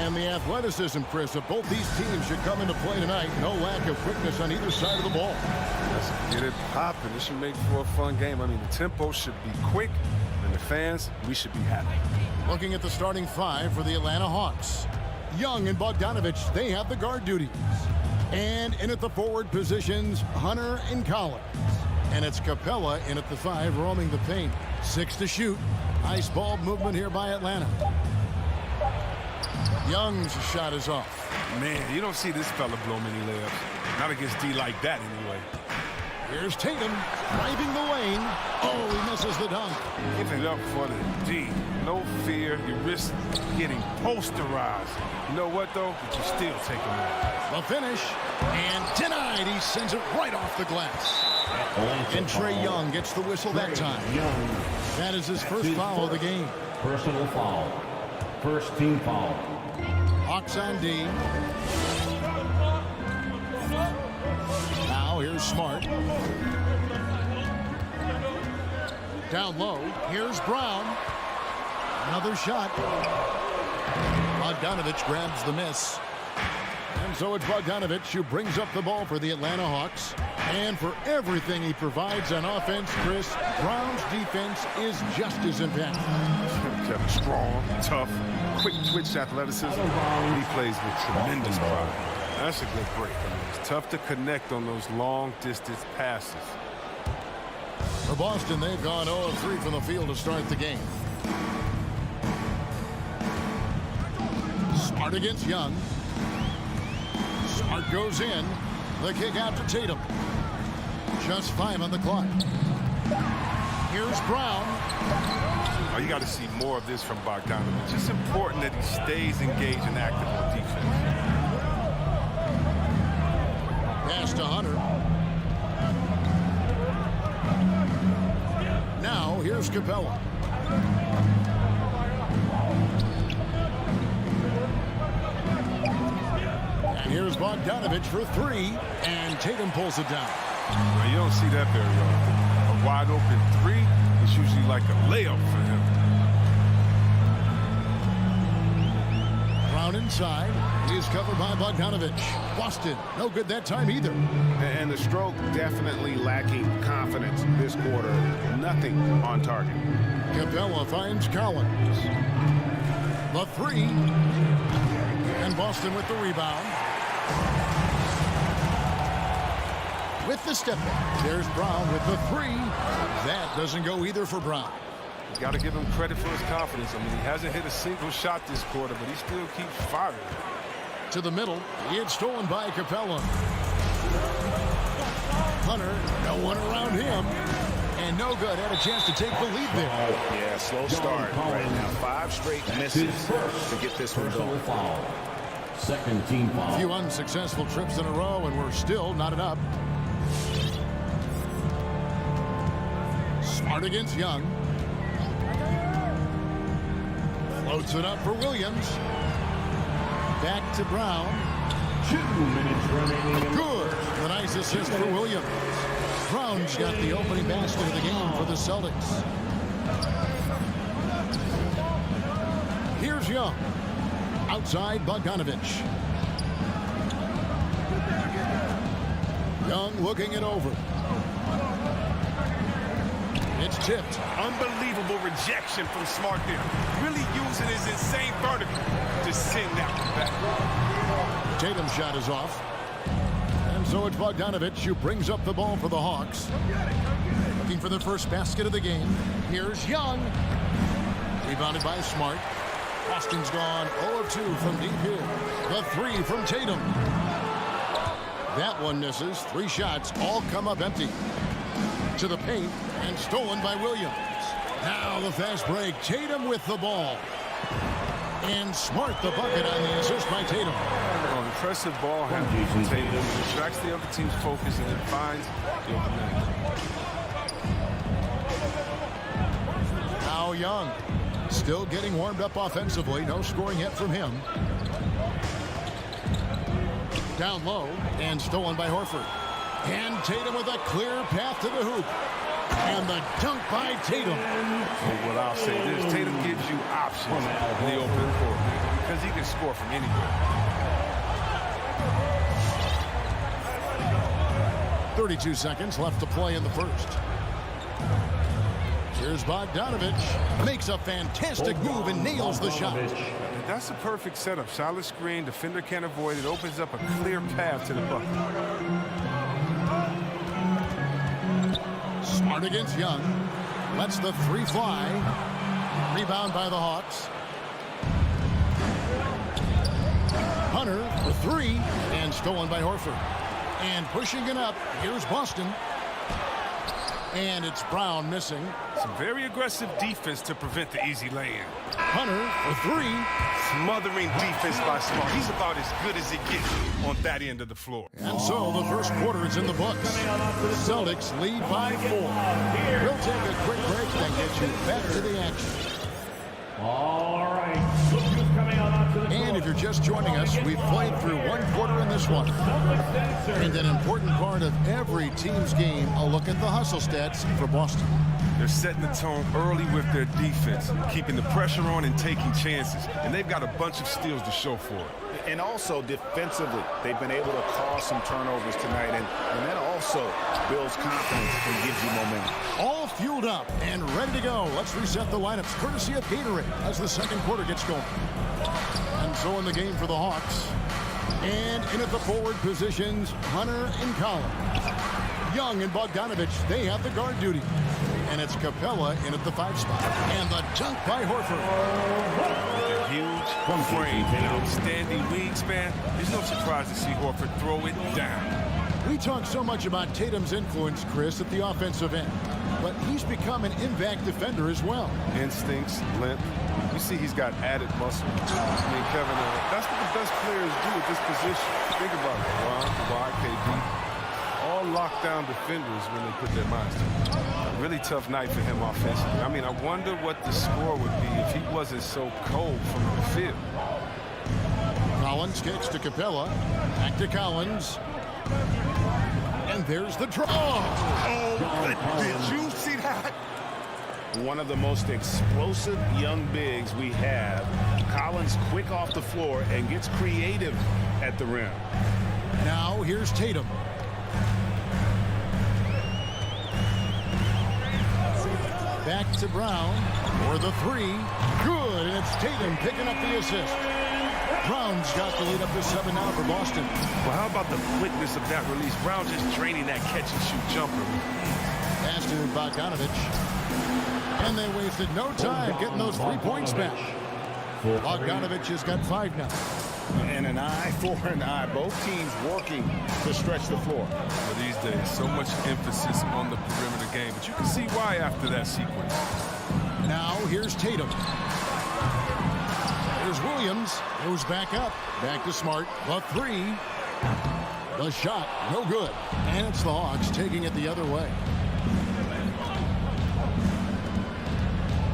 And the athleticism, Chris, of both these teams should come into play tonight. No lack of quickness on either side of the ball. Let's get it popping. This should make for a fun game. I mean, the tempo should be quick, and the fans, we should be happy. Looking at the starting five for the Atlanta Hawks. Young and Bogdanovich, they have the guard duties. And in at the forward positions, Hunter and Collins. And it's Capella in at the 5, roaming the paint. 6 to shoot. Nice ball movement here by Atlanta. Young's shot is off. Man, you don't see this fella blow many layups. Not against D like that, anyway. Here's Tatum driving the lane. Oh, he misses the dunk. Give it up for the D. No fear. You risk getting posterized. You know what, though? But you still take him out. The finish. And denied. He sends it right off the glass. And Trae Young gets the whistle that time. That is his first foul of the game. Personal foul. First team foul. Hawks on D. Now here's Smart. Down low. Here's Brown. Another shot. Bogdanovich grabs the miss. And so it's Bogdanovich who brings up the ball for the Atlanta Hawks. And for everything he provides on offense, Chris, Brown's defense is just as impactful. Kevin, strong, tough, quick twitch athleticism. He plays with tremendous pride. That's a good break. I mean, it's tough to connect on those long-distance passes. For Boston, they've gone 0 of 3 from the field to start the game. Smart against Young. Smart goes in. The kick out to Tatum. Just 5 on the clock. Here's Brown. Oh, you got to see more of this from Bogdanovich. It's important that he stays engaged and active on defense. Pass to Hunter. Now here's Capella. And here's Bogdanovich for 3, and Tatum pulls it down. Well, you don't see that very often. A wide open 3 is usually like a layup for him. Brown inside. He is covered by Bogdanovich. Boston, no good that time either. And the stroke definitely lacking confidence this quarter. Nothing on target. Capella finds Collins. The 3. And Boston with the rebound. With the step back. There's Brown with the 3. That doesn't go either for Brown. You got to give him credit for his confidence. I mean, he hasn't hit a single shot this quarter, but he still keeps firing. To the middle. It's stolen by Capella. Hunter, no one around him. And no good. Had a chance to take the lead there. Yeah, slow start right now. 5 straight misses to get this one going. Foul. Second team foul. A few unsuccessful trips in a row, and we're still knotted up. Smart against Young. Floats it up for Williams. Back to Brown. 2 minutes remaining. Good. A nice assist for Williams. Brown's got the opening basket of the game for the Celtics. Here's Young. Outside Bogdanovich. Young looking it over. It's tipped. Unbelievable rejection from Smart there. Really using his insane vertical to send that one back. Tatum's shot is off. And so it's Bogdanovich who brings up the ball for the Hawks. Looking for the first basket of the game. Here's Young. Rebounded by Smart. Boston's gone 0 of 2 from deep here. The 3 from Tatum. That one misses. 3 shots all come up empty. To the paint and stolen by Williams. Now the fast break. Tatum with the ball. And Smart the bucket on the assist by Tatum. Oh, impressive ball handling from Tatum. Distracts the other team's focus and then finds the open man. Now Young. Still getting warmed up offensively. No scoring yet from him. Down low and stolen by Horford. And Tatum with a clear path to the hoop. And the dunk by Tatum. Well, what I'll say is Tatum gives you options in the open court. because he can score from anywhere. 32 seconds left to play in the first. Here's Bogdanovich. Makes a fantastic move and nails the shot. And that's a perfect setup. Solid screen. Defender can't avoid it. Opens up a clear path to the bucket. Smart against Young. Lets the three fly. Rebound by the Hawks. Hunter, the three, and stolen by Horford. And pushing it up, here's Boston. And it's Brown missing. Some very aggressive defense to prevent the easy lay-in. Hunter, the three. Smothering defense by Smart. He's about as good as it gets on that end of the floor. And so the first quarter is in the books. The Celtics lead by 4. We'll take a quick break and get you back to the action. All right. Look who's coming out onto the court. And if you're just joining us, we've played through one quarter in this one. And an important part of every team's game, a look at the hustle stats for Boston. They're setting the tone early with their defense, keeping the pressure on and taking chances. And they've got a bunch of steals to show for it. And also defensively, they've been able to cause some turnovers tonight. And that also builds confidence and gives you momentum. All fueled up and ready to go. Let's reset the lineups courtesy of Gatorade as the second quarter gets going. And so in the game for the Hawks. And in at the forward positions, Hunter and Collins. Young and Bogdanovich, they have the guard duty. And it's Capella in at the 5 spot. And the dunk by Horford. Huge frame, outstanding wingspan. There's no surprise to see Horford throw it down. We talk so much about Tatum's influence, Chris, at the offensive end. But he's become an impact defender as well. Instincts, limp. You see he's got added muscle. I mean, Kevin, that's what the best players do at this position. Think about it. Ron, Kawhi, KD. All lockdown defenders when they put their minds to it. A really tough night for him offensively. I mean, I wonder what the score would be if he wasn't so cold from the field. Collins kicks to Capella. Back to Collins. And there's the draw. Oh, did you see that? One of the most explosive young bigs we have. Collins quick off the floor and gets creative at the rim. Now here's Tatum. Back to Brown for the three. Good, and it's Tatum picking up the assist. Brown's got the lead up to 7 now for Boston. Well, how about the quickness of that release? Brown just draining that catch-and-shoot jumper. Pass to Bogdanovich. And they wasted no time getting those 3 points back. Bogdanovich has got 5 now. And an eye for an eye. Both teams working to stretch the floor. Well, these days, so much emphasis on the perimeter game. But you can see why after that sequence. Now here's Tatum. Here's Williams. Goes back up. Back to Smart. The three. The shot. No good. And it's the Hawks taking it the other way.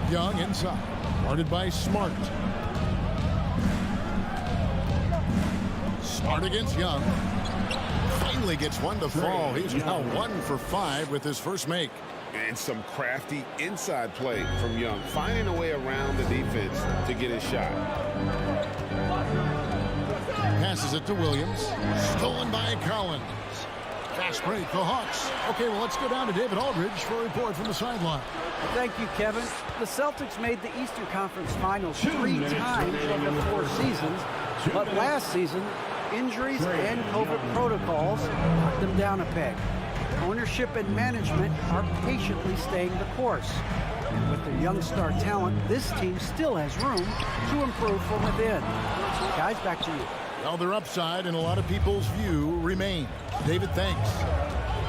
Young inside. Guarded by Smart. Smart against Young. Finally gets one to fall. He's now 1 for 5 with his first make. And some crafty inside play from Young, finding a way around the defense to get his shot. Passes it to Williams. Stolen by Collins. Fast break, the Hawks. Okay, well, let's go down to David Aldridge for a report from the sideline. Thank you, Kevin. The Celtics made the Eastern Conference Finals 3 times over 4 seasons, but last season, injuries and COVID protocols knocked them down a peg. Ownership and management are patiently staying the course. And with their young star talent, this team still has room to improve from within. Guys, back to you. Well, their upside in a lot of people's view remain. David, thanks.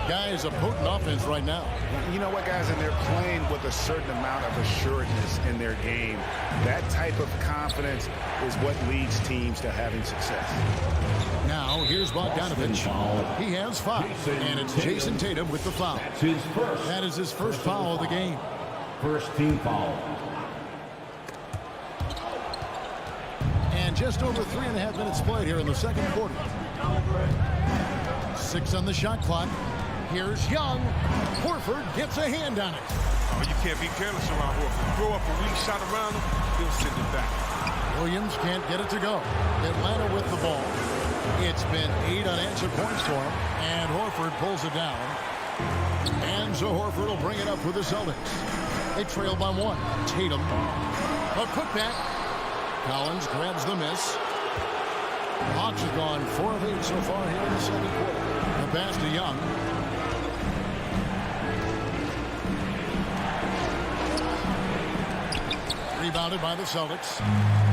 Guys, a potent offense right now. You know what, guys? And they're playing with a certain amount of assuredness in their game. That type of confidence is what leads teams to having success. Now, here's Bogdanovich. He has 5, and it's Jason Tatum with the foul. That is his first foul of the game. First team foul. And just over 3.5 minutes played here in the second quarter. 6 on the shot clock. Here's Young. Horford gets a hand on it. Oh, you can't be careless around Horford. Throw up a weak shot around him, he'll send it back. Williams can't get it to go. Atlanta with the ball. It's been 8 unanswered points for him, and Horford pulls it down. And so Horford will bring it up with the Celtics. They trail by 1. Tatum. A putback. Collins grabs the miss. Hawks have gone 4 of 8 so far here in the second quarter. A pass to Young. Rebounded by the Celtics.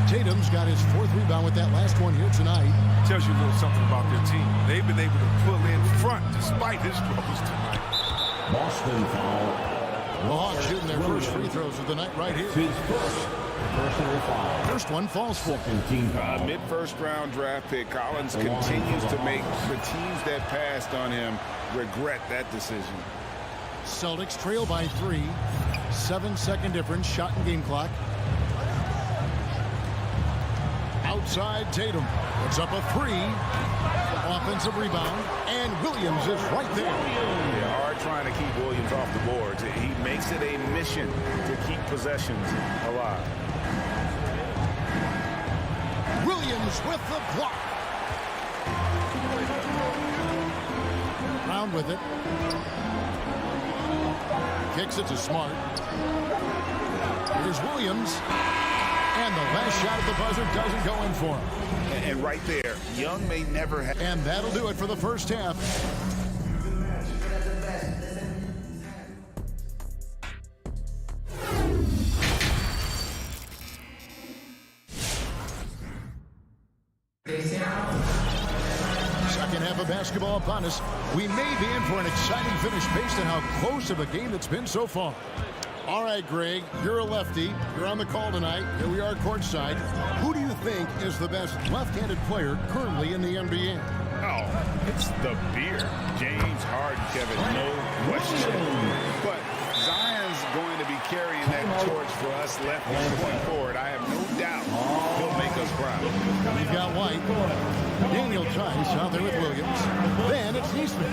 Tatum's got his 4th rebound with that last one here tonight. Tells you a little something about their team. They've been able to pull in front despite his struggles tonight. Boston foul. The Hawks shooting their first free throws of the night right here. His first personal foul. First one falls for him. Team foul. Mid-first round draft pick. Collins continues to make the teams that passed on him regret that decision. Celtics trail by 3. 7-second difference. Shot and game clock. Outside Tatum. Puts up a 3. Offensive rebound. And Williams is right there. Yeah, hard trying to keep Williams off the boards. He makes it a mission to keep possessions alive. Williams with the block. Brown with it. Kicks it to Smart. Here's Williams. And the last shot at the buzzer doesn't go in for him. And right there, Young may never have. And that'll do it for the first half. Second half of basketball upon us. We may be in for an exciting finish based on how close of a game it's been so far. All right, Greg, you're a lefty. You're on the call tonight. Here we are courtside. Who do you think is the best left-handed player currently in the NBA? Oh, it's the beer. James Harden, Kevin, no question. But Zion's going to be carrying that torch for us lefties going forward. I have no doubt he'll make us proud. We've got White. Daniel Tice out there with Williams. Then it's Eastman.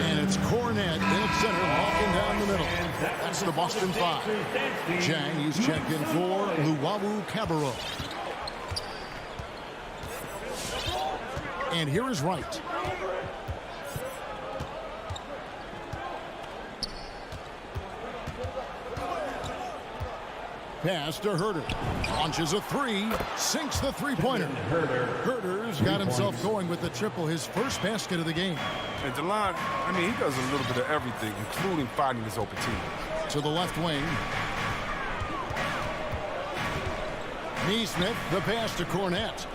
And it's Cornette in at center, walking down the middle. That's the Boston 5. Chang, he's checked in for Luwawu Cabarro. And here is Wright. Pass to Herter. Launches a 3. Sinks the three-pointer. Herter's got himself going with the triple, his first basket of the game. And DeLon, I mean, he does a little bit of everything, including finding his open team. To the left wing. Neesmith, the pass to Cornette.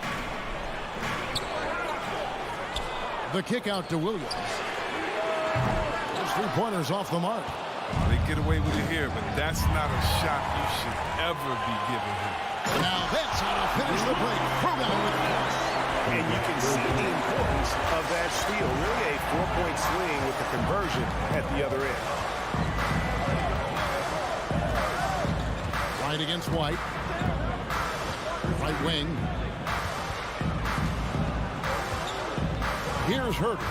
The kick out to Williams. Those three-pointers off the mark. They get away with it here, but that's not a shot you should ever be giving him. Now that's how to finish the break. And you can see the importance of that steal. Really a 4-point swing with the conversion at the other end. Right against White. Right wing. Here's Herter.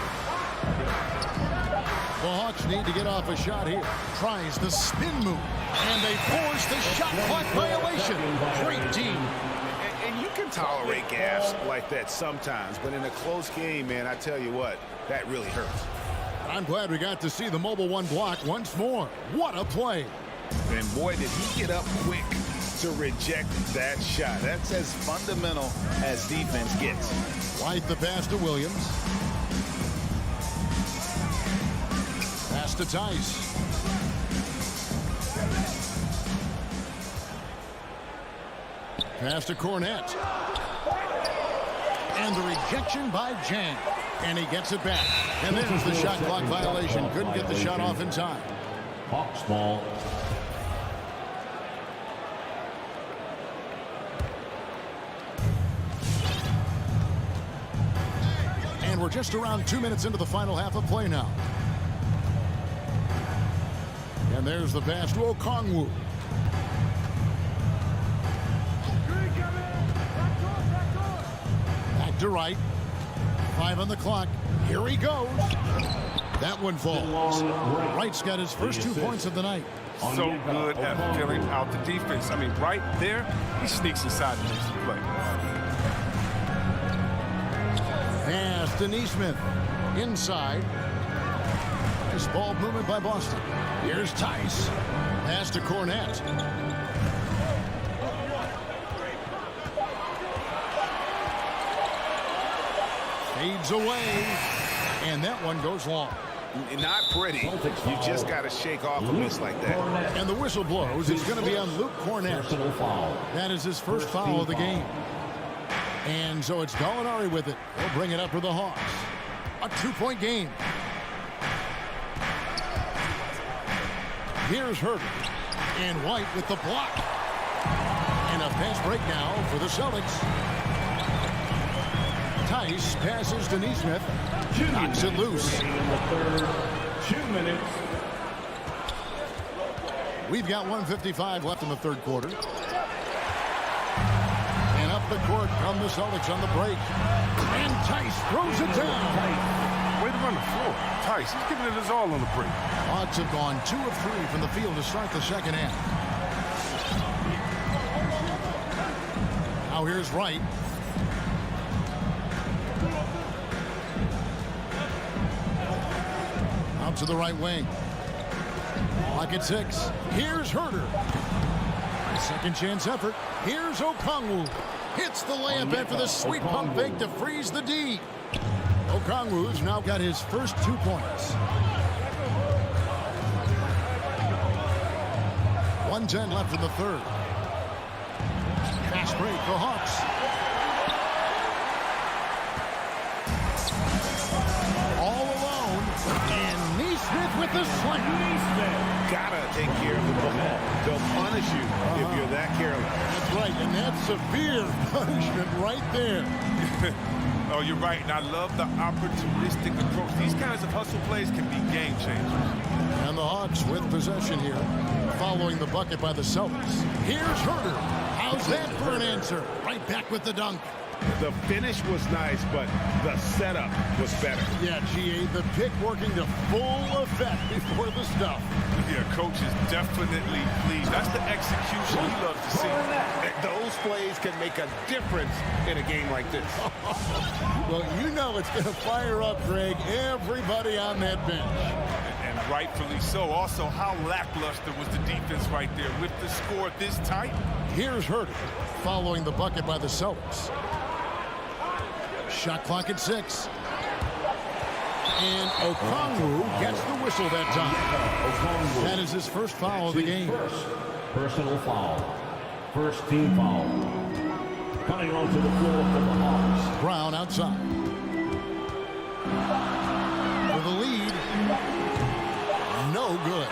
The Hawks need to get off a shot here. Tries the spin move. And they force the shot clock violation. Great team. And you can tolerate gaffes like that sometimes, but in a close game, man, I tell you what, that really hurts. I'm glad we got to see the mobile one block once more. What a play. And boy, did he get up quick to reject that shot. That's as fundamental as defense gets. White the pass to Williams. Pass to Tice. Pass to Cornette. And the rejection by Jang. And he gets it back. And there's the shot clock violation. Couldn't get the shot off in time. Hawks ball. And we're just around 2 minutes into the final half of play now. And there's the pass to Okongwu. Back to Wright. 5 on the clock. Here he goes. That one falls. Wright's got his first 2 points of the night. So good at filling out the defense. I mean, right there, he sneaks inside the next play. Pass to Neesmith. Inside. Nice ball movement by Boston. Here's Tice. Pass to Cornette. Fades away. And that one goes long. Not pretty. You just got to shake off a miss like that. And the whistle blows. It's going to be on Luke Cornette. That is his first foul of the game. And so it's Gallinari with it. He'll bring it up for the Hawks. A 2-point game. Here's Herbert. And White with the block. And a fast break now for the Celtics. Tice passes to Neesmith. Knocks it loose. 2 minutes. We've got 1:55 left in the third quarter. And up the court come the Celtics on the break. And Tice throws it down. Way to run the floor. Tice, he's giving it his all on the break. Hawks have gone 2 of 3 from the field to start the second half. Now here's Wright. Out to the right wing. Clock at 6. Here's Herter. Second chance effort. Here's Okongwu. Hits the layup after the sweet pump fake to freeze the D. Okongwu's now got his first 2 points. 1:10 left in the third. Fast break for Hawks. All alone. And Neesmith with the slam. Gotta take care of the ball. They'll punish you if you're that careless. That's right, and that's severe punishment right there. Oh, you're right, and I love the opportunistic approach. These kinds of hustle plays can be game changers. And the Hawks with possession here, following the bucket by the Celtics. Here's Herter. How's that for an answer? Right back with the dunk. The finish was nice, but the setup was better. Yeah, GA, the pick working to full effect before the stuff. Yeah, coach is definitely pleased. That's the execution he loves to see. Those plays can make a difference in a game like this. Well, you know it's going to fire up, Greg, everybody on that bench. And rightfully so. Also, how lackluster was the defense right there with the score this tight? Here's Herter, following the bucket by the Celtics. Shot clock at 6. And Okongwu gets the whistle that time. That is his first foul of the game. Personal foul. First team foul. Coming onto the floor for the Hawks. Brown outside. For the lead. No good.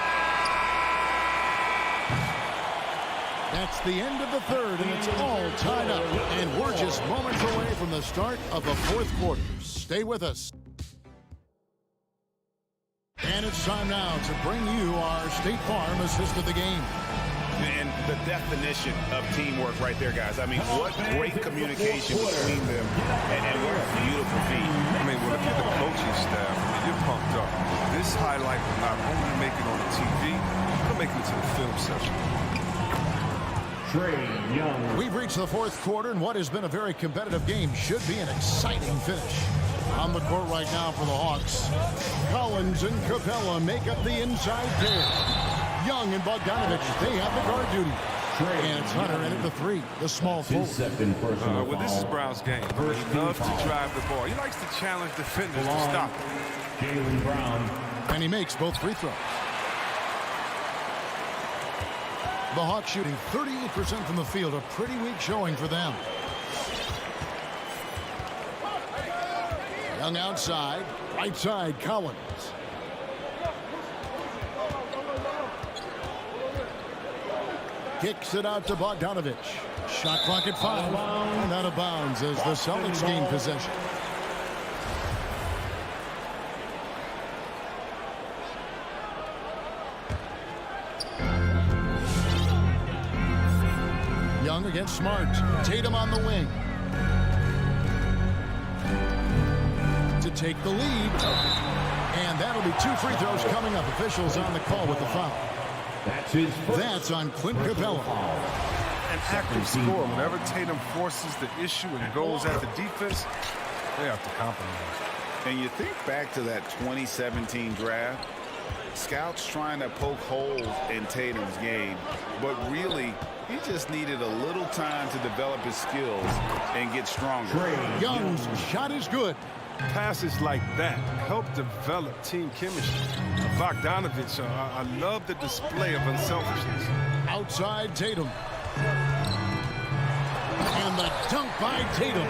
That's the end of the third, and it's all tied up. And we're just moments away from the start of the fourth quarter. Stay with us. And it's time now to bring you our State Farm assist of the game. And the definition of teamwork right there, guys. I mean, what great communication between them, and what a beautiful feat. I mean, well, if you're the coaching staff, I mean, you're pumped up. This highlight will not only make it on the TV, it'll make it to the film session. We've reached the fourth quarter, and what has been a very competitive game should be an exciting finish. On the court right now for the Hawks, Collins and Capella make up the inside pair. Young and Bogdanovich, they have the guard duty. And it's Hunter in at the 3, the small forward. Well, this is Brown's game. He loves to drive the ball. He likes to challenge defenders to stop him. Jaylen Brown. And he makes both free throws. The Hawks shooting 38% from the field, a pretty weak showing for them. Young outside, right side, Collins. Kicks it out to Bogdanovich. Shot clock at 5. And out of bounds as the Celtics gain possession. Young against Smart. Tatum on the wing. To take the lead. And that'll be 2 free throws coming up. Officials on the call with the foul. That's on Clint Capella. An active score. Whenever Tatum forces the issue and goes at the defense, they have to compromise. And you think back to that 2017 draft, scouts trying to poke holes in Tatum's game, but really, he just needed a little time to develop his skills and get stronger. Young's shot is good. Passes like that help develop team chemistry. Bogdanovich, I love the display of unselfishness. Outside Tatum. And the dunk by Tatum.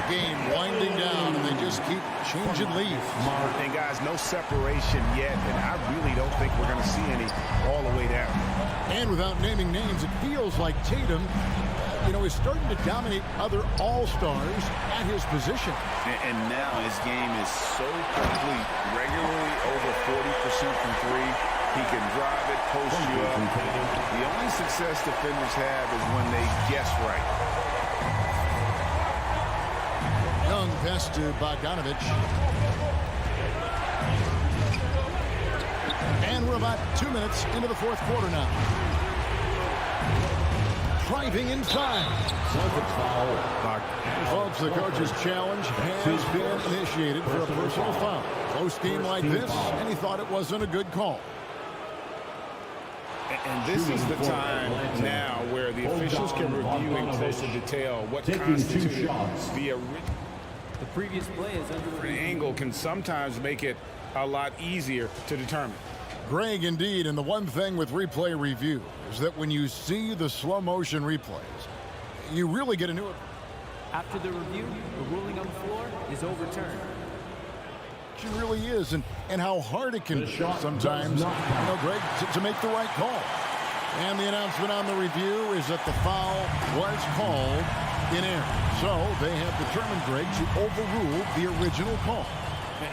Game winding down, and they just keep changing leads. And guys, no separation yet, and I really don't think we're going to see any all the way down. And without naming names, it feels like Tatum, is starting to dominate other all-stars at his position. And now his game is so complete, regularly over 40% from three. He can drive it, post you up. The only success defenders have is when they guess right. Young pass to Bogdanovich. And we're about 2 minutes into the fourth quarter now. Driving inside. Celtics foul. Folks, the coach's challenge has been initiated for a personal foul. Close game like this, and he thought it wasn't a good call. And this is the time now where the officials can review in closer detail what constituted the previous play is under the angle can sometimes make it a lot easier to determine. Greg, indeed, and the one thing with replay review is that when you see the slow motion replays, you really get a new. After the review, the ruling on the floor is overturned. It really is, and how hard it can be sometimes, Greg, to make the right call. And the announcement on the review is that the foul was called in error. So they have determined, Greg, to overrule the original call.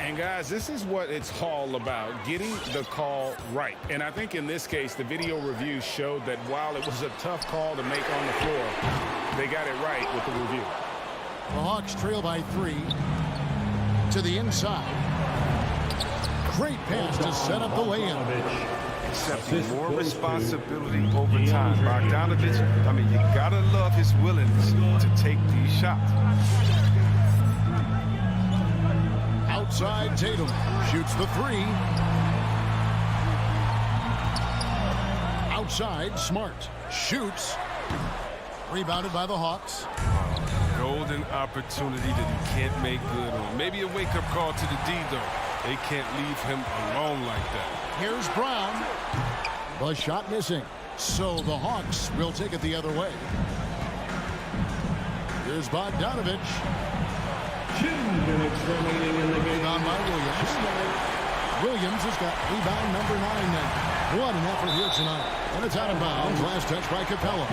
And guys, this is what it's all about, getting the call right. And I think in this case, the video review showed that while it was a tough call to make on the floor, they got it right with the review. The Hawks trail by 3 to the inside. Great pass to set up the layup. Accepting more responsibility over time. Bogdanovich, you gotta love his willingness to take these shots. Outside Tatum shoots the 3. Outside Smart shoots. Rebounded by the Hawks. Golden opportunity that he can't make good on. Maybe a wake-up call to the D, though. They can't leave him alone like that. Here's Brown. The shot missing. So the Hawks will take it the other way. Here's Bogdanovich. 2 minutes remaining in the game. Rebound by Williams. Williams has got rebound number 9 now. What an effort here tonight. And it's out of bounds. Last touch by Capella.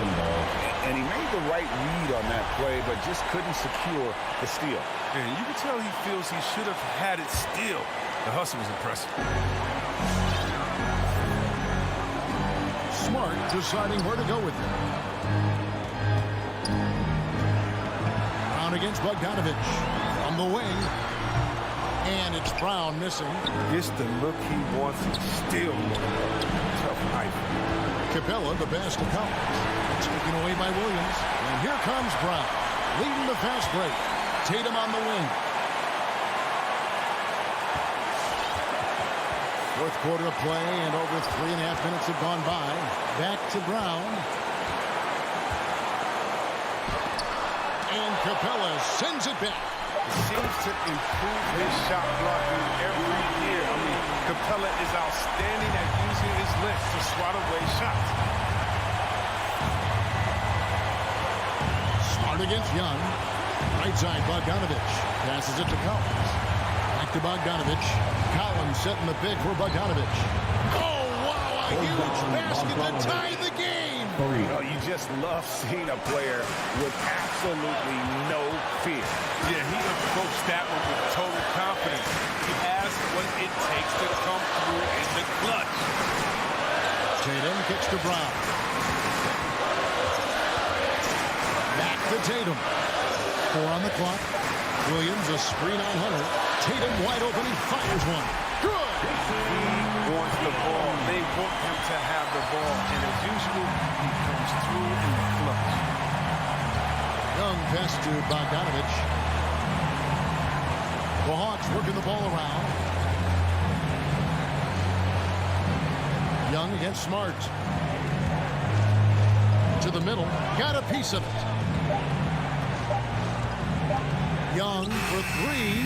And he made the right read on that play, but just couldn't secure the steal. And you can tell he feels he should have had it still. The hustle was impressive. Smart deciding where to go with it. Brown against Bogdanovich. From the wing. And it's Brown missing. Gets the look he wants and still tough night. Capella, the best of Collins. Taken away by Williams. And here comes Brown. Leading the fast break. Tatum on the wing. Fourth quarter of play, and over 3.5 minutes have gone by. Back to Brown. And Capella sends it back. Seems to improve his shot blocking every year. Capella is outstanding at using his length to swat away shots. Smart against Young. Right side, Bogdanovich. Passes it to Collins. Back to Bogdanovich. Collins setting the pick for Bogdanovich. Oh, wow, a huge basket to tie the game. You just love seeing a player with absolutely no fear. Yeah, he approached that one with total confidence. He has what it takes to come through in the clutch. Tatum kicks to Brown. Back to Tatum. 4 on the clock. Williams a screen on Hunter. Tatum wide open. He fires one. Good. He wants the ball. They want him to have the ball. And as usual, he comes through in the clutch. Young pass to Bogdanovich. The Hawks working the ball around. Young against Smart. To the middle. Got a piece of it. Young for three.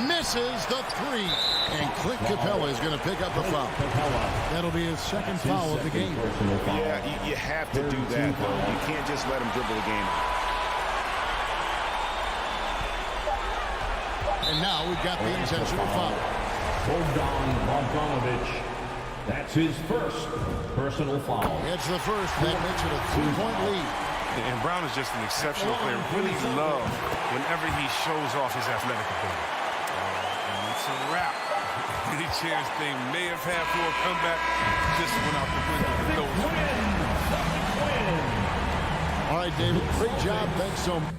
Misses the three. And Clint Capella is going to pick up the foul. That'll be his second foul of the game. Yeah, you have to do that, though. You can't just let him dribble the game. And now we've got the intentional foul. Bogdanovich. That's his first personal foul. It's the first. That makes it a 3-point lead. And Brown is just an exceptional player. Really love whenever he shows off his athletic ability. And it's a wrap. Any chance they may have had for a comeback just went out the window. All right, David. Great job. Thanks so much.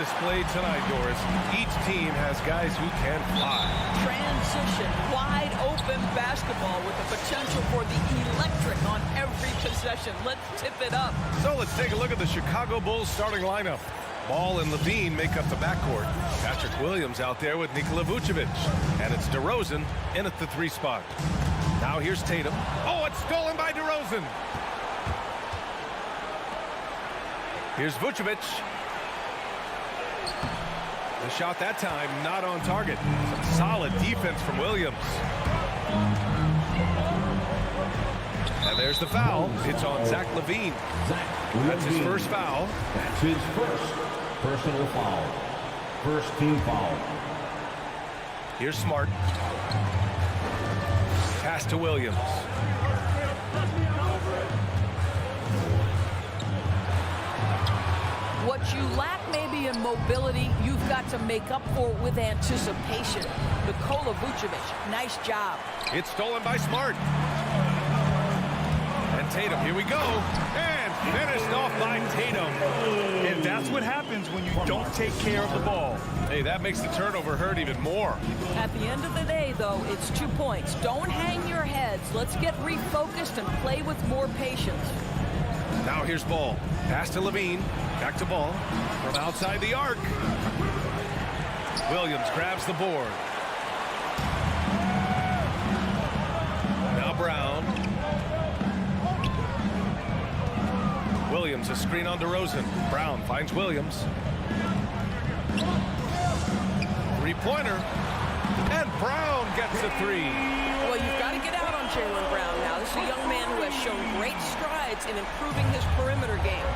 display tonight, Doris. Each team has guys who can fly. Transition, wide open basketball with the potential for the electric on every possession. Let's tip it up. So let's take a look at the Chicago Bulls starting lineup. Ball and Levine make up the backcourt. Patrick Williams out there with Nikola Vucevic. And it's DeRozan in at the 3 spot. Now here's Tatum. Oh, it's stolen by DeRozan. Here's Vucevic. The shot that time not on target. Some solid defense from Williams. And there's the foul. It's on Zach Levine. That's his first foul. That's his first personal foul. First team foul. Here's Smart. Pass to Williams. What you lack maybe in mobility, you've got to make up for with anticipation. Nikola Vucevic, nice job. It's stolen by Smart. And Tatum, here we go. And finished off by Tatum. And that's what happens when you don't take care of the ball. Hey, that makes the turnover hurt even more. At the end of the day, though, it's 2 points. Don't hang your heads. Let's get refocused and play with more patience. Now here's Ball. Pass to Levine. Back to Ball. From outside the arc. Williams grabs the board. Now Brown. Williams, a screen on DeRozan. Brown finds Williams. Three-pointer. And Brown gets a 3. Well, you've got to get out on Jaylen Brown now. This is a young man who has shown great strides in improving his perimeter game.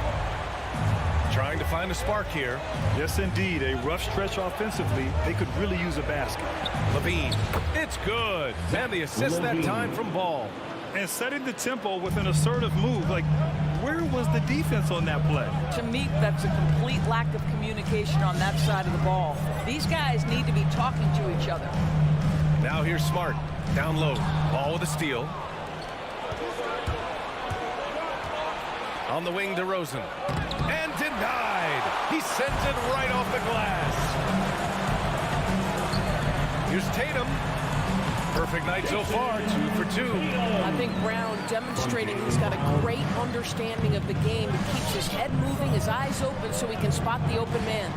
Trying to find a spark here. Yes, indeed. A rough stretch offensively. They could really use a basket. Levine. It's good. And the assist that time from Ball. And setting the tempo with an assertive move. Like, where was the defense on that play? To me, that's a complete lack of communication on that side of the ball. These guys need to be talking to each other. Now here's Smart. Down low. Ball with a steal. On the wing, DeRozan. And denied. He sends it right off the glass. Here's Tatum. Perfect night so far, 2 for 2. I think Brown demonstrating he's got a great understanding of the game. He keeps his head moving, his eyes open so he can spot the open man.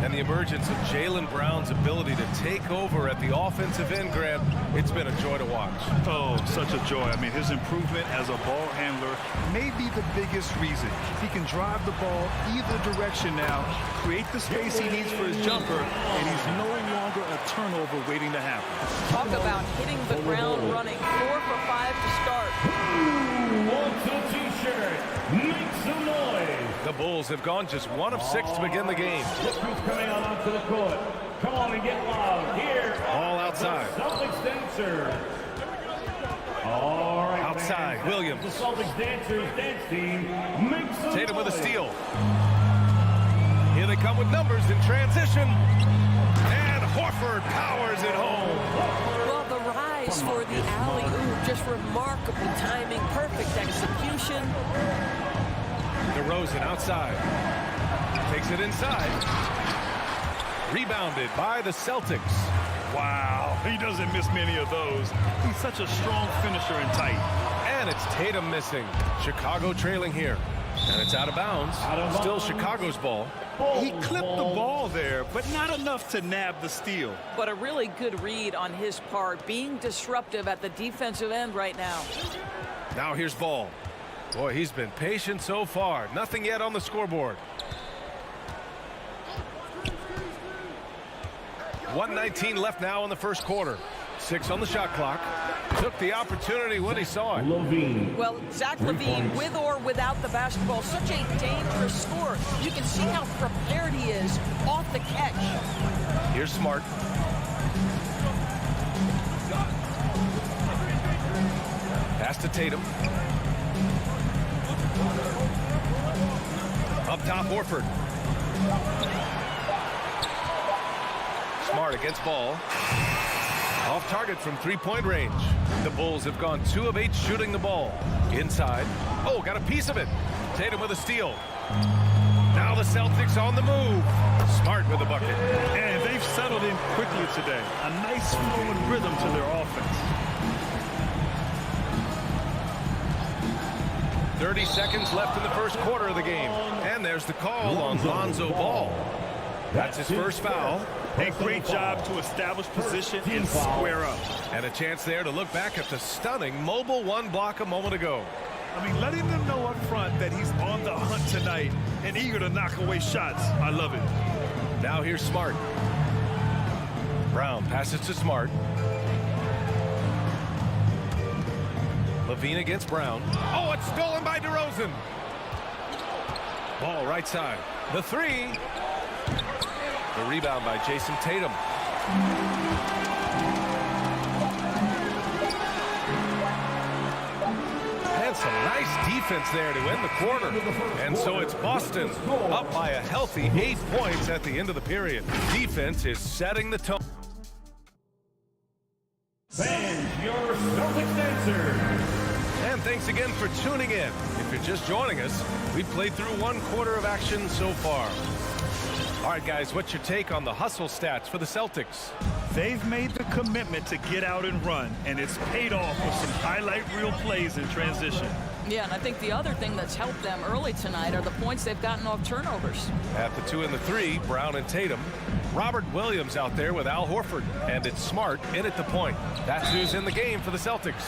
And the emergence of Jaylen Brown's ability to take over at the offensive end, Grant, it's been a joy to watch. Oh, such a joy. I mean, his improvement as a ball handler may be the biggest reason. He can drive the ball either direction now, create the space he needs for his jumper, and he's no longer a turnover waiting to happen. Talk about hitting the ground running. 4 for 5 to start. Wants a t-shirt. Make some noise. The Bulls have gone just 1 of 6 to begin the game. Look who's coming on onto the court. Come on and get loud. Here. Ball outside. Celtics dancers. All right. Outside, fans. Williams. The Celtics dancers dance team. Make some Tatum with a noise. steal. Here they come with numbers in transition. And Horford powers it home. Well, the rise for the alley-oop, just remarkable timing, perfect execution. DeRozan outside. Takes it inside. Rebounded by the Celtics. Wow, he doesn't miss many of those. He's such a strong finisher and tight. And it's Tatum missing. Chicago trailing here. And it's out of bounds. Still Chicago's ball. He clipped the ball there, but not enough to nab the steal. But a really good read on his part, being disruptive at the defensive end right now. Now here's Ball. Boy, he's been patient so far. Nothing yet on the scoreboard. 1:19 left now in the first quarter. 6 on the shot clock. Took the opportunity when he saw it. Levine. Well, Zach Levine, with or without the basketball, such a dangerous scorer. You can see how prepared he is off the catch. Here's Smart. Pass to Tatum. Up top, Horford. Smart against Ball. Off target from three-point range. The Bulls have gone 2 of 8 shooting the ball. Inside. Oh, got a piece of it. Tatum with a steal. Now the Celtics on the move. Smart with the bucket. And they've settled in quickly today. A nice flowing rhythm to their offense. 30 seconds left in the first quarter of the game. And there's the call on Lonzo Ball. That's his first foul. A great job to establish position and square up. And a chance there to look back at the stunning mobile one block a moment ago. I mean, letting them know up front that he's on the hunt tonight and eager to knock away shots. I love it. Now here's Smart. Brown passes to Smart. Levine against Brown. Oh, it's stolen by DeRozan. Ball right side. The three. The rebound by Jason Tatum. And some nice defense there to end the quarter. And so it's Boston up by a healthy 8 points at the end of the period. Defense is setting the tone. Fans, your Celtics answer. And thanks again for tuning in. If you're just joining us, we've played through 1 quarter of action so far. All right, guys, what's your take on the hustle stats for the Celtics? They've made the commitment to get out and run, and it's paid off with some highlight reel plays in transition. Yeah, and I think the other thing that's helped them early tonight are the points they've gotten off turnovers. At the 2 and the 3, Brown and Tatum. Robert Williams out there with Al Horford, and it's Smart in at the point. That's who's in the game for the Celtics.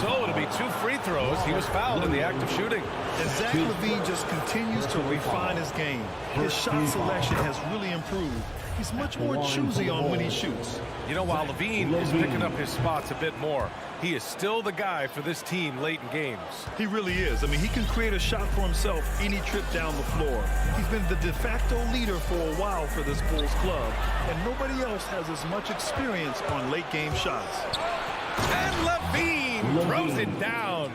So it'll be 2 free throws. He was fouled in the act of shooting. And Zach Levine just continues to refine his game. His shot selection has really improved. He's much more choosy on when he shoots. You know, while Levine is picking up his spots a bit more, he is still the guy for this team late in games. He really is. I mean, he can create a shot for himself any trip down the floor. He's been the de facto leader for a while for this Bulls club, and nobody else has as much experience on late game shots. And Levine throws it down.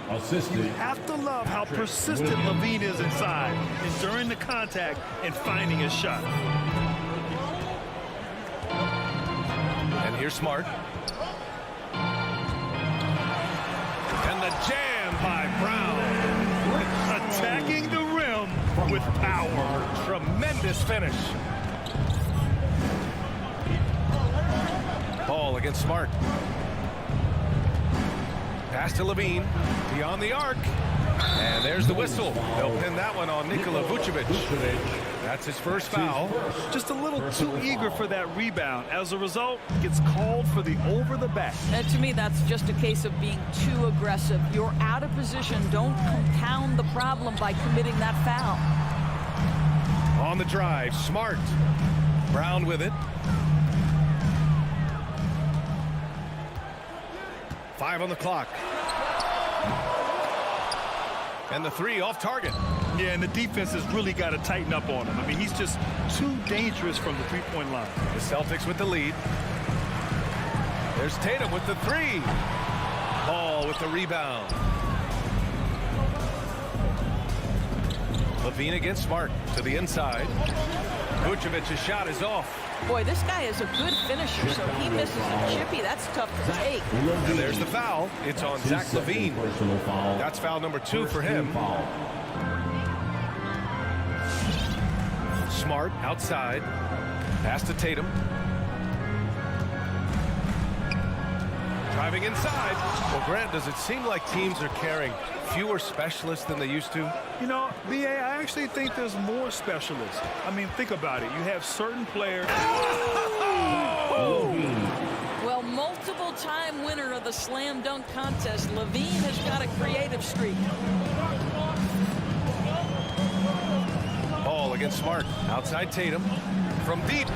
You have to love how persistent Levine is inside, enduring the contact and finding his shot. And here's Smart. And the jam by Brown. Attacking the rim with power. Tremendous finish. Ball against Smart. Pass to Levine. Beyond the arc. And there's the whistle. They'll pin that one on Nikola Vucevic. That's his first foul. Just a little too eager for that rebound. As a result, gets called for the over the back. And to me, that's just a case of being too aggressive. You're out of position. Don't compound the problem by committing that foul. On the drive, Smart. Brown with it. 5 on the clock. And the 3 off target. Yeah, and the defense has really got to tighten up on him. I mean, he's just too dangerous from the three-point line. The Celtics with the lead. There's Tatum with the 3. Ball with the rebound. Levine against Smart to the inside. Vucevic's shot is off. Boy, this guy is a good finisher, so he misses a chippy. That's tough to take. And there's the foul. It's on Zach Levine. That's foul number 2 for him. Smart outside. Pass to Tatum. Driving inside. Well, Grant, does it seem like teams are carrying fewer specialists than they used to? You know, B.A., I actually think there's more specialists. I mean, think about it. You have certain players. Well, multiple-time winner of the slam dunk contest, Levine has got a creative streak. Ball against Smart. Outside Tatum. From deep.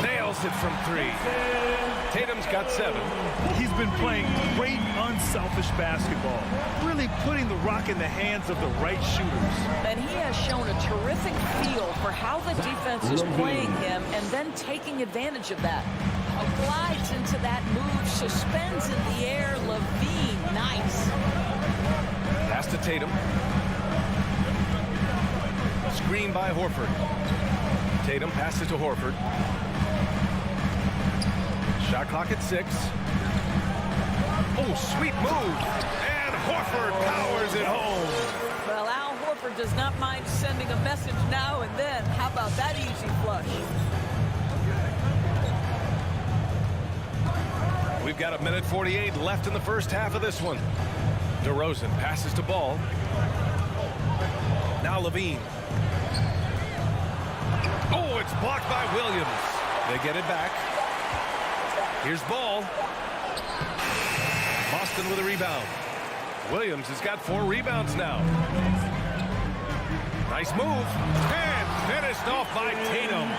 Nails it from 3. Tatum's got 7. He's been playing great, unselfish basketball, really putting the rock in the hands of the right shooters. And he has shown a terrific feel for how the defense is playing him and then taking advantage of that. Glides into that move, suspends in the air. Levine, nice. Pass to Tatum. Screen by Horford. Tatum passes to Horford. Shot clock at 6. Oh, sweet move. And Horford powers it home. Well, Al Horford does not mind sending a message now and then. How about that easy flush? We've got 1:48 left in the first half of this one. DeRozan passes to Ball. Now Levine. Oh, it's blocked by Williams. They get it back. Here's Ball. Boston with a rebound. Williams has got 4 rebounds now. Nice move. And finished off by Tatum.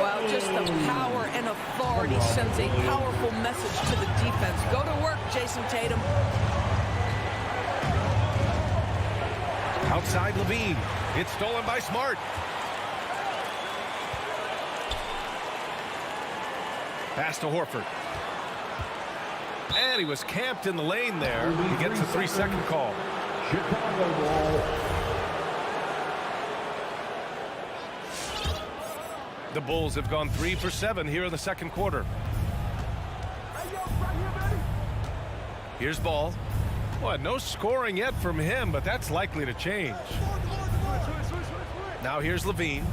Well, just the power and authority sends a powerful message to the defense. Go to work, Jason Tatum. Outside Levine. It's stolen by Smart. Pass to Horford. And he was camped in the lane there. He gets a 3-second call. Chicago ball. The Bulls have gone 3 for 7 here in the second quarter. Here's Ball. Well, no scoring yet from him, but that's likely to change. Now here's Levine.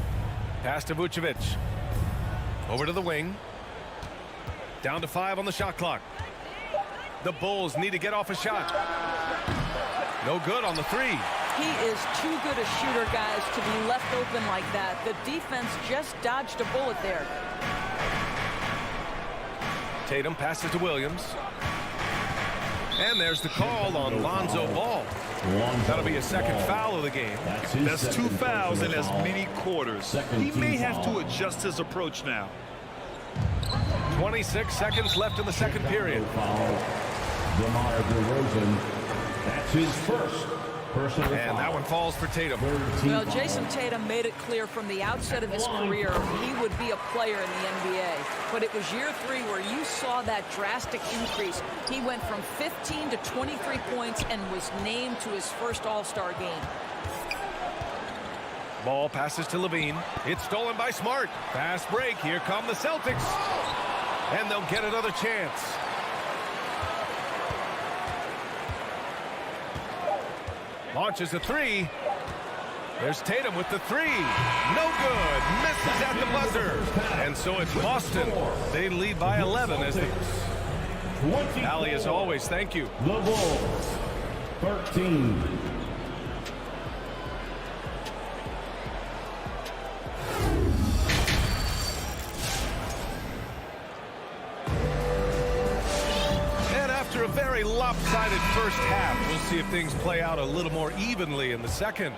Pass to Vucevic. Over to the wing. Down to 5 on the shot clock. The Bulls need to get off a shot. No good on the 3. He is too good a shooter, guys, to be left open like that. The defense just dodged a bullet there. Tatum passes to Williams. And there's the call on Lonzo Ball. That'll be a second foul of the game. That's 2 fouls in as many quarters. He may have to adjust his approach now. 26 seconds left in the second period. DeMar DeRozan. That's his first personal foul. And that one falls for Tatum. Well, Jason Tatum made it clear from the outset of his career he would be a player in the NBA. But it was year 3 where you saw that drastic increase. He went from 15 to 23 points and was named to his first All-Star game. Ball passes to Levine. It's stolen by Smart. Fast break. Here come the Celtics. And they'll get another chance. Launches a 3. There's Tatum with the 3. No good. Misses at the buzzer. And so it's Boston. They lead by 11 as they... Allie, as always, thank you. The Bulls, 13. After a very lopsided first half, we'll see if things play out a little more evenly in the second.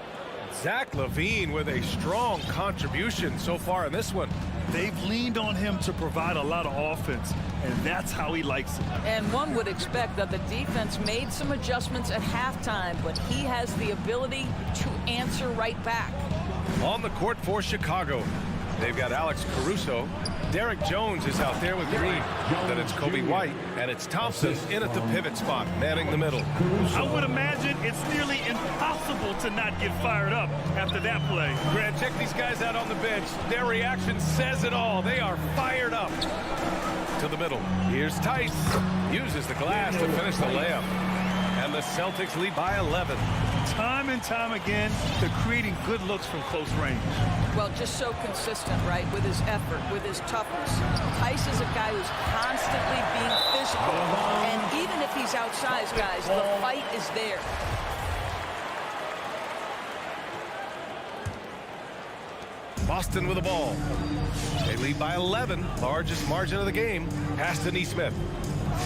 Zach Levine with a strong contribution so far in this one. They've leaned on him to provide a lot of offense, and that's how he likes it. And one would expect that the defense made some adjustments at halftime, but he has the ability to answer right back. On the court for Chicago, they've got Alex Caruso. Derek Jones is out there with Green. Then it's Kobe White, and it's Thompson in at the pivot spot, manning the middle. I would imagine it's nearly impossible to not get fired up after that play. Grant, check these guys out on the bench. Their reaction says it all. They are fired up. To the middle. Here's Tice. Uses the glass to finish the layup. And the Celtics lead by 11. Time and time again, they're creating good looks from close range. Well, just so consistent, right, with his effort, with his toughness. Tice is a guy who's constantly being physical. And even if he's outsized, guys, the fight is there. Boston with the ball. They lead by 11. Largest margin of the game. Pass to Nesmith.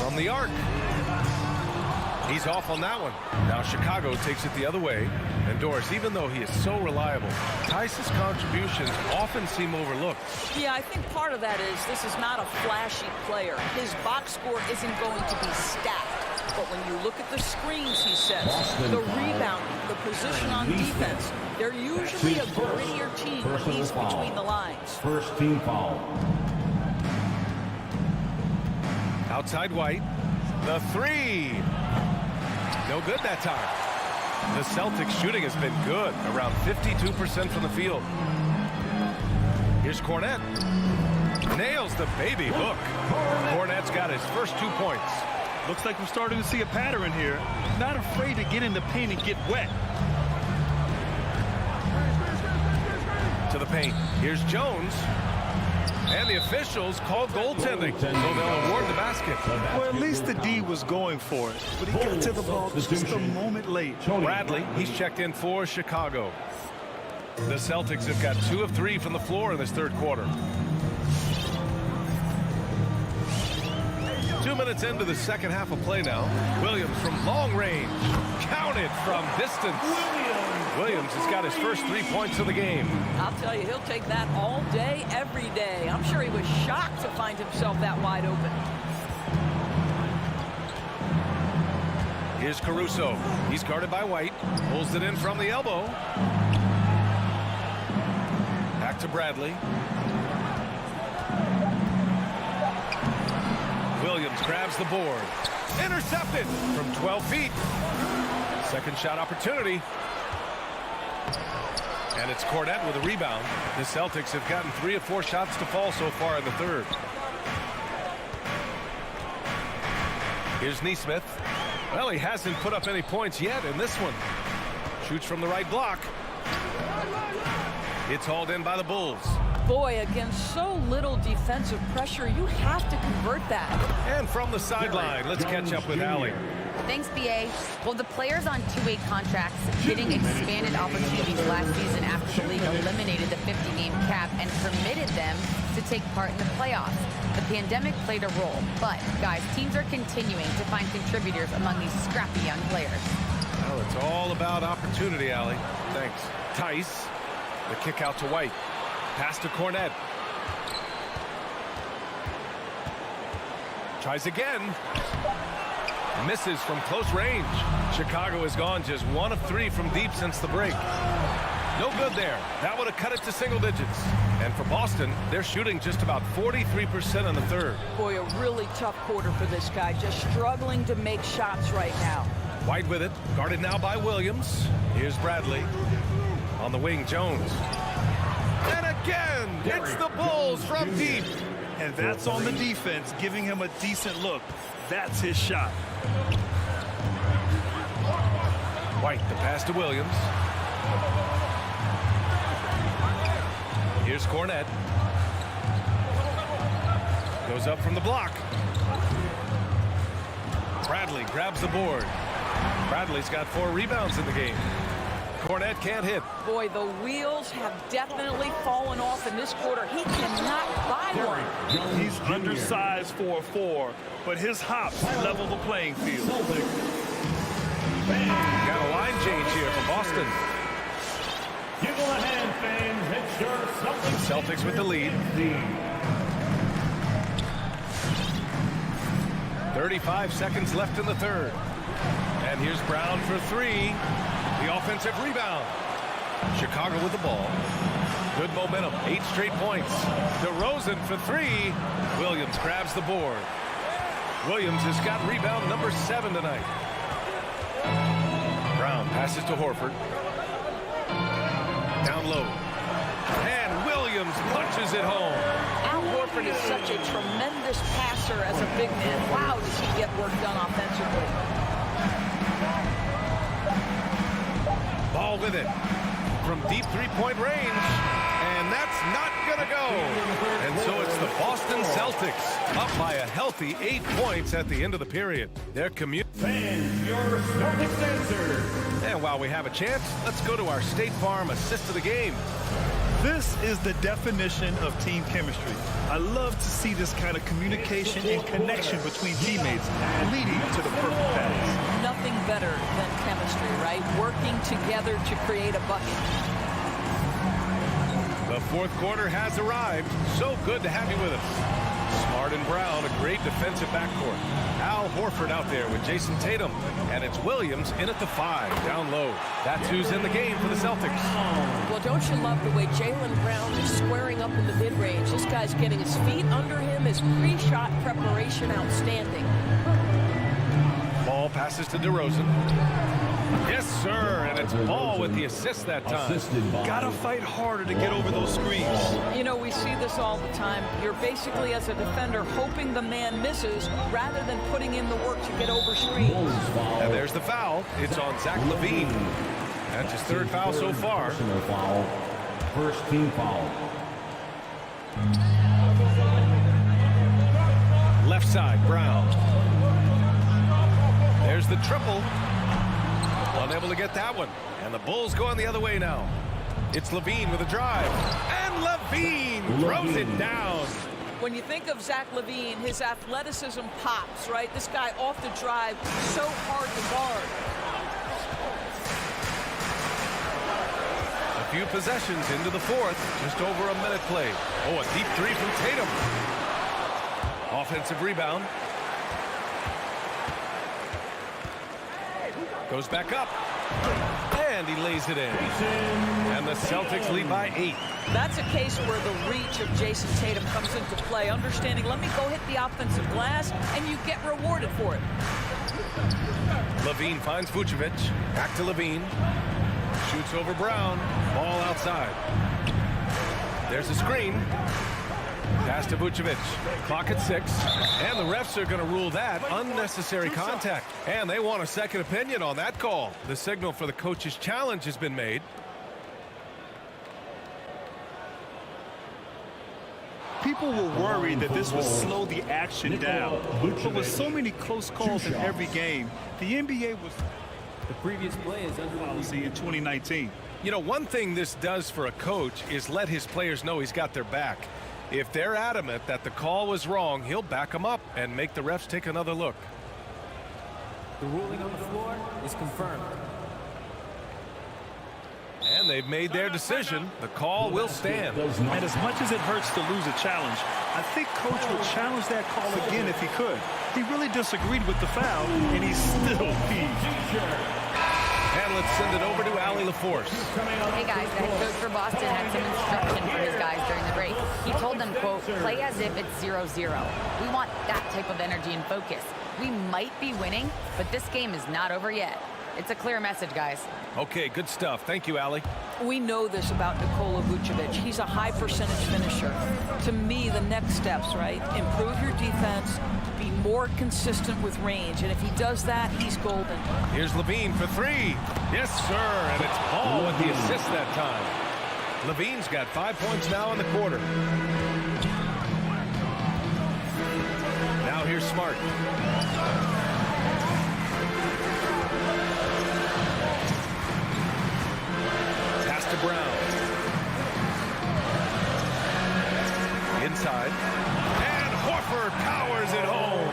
From the arc. He's off on that one. Now Chicago takes it the other way. And Doris, even though he is so reliable, Tice's contributions often seem overlooked. Yeah, I think part of that is this is not a flashy player. His box score isn't going to be stacked. But when you look at the screens he sets, the rebounding, the position on defense, they're usually a grittier team when he's between the lines. First team foul. Outside White. The 3. No good that time. The Celtics shooting has been good, around 52% from the field. Here's Cornette. Nails the baby hook. Cornette's got his first 2 points. Looks like we're starting to see a pattern here. Not afraid to get in the paint and get wet. paint. Here's Jones. And the officials called goaltending, so they'll award the basket. Well, at least the D was going for it, but he got to the ball just a moment late. Bradley, he's checked in for Chicago. The Celtics have got 2 of 3 from the floor in this third quarter. 2 minutes into the second half of play now. Williams from long range. Counted from distance. Williams has got his first 3 points of the game. I'll tell you, he'll take that all day, every day. I'm sure he was shocked to find himself that wide open. Here's Caruso. He's guarded by White. Pulls it in from the elbow. Back to Bradley. Williams grabs the board. Intercepted from 12 feet. Second shot opportunity. And it's Cornette with a rebound. The Celtics have gotten 3 of 4 shots to fall so far in the third. Here's Nesmith. Well, he hasn't put up any points yet in this one. Shoots from the right block. It's hauled in by the Bulls. Boy, against so little defensive pressure, you have to convert that. And from the sideline, let's catch up with Allie. Thanks, BA. Well, the players on two-way contracts getting expanded opportunities last season after the league eliminated the 50-game cap and permitted them to take part in the playoffs. The pandemic played a role, but, guys, teams are continuing to find contributors among these scrappy young players. Well, it's all about opportunity, Allie. Thanks. Tice, the kick out to White. Pass to Cornette. Tries again. Misses from close range. Chicago has gone just 1 of 3 from deep since the break. No good there. That would have cut it to single digits. And for Boston, they're shooting just about 43% in the third. Boy, a really tough quarter for this guy. Just struggling to make shots right now. White with it. Guarded now by Williams. Here's Bradley. On the wing, Jones. And again, it's the Bulls from deep. And that's on the defense, giving him a decent look. That's his shot. White, the pass to Williams. Here's Cornette. Goes up from the block. Bradley grabs the board. Bradley's got 4 rebounds in the game. Cornette can't hit. Boy, the wheels have definitely fallen off in this quarter. He cannot buy one. He's undersized for a 4, but his hops level the playing field. Got a line change here from Boston. Give them a hand, fans. It's your Celtics with the lead. 35 seconds left in the third. And here's Brown for 3. The offensive rebound. Chicago with the ball. Good momentum. 8 straight points. DeRozan for 3. Williams grabs the board. Williams has got rebound number 7 tonight. Brown passes to Horford. Down low. And Williams punches it home. Al Horford is such a tremendous passer as a big man. Wow, does he get work done offensively. Ball with it from deep 3-point range, and that's not gonna go. And so it's the Boston Celtics up by a healthy 8 points at the end of the period. Their fans, your Celtics answer. And while we have a chance, let's go to our State Farm assist of the game. This is the definition of team chemistry. I love to see this kind of communication and connection between teammates leading to the perfect pass. Nothing better than chemistry, right? Working together to create a bucket. The fourth quarter has arrived. So good to have you with us. Smart and Brown, a great defensive backcourt. Al Horford out there with Jason Tatum. And it's Williams in at the 5, down low. That's who's in the game for the Celtics. Well, don't you love the way Jaylen Brown is squaring up in the mid-range? This guy's getting his feet under him. His pre-shot preparation outstanding. Ball passes to DeRozan. Yes, sir, and it's Ball with the assist that time. Gotta fight harder to get over those screens. You know, we see this all the time. You're basically, as a defender, hoping the man misses rather than putting in the work to get over screens. And there's the foul. It's on Zach Levine. That's his 3rd foul so far. First team foul. Left side, Brown. There's the triple. Unable to get that one. And the Bulls going the other way now. It's Levine with a drive. And Levine throws it down. When you think of Zach Levine, his athleticism pops, right? This guy off the drive, so hard to guard. A few possessions into the fourth. Just over a minute played. Oh, a deep three from Tatum. Offensive rebound. Goes back up. And he lays it in. And the Celtics lead by 8. That's a case where the reach of Jason Tatum comes into play. Understanding, let me go hit the offensive glass, and you get rewarded for it. Levine finds Vucevic. Back to Levine. Shoots over Brown. Ball outside. There's a screen. Pass to Vucevic. Clock at 6. And the refs are going to rule that unnecessary contact. And they want a second opinion on that call. The signal for the coach's challenge has been made. People were worried that this would slow the action down. But with so many close calls in every game, the NBA was The previous play is under policy in 2019. You know, one thing this does for a coach is let his players know he's got their back. If they're adamant that the call was wrong, he'll back them up and make the refs take another look. The ruling on the floor is confirmed. And they've made their decision. The call will stand. And as much as it hurts to lose a challenge, I think Coach would challenge that call again if he could. He really disagreed with the foul, and he's still peeved. And let's send it over to Allie LaForce. Hey guys, the head coach for Boston had some instruction for his guys during the break. He told them, quote, play as if it's 0-0. We want that type of energy and focus. We might be winning, but this game is not over yet. It's a clear message, guys. Okay, good stuff. Thank you, Allie. We know this about Nikola Vucevic. He's a high percentage finisher. To me, the next steps, right? Improve your defense, be more consistent with range, and if he does that, he's golden. Here's Levine for 3. Yes, sir, and it's Paul with the assist that time. Levine's got 5 points now in the quarter. Now here's Smart. Pass to Brown. Inside. And Horford powers it home.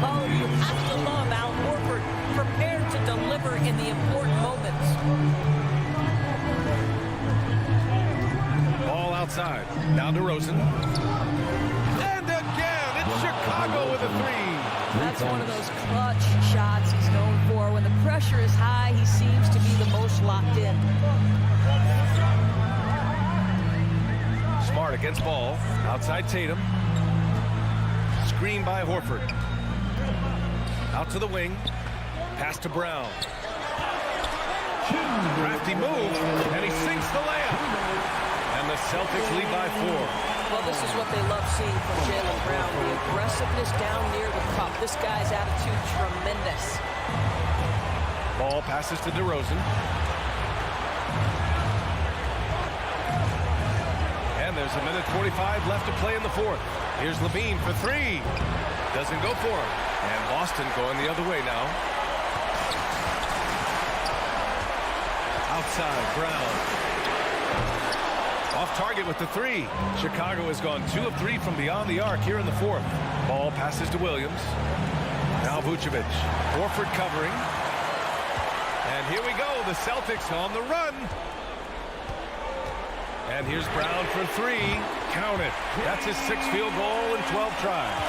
Oh, you have to love Al Horford, prepared to deliver in the important moments. Ball outside. Now DeRozan. And again, it's Chicago with a 3. That's one of those clutch shots he's known for. When the pressure is high, he seems to be the most locked in. Smart against Ball. Outside Tatum. Screen by Horford. Out to the wing. Pass to Brown. Crafty move, and he sinks the layup. And the Celtics lead by 4. Well, this is what they love seeing from Jaylen Brown. The aggressiveness down near the cup. This guy's attitude, tremendous. Ball passes to DeRozan. And there's a minute 45 left to play in the fourth. Here's Levine for 3. Doesn't go for him. And Boston going the other way now. Outside, Brown. Off target with the 3. Chicago has gone 2 of 3 from beyond the arc here in the fourth. Ball passes to Williams. Now Vucevic. Horford covering. And here we go. The Celtics on the run. And here's Brown for 3. Count it. That's his 6th field goal in 12 tries.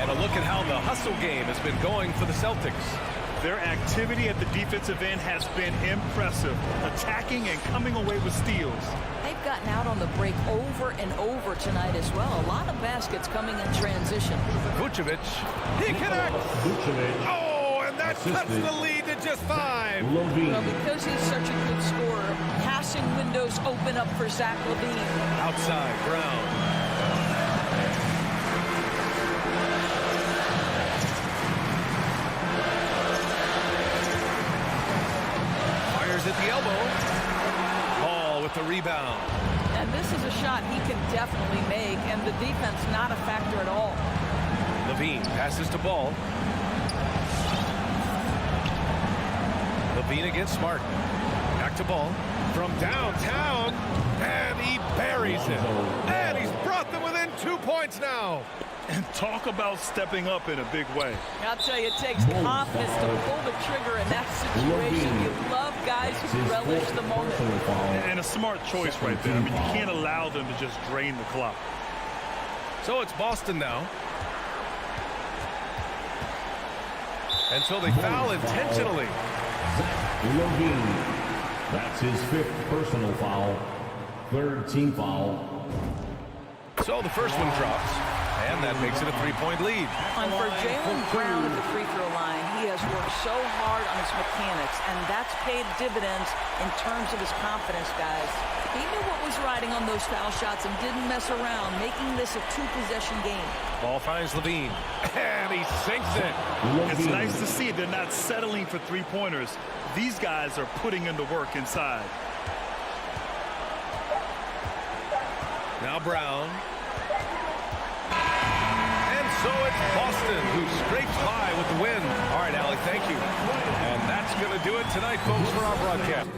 And a look at how the hustle game has been going for the Celtics. Their activity at the defensive end has been impressive, attacking and coming away with steals. They've gotten out on the break over and over tonight as well. A lot of baskets coming in transition. Vucevic, he connects. Oh, and that cuts the lead to just 5. Well, because he's such a good scorer, passing windows open up for Zach Levine. Outside, Brown. At the elbow. Ball with the rebound. And this is a shot he can definitely make, and the defense not a factor at all. Levine passes to Ball. Levine against Smart. Back to Ball. From downtown, and he buries it. And he's brought them within 2 points now. And talk about stepping up in a big way. I'll tell you, it takes confidence to pull the trigger in that situation. You love guys who relish the moment. And a smart choice right there. I mean, you can't allow them to just drain the clock. So it's Boston now. And so they foul intentionally. Levine. That's his 5th personal foul. 3rd team foul. So the first one drops. And that makes it a 3-point lead. And for Jaylen Brown at the free throw line, he has worked so hard on his mechanics, and that's paid dividends in terms of his confidence, guys. He knew what was riding on those foul shots and didn't mess around, making this a 2-possession game. Ball finds Levine. And he sinks it. It's nice to see they're not settling for three-pointers. These guys are putting in the work inside. Now Brown. So it's Boston who scrapes by with the win. All right, Allie, thank you. And that's going to do it tonight, folks, for our broadcast.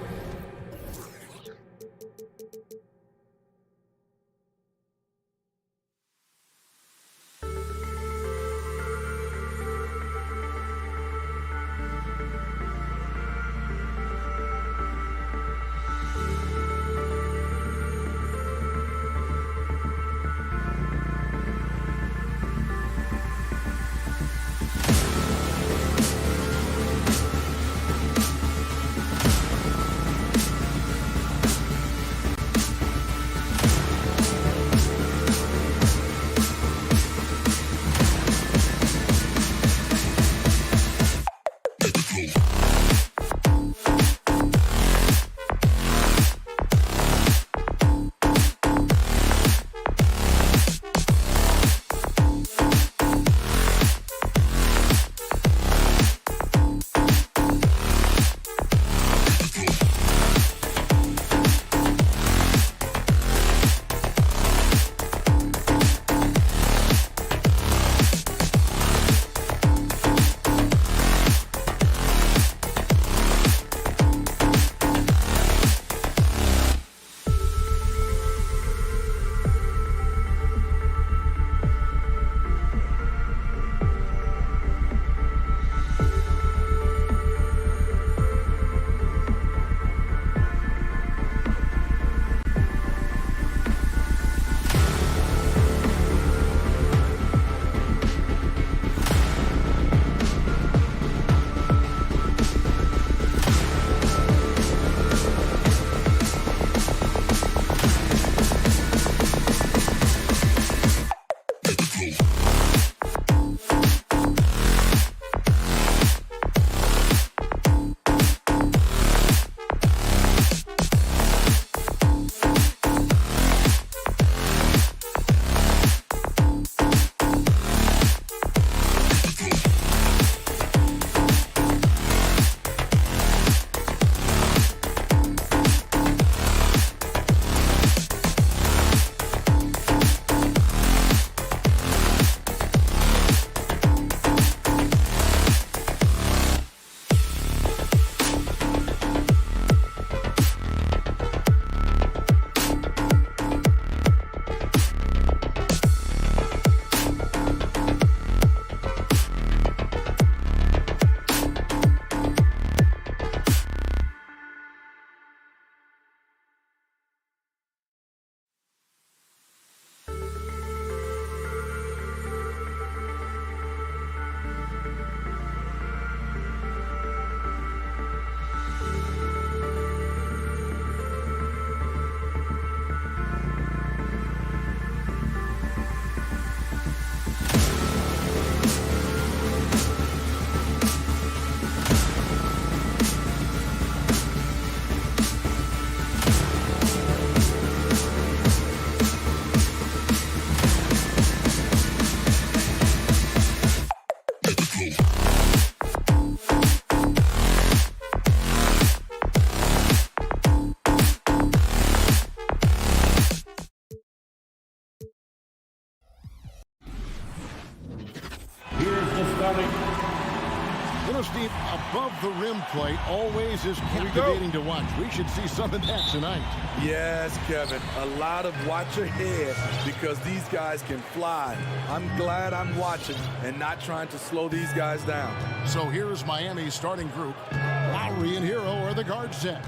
Above the rim play always is captivating to watch. We should see some of that tonight. Yes, Kevin. A lot of watch ahead because these guys can fly. I'm glad I'm watching and not trying to slow these guys down. So here's Miami's starting group. Lowry and Hero are the guard set.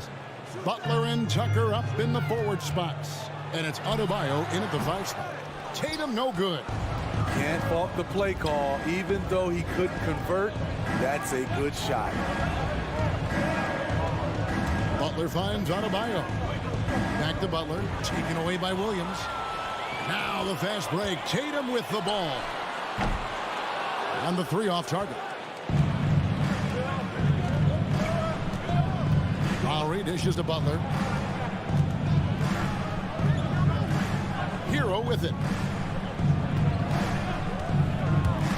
Butler and Tucker up in the forward spots. And it's Adebayo in at the 5 spot. Tatum no good. Can't fault the play call. Even though he couldn't convert, that's a good shot. Butler finds Adebayo. Back to Butler. Taken away by Williams. Now the fast break. Tatum with the ball. On the 3 off target. Lowry dishes to Butler. Hero with it.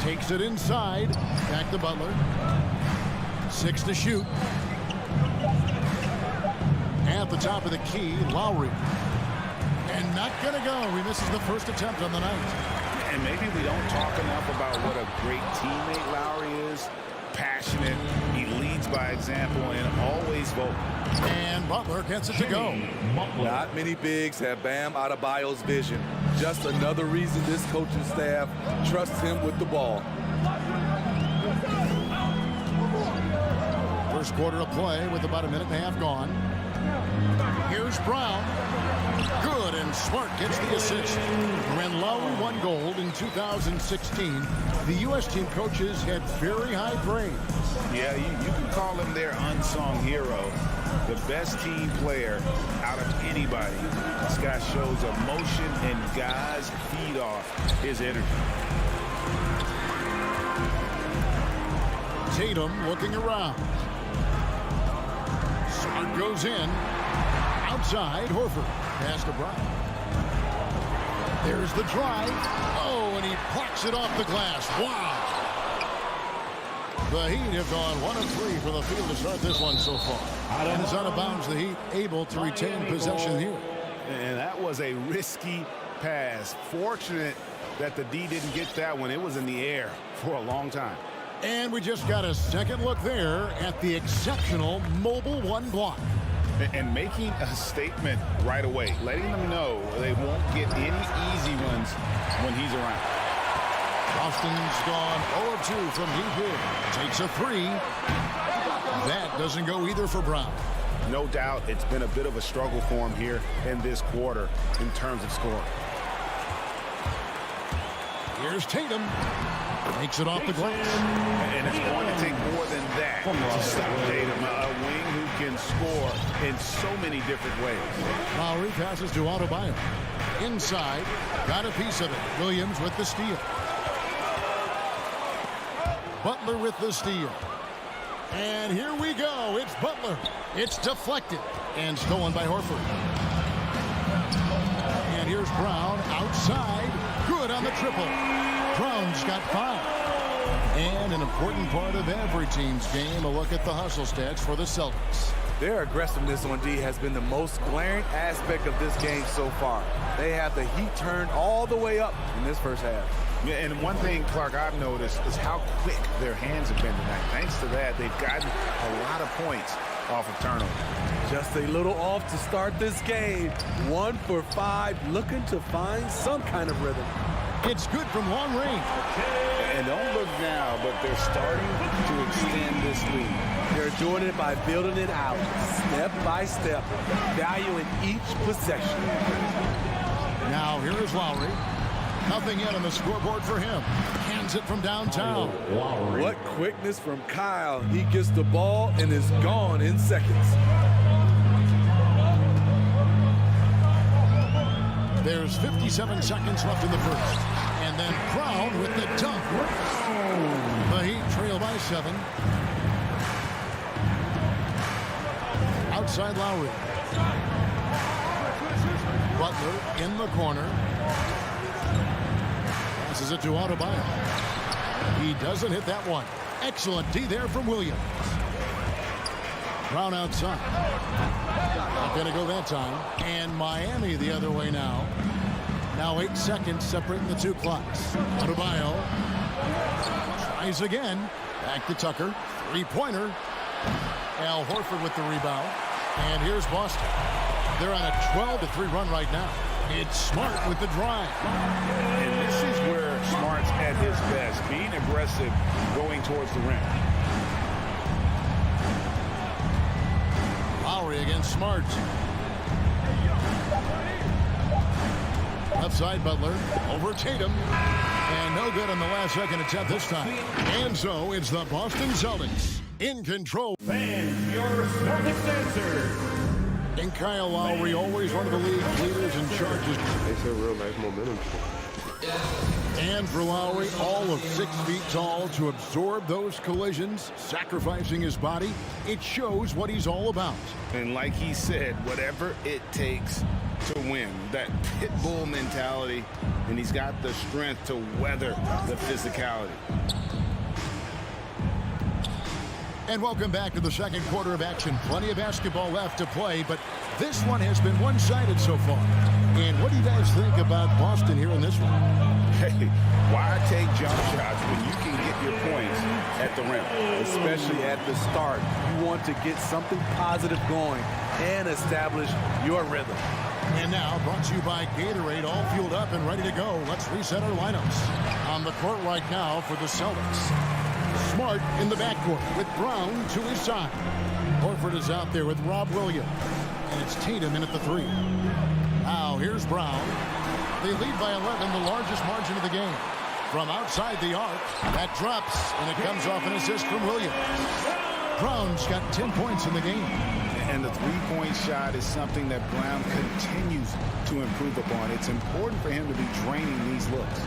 Takes it inside. Back to Butler. 6 to shoot. At the top of the key, Lowry. And not going to go. He misses the first attempt on the night. And maybe we don't talk enough about what a great teammate Lowry is. Passionate. He leads by example and always vocal. And Butler gets it to go. Not many bigs have Bam Adebayo's vision. Just another reason this coaching staff trusts him with the ball. First quarter of play with about a minute and a half gone. Here's Brown. Good, and Smart gets the assist. When Lowry won gold in 2016, the U.S. team coaches had very high praise. Yeah, you can call him their unsung hero. The best team player out of anybody. This guy shows emotion, and guys feed off his energy. Tatum looking around. Smart goes in. Outside, Horford. Pass to Brown. There's the drive. Oh, and he plucks it off the glass. Wow. The Heat have gone 1 of 3 for the field to start this one so far. And it's out of bounds. The Heat able to retain possession here. And that was a risky pass. Fortunate that the D didn't get that one. It was in the air for a long time. And we just got a second look there at the exceptional mobile 1 block. And making a statement right away, letting them know they won't get any easy ones when he's around. Boston's gone 0 of 2 from deep here. Takes a 3. That doesn't go either for Brown. No doubt it's been a bit of a struggle for him here in this quarter in terms of scoring. Here's Tatum. Makes it off the glass. And it's going to take more than that to stop Tatum. A wing who can score in so many different ways. Lowry passes to Adebayo. Inside. Got a piece of it. Williams with the steal. Butler with the steal. And here we go. It's Butler. It's deflected and stolen by Horford. And here's Brown outside. Good on the triple. Brown's got 5. And an important part of every team's game, a look at the hustle stats for the Celtics. Their aggressiveness on D has been the most glaring aspect of this game so far. They have the heat turned all the way up in this first half. Yeah, and one thing, Clark, I've noticed is how quick their hands have been tonight. Thanks to that, they've gotten a lot of points off of turnovers. Just a little off to start this game. 1 for 5, looking to find some kind of rhythm. It's good from long range. And don't look now, but they're starting to extend this lead. They're doing it by building it out, step by step, valuing each possession. Now here is Lowry. Nothing yet on the scoreboard for him. Hands it from downtown. What quickness from Kyle. He gets the ball and is gone in seconds. There's 57 seconds left in the first. And then Brown with the dunk. The Heat trail by 7. Outside Lowry. Butler in the corner. Passes it to Adebayo. He doesn't hit that one. Excellent D there from Williams. Brown outside. Not going to go that time. And Miami the other way now. Now 8 seconds separating the 2 clocks. Adebayo tries again. Back to Tucker. 3-pointer. Al Horford with the rebound. And here's Boston. They're on a 12-3 run right now. It's Smart with the drive. And this is where Smart's at his best, being aggressive, going towards the rim. Lowry against Smart. Left side, Butler. Over Tatum. And no good on the last second attempt this time. And so it's the Boston Celtics in control. Fans, your Celtics answer. And Kyle Lowry, always one of the league leaders in charges. It's a real nice momentum. And for Lowry, all of 6 feet tall to absorb those collisions, sacrificing his body, it shows what he's all about. And like he said, whatever it takes to win, that pit bull mentality, and he's got the strength to weather the physicality. And welcome back to the second quarter of action. Plenty of basketball left to play, but this one has been one-sided so far. And what do you guys think about Boston here in this one? Hey, why take jump shots when you can get your points at the rim? Especially at the start. You want to get something positive going and establish your rhythm. And now, brought to you by Gatorade, all fueled up and ready to go. Let's reset our lineups. On the court right now for the Celtics. Smart in the backcourt with Brown to his side. Horford is out there with Rob Williams. And it's Tatum in at the 3. Now, here's Brown. They lead by 11, the largest margin of the game. From outside the arc, that drops, and it comes off an assist from Williams. Brown's got 10 points in the game. And the three-point shot is something that Brown continues to improve upon. It's important for him to be draining these looks.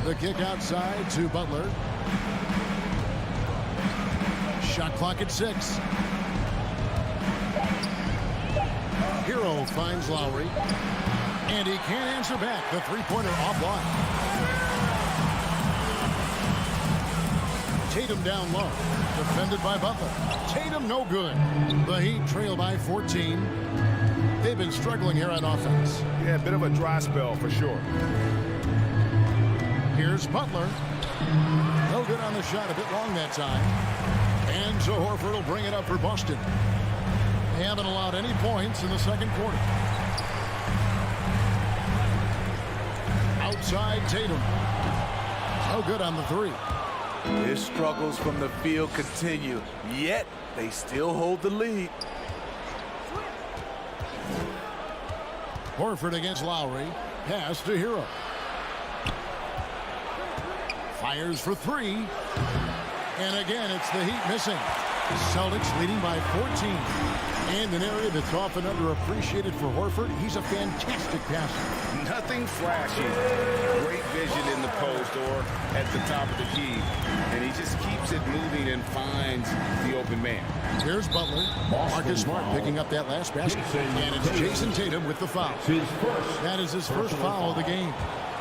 The kick outside to Butler. Shot clock at 6. Hero finds Lowry. And he can't answer back. The three-pointer offline. Tatum down low. Defended by Butler. Tatum no good. The Heat trail by 14. They've been struggling here on offense. Yeah, a bit of a dry spell for sure. Here's Butler. No good on the shot, a bit long that time. And so Horford will bring it up for Boston. They haven't allowed any points in the second quarter. Outside Tatum. No good on the 3. His struggles from the field continue, yet they still hold the lead. Horford against Lowry. Pass to Hero. Fires for 3. And again, it's the Heat missing. Celtics leading by 14. And an area that's often underappreciated for Horford. He's a fantastic passer. Nothing flashy. Great vision in the post or at the top of the key. And he just keeps it moving and finds the open man. Here's Butler. Marcus Smart picking up that last basket. And it's Jason Tatum with the foul. That is his first foul of the game.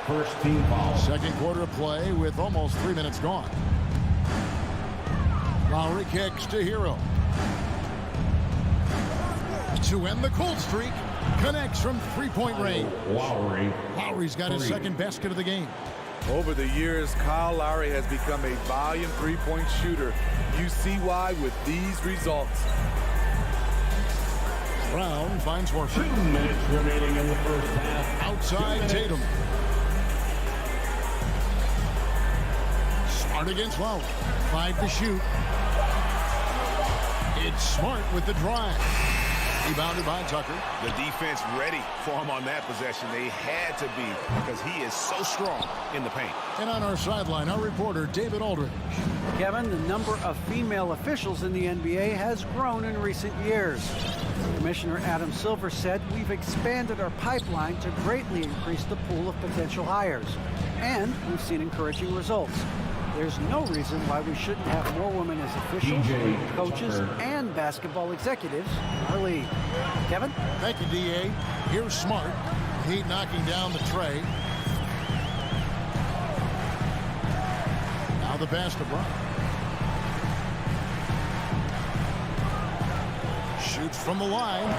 First team foul. Second quarter of play with almost 3 minutes gone. Lowry kicks to Hero. To end the cold streak, connects from three-point range. Lowry's got his second basket of the game. Over the years, Kyle Lowry has become a volume three-point shooter. You see why with these results. Brown finds Horford. 2 minutes remaining in the first half. Outside Tatum. Smart against Lowry. 5 to shoot. It's Smart with the drive. Rebounded by Tucker. The defense ready for him on that possession. They had to be because he is so strong in the paint. And on our sideline, our reporter, David Aldridge. Kevin, the number of female officials in the NBA has grown in recent years. Commissioner Adam Silver said, "We've expanded our pipeline to greatly increase the pool of potential hires. And we've seen encouraging results. There's no reason why we shouldn't have more women as officials, coaches, and basketball executives in our league." Kevin? Thank you, D.A. Here's Smart. Heat knocking down the tray. Now the pass to Brown. Shoots from the line.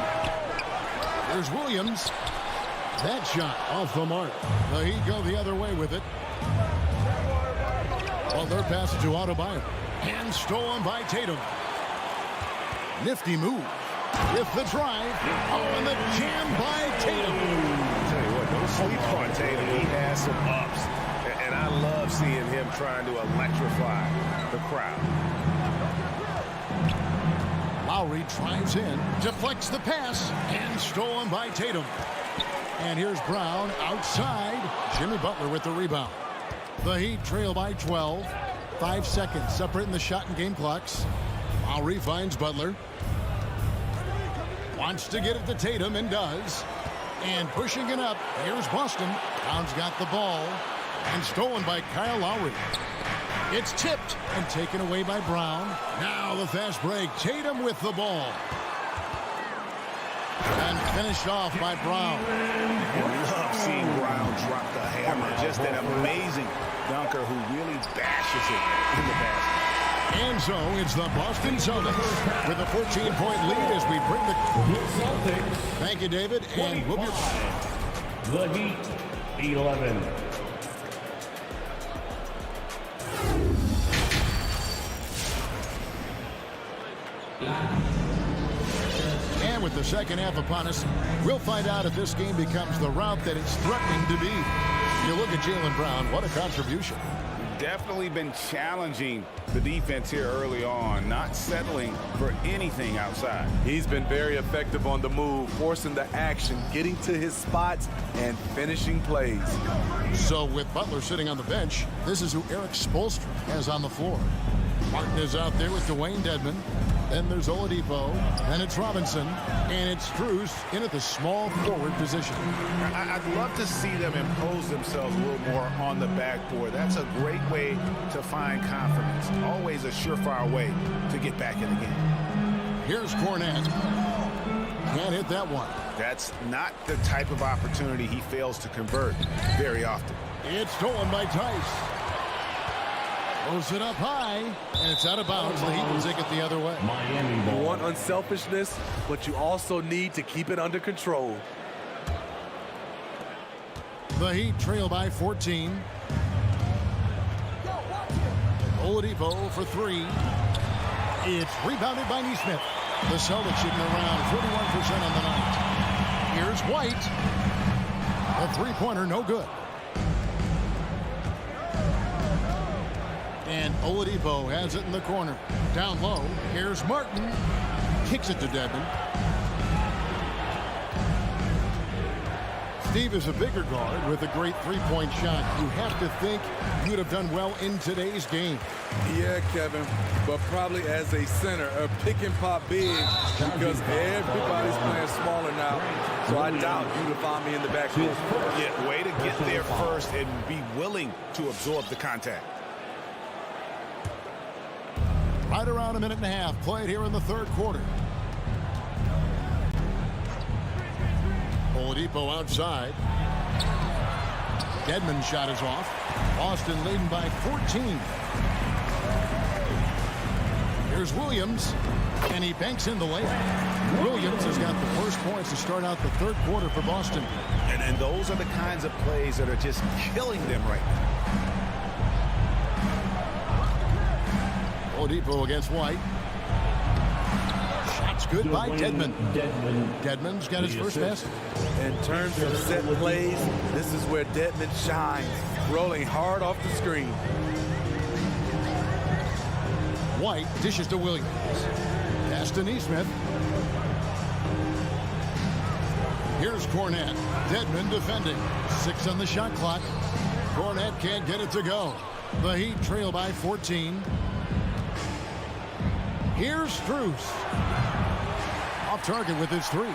There's Williams. That shot off the mark. The Heat go the other way with it. Butler passes to Adebayo. And stolen by Tatum. Nifty move. With the drive. Oh, and the jam by Tatum. I'll tell you what, don't sleep on Tatum. He has some ups. And I love seeing him trying to electrify the crowd. Lowry drives in. Deflects the pass. And stolen by Tatum. And here's Brown outside. Jimmy Butler with the rebound. The Heat trail by 12. 5 seconds separating the shot and game clocks. Lowry finds Butler. Wants to get it to Tatum and does. And pushing it up. Here's Boston. Brown's got the ball. And stolen by Kyle Lowry. It's tipped and taken away by Brown. Now the fast break. Tatum with the ball. And finished off by Brown. I love seeing Brown drop the hammer. Just an amazing dunker who really bashes it in the basket. And so it's the Boston Celtics with a 14-point lead as we bring the Celtics. Thank you, David. And we'll be the Heat 11. And with the second half upon us, we'll find out if this game becomes the route that it's threatening to be. You look at Jaylen Brown, what a contribution. Definitely been challenging the defense here early on, not settling for anything outside. He's been very effective on the move, forcing the action, getting to his spots, and finishing plays. So with Butler sitting on the bench, this is who Eric Spoelstra has on the floor. Martin is out there with Dwayne Dedmon. Then there's Oladipo. Then it's Robinson. And it's Strus in at the small forward position. I'd love to see them impose themselves a little more on the backboard. That's a great way to find confidence. Always a surefire way to get back in the game. Here's Cornette. Can't hit that one. That's not the type of opportunity he fails to convert very often. It's stolen by Tice. Throws it up high, and it's out of bounds. The Heat will take it the other way. Miami ball. You want unselfishness, but you also need to keep it under control. The Heat trail by 14. Oladipo for three. It's rebounded by Nesmith. The Celtics shooting around 41% on the night. Here's White. A three-pointer, no good. And Oladipo has it in the corner. Down low. Here's Martin. Kicks it to Dedmon. Steve is a bigger guard with a great three-point shot. You have to think you would have done well in today's game. Yeah, Kevin, but probably as a center, a pick and pop big, because everybody's playing smaller now. So I doubt you would find me in the backcourt. Yeah, way to get there first and be willing to absorb the contact. Right around a minute and a half played here in the third quarter. Oladipo outside. Dedmon shot is off. Boston leading by 14. Here's Williams, and he banks in the layup. Williams has got the first points to start out the third quarter for Boston. And those are the kinds of plays that are just killing them right now. Oladipo against White. Shots good by Dedmon. Dedmon's got his first basket. In terms of set plays, this is where Dedmon shines, rolling hard off the screen. White dishes to Williams. Pass to Nesmith. Here's Cornette. Dedmon defending. 6 on the shot clock. Cornette can't get it to go. The Heat trail by 14. Here's Strus. Off target with his three.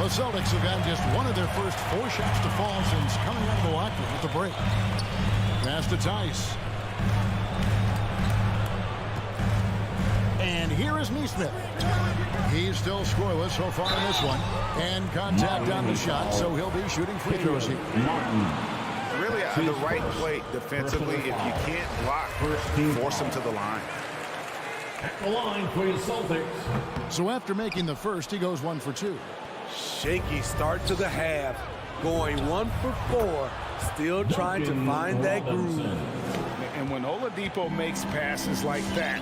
The Celtics have gotten just one of their first 4 shots to fall since coming out of the locker room at the break. Pass to Tice. And here is Nesmith. He's still scoreless so far in this one. And contact on the shot, so he'll be shooting free throws here. Really the right play defensively. If you can't block, force him to the line. At the line for the Celtics. So after making the first, he goes 1 for 2. Shaky start to the half, going 1 for 4, still trying to find that groove. And And when Oladipo makes passes like that,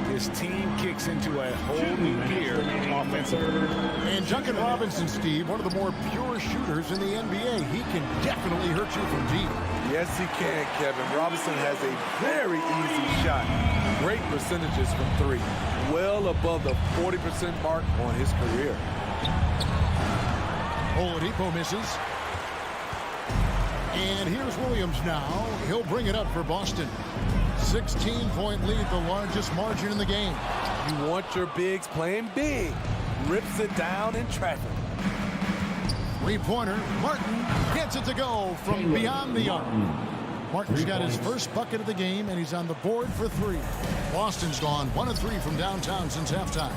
his team kicks into a whole new gear offensively. And Duncan Robinson, Steve, one of the more pure shooters in the NBA. He can definitely hurt you from deep. Yes, he can, Kevin. Robinson has a very easy shot. Great percentages from three. Well above the 40% mark on his career. Oladipo misses. And here's Williams now. He'll bring it up for Boston. 16-point lead, the largest margin in the game. You want your bigs playing big. Rips it down in traffic. Three-pointer. Martin gets it to go from beyond the arc. Martin's got his first bucket of the game, and he's on the board for three. Boston's gone 1 of 3 from downtown since halftime.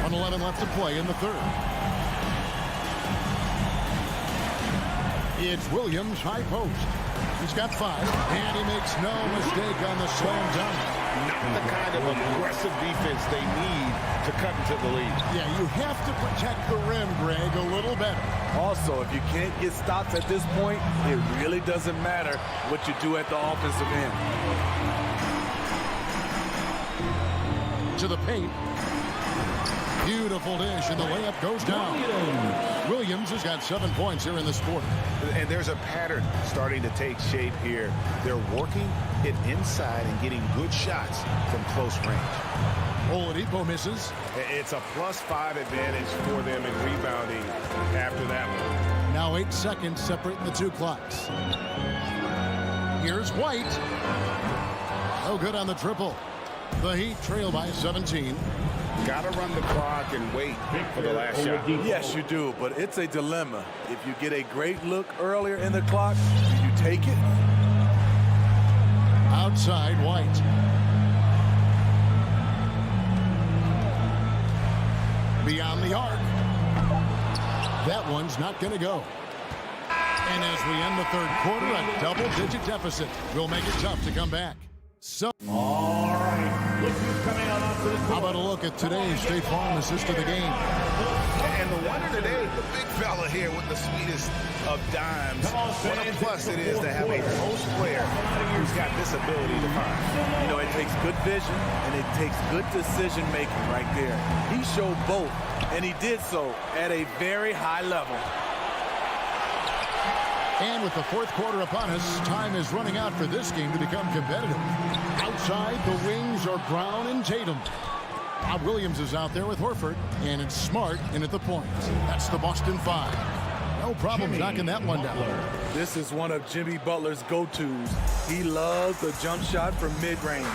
1:11 left to play in the third. It's Williams, high post. He's got 5, and he makes no mistake on the slam dunk. Not the kind of aggressive defense they need to cut into the lead. Yeah, you have to protect the rim, Greg, a little better. Also, if you can't get stops at this point, it really doesn't matter what you do at the offensive end. To the paint. Beautiful dish, and the layup goes down. Williams has got 7 points here in this quarter. And there's a pattern starting to take shape here. They're working it inside and getting good shots from close range. Oladipo misses. It's a +5 advantage for them in rebounding after that one. Now 8 seconds separating the two clocks. Here's White. No good on the triple. The Heat trail by 17. Got to run the clock and wait for the last shot. Yes, you do, but it's a dilemma. If you get a great look earlier in the clock, do you take it? Outside, White. Beyond the arc. That one's not going to go. And as we end the third quarter, a double-digit deficit will make it tough to come back. So, All right, look who's coming out onto the court. How about a look at today's State Farm assist of the game? And the winner today, the big fella here with the sweetest of dimes. What a plus it is to have a post player who's got this ability to find. You know, it takes good vision and it takes good decision making right there. He showed both, and he did so at a very high level. And with the fourth quarter upon us, time is running out for this game to become competitive. Outside, the wings are Brown and Tatum. Bob Williams is out there with Horford, and it's Smart in at the point. That's the Boston 5. No problem knocking that one down. This is one of Jimmy Butler's go-tos. He loves the jump shot from mid-range.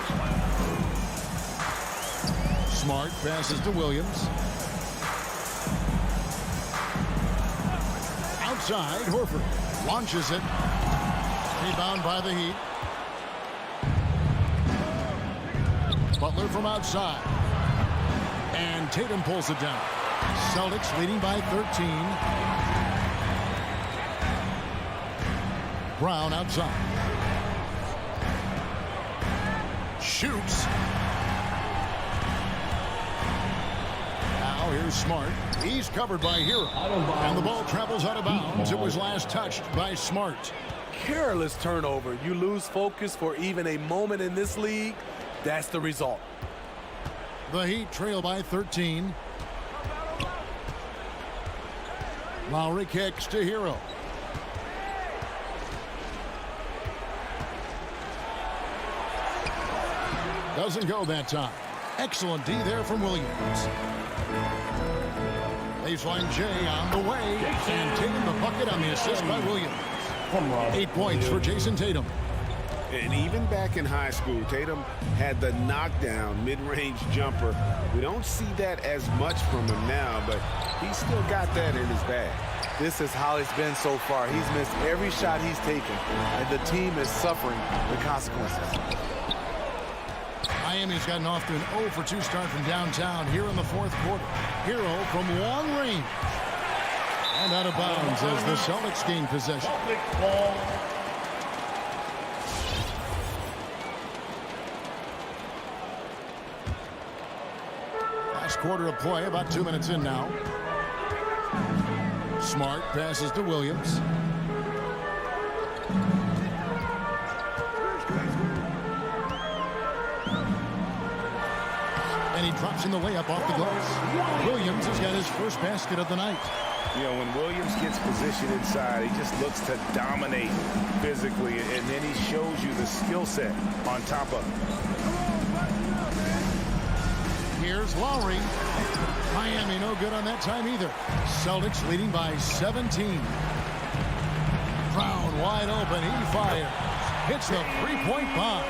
Smart passes to Williams. Outside, Horford launches it. Rebound by the Heat. Butler from outside. And Tatum pulls it down. Celtics leading by 13. Brown outside. Shoots. Now here's Smart. He's covered by Hero. And the ball travels out of bounds. It was last touched by Smart. Careless turnover. You lose focus for even a moment in this league. That's the result. The Heat trail by 13. Lowry kicks to Hero. Doesn't go that time. Excellent D there from Williams. Baseline J on the way. And Tatum the bucket on the assist by Williams. 8 points for Jason Tatum. And even back in high school, Tatum had the knockdown mid-range jumper. We don't see that as much from him now, but he's still got that in his bag. This is how it's been so far. He's missed every shot he's taken, and the team is suffering the consequences. Miami's gotten off to an 0 for 2 start from downtown here in the fourth quarter. Hero from long range. And out of bounds as the Celtics gain possession. Last quarter of play, about 2 minutes in now. Smart passes to Williams. And he drops in the layup off the glass. Williams has got his first basket of the night. You know, when Williams gets positioned inside, he just looks to dominate physically, and then he shows you the skill set on top of it. Here's Lowry. Miami no good on that time either. Celtics leading by 17. Brown wide open. He fires. Hits the three-point bomb.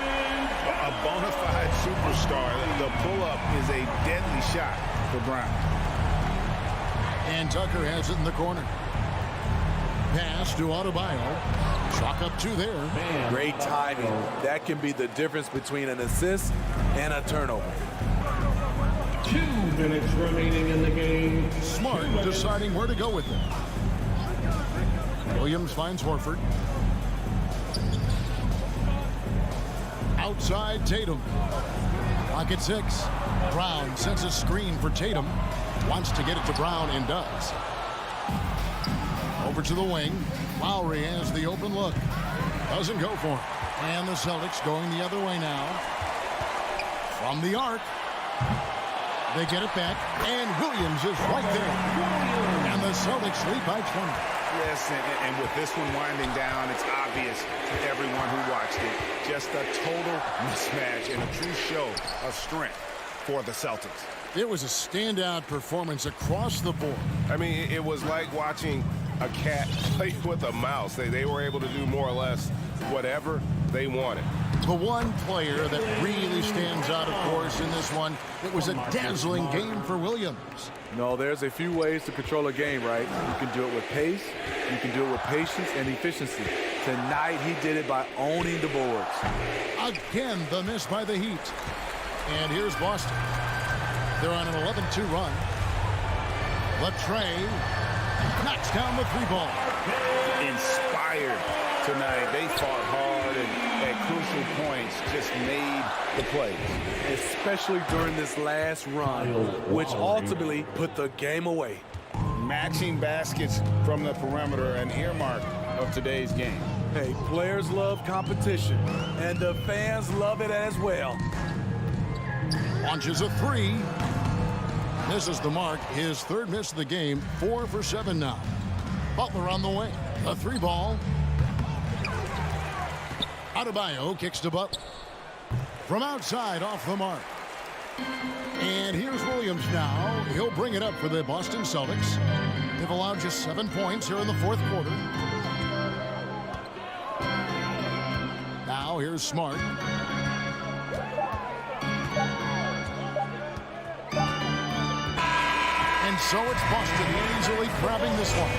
A bona fide superstar. The pull-up is a deadly shot for Brown. And Tucker has it in the corner. Pass to Adebayo. Chalk up two there. Great timing. That can be the difference between an assist and a turnover. 2 minutes remaining in the game. Smart deciding where to go with it. Williams finds Horford. Outside Tatum. Pocket 6. Brown sends a screen for Tatum. Wants to get it to Brown and does. Over to the wing. Lowry has the open look. Doesn't go for it. And the Celtics going the other way now. From the arc. They get it back. And Williams is right there. And the Celtics lead by 20. Yes, and with this one winding down, it's obvious to everyone who watched it. Just a total mismatch and a true show of strength for the Celtics. It was a standout performance across the board. I mean, it was like watching a cat play with a mouse. They were able to do more or less whatever they wanted. The one player that really stands out, of course, in this one, it was a dazzling game for Williams. No, there's a few ways to control a game, right? You can do it with pace, you can do it with patience and efficiency. Tonight, he did it by owning the boards. Again, the miss by the Heat. And here's Boston. They're on an 11-2 run. Latrey knocks down the three ball. Inspired tonight. They fought hard and at crucial points just made the plays. Especially during this last run, which ultimately put the game away. Matching baskets from the perimeter, an earmark of today's game. Hey, players love competition, and the fans love it as well. Launches a three. Misses the mark. His third miss of the game. 4 for 7 now. Butler on the way. A three ball. Adebayo kicks to Butler. From outside, off the mark. And here's Williams now. He'll bring it up for the Boston Celtics. They've allowed just 7 points here in the fourth quarter. Now here's Smart. And so it's Boston easily grabbing this one.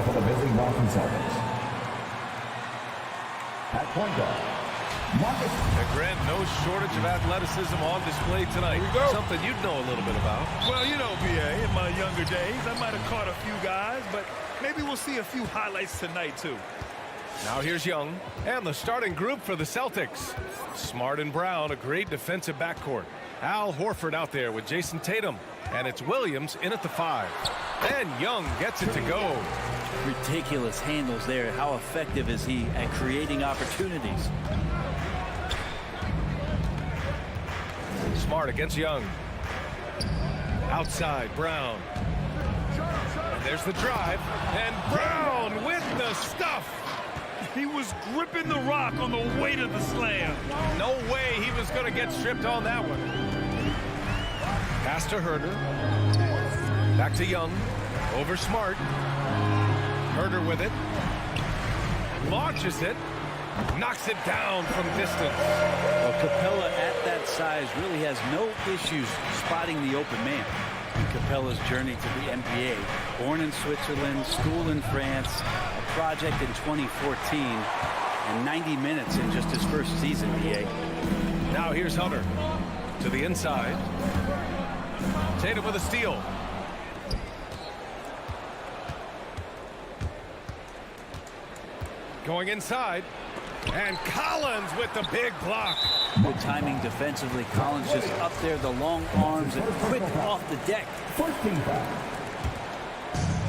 For the visiting Boston Celtics. At point guard, Marcus. And Grant, no shortage of athleticism on display tonight. Something you'd know a little bit about. Well, you know, BA, in my younger days, I might have caught a few guys, but maybe we'll see a few highlights tonight, too. Now here's Young and the starting group for the Celtics. Smart and Brown, a great defensive backcourt. Al Horford out there with Jason Tatum. And it's Williams in at the 5. And Young gets it to go. Ridiculous handles there. How effective is he at creating opportunities? Smart against Young. Outside, Brown. And there's the drive. And Brown with the stuff. He was gripping the rock on the weight of the slam. No way he was going to get stripped on that one. Pass to Herder. Back to Young. Over Smart. Herder with it. Launches it. Knocks it down from distance. Well, Capella at that size really has no issues spotting the open man. In Capella's journey to the NBA, born in Switzerland, school in France, a project in 2014, and 90 minutes in just his first season, BA. Now here's Hunter to the inside. Tatum with a steal. Going inside. And Collins with the big block. Good timing defensively. Collins just up there, the long arms, and quick off the deck. 14 foul.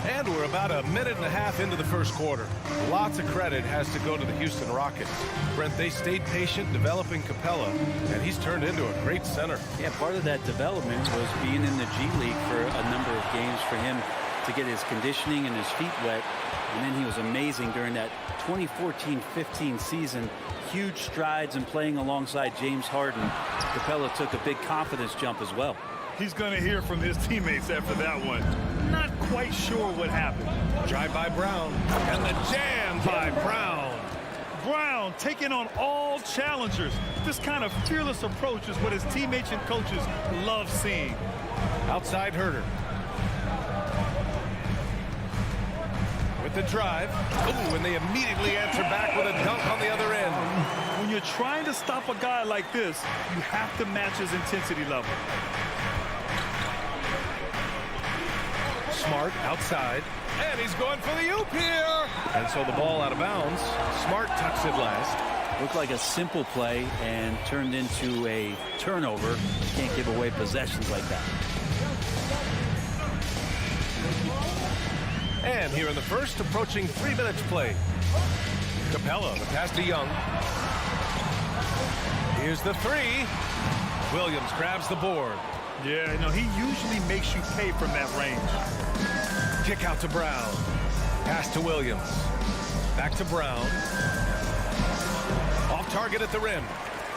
And we're about a minute and a half into the first quarter. Lots of credit has to go to the Houston Rockets. Brent, they stayed patient developing Capella, and he's turned into a great center. Yeah, part of that development was being in the G League for a number of games for him to get his conditioning and his feet wet. And then he was amazing during that 2014-15 season. Huge strides in playing alongside James Harden. Capella took a big confidence jump as well. He's going to hear from his teammates after that one. Not quite sure what happened. Drive by Brown. And the jam by Brown. Brown taking on all challengers. This kind of fearless approach is what his teammates and coaches love seeing. Outside Herder. With the drive. Ooh, and they immediately answer back with a dunk on the other end. When you're trying to stop a guy like this, you have to match his intensity level. Smart outside. And he's going for the oop here. And so the ball out of bounds. Smart tucks it last. Looked like a simple play and turned into a turnover. Can't give away possessions like that. And here in the first, approaching 3 minutes played. Capella, the pass to Young. Here's the three. Williams grabs the board. Yeah, no, he usually makes you pay from that range. Kick out to Brown. Pass to Williams. Back to Brown. Off target at the rim.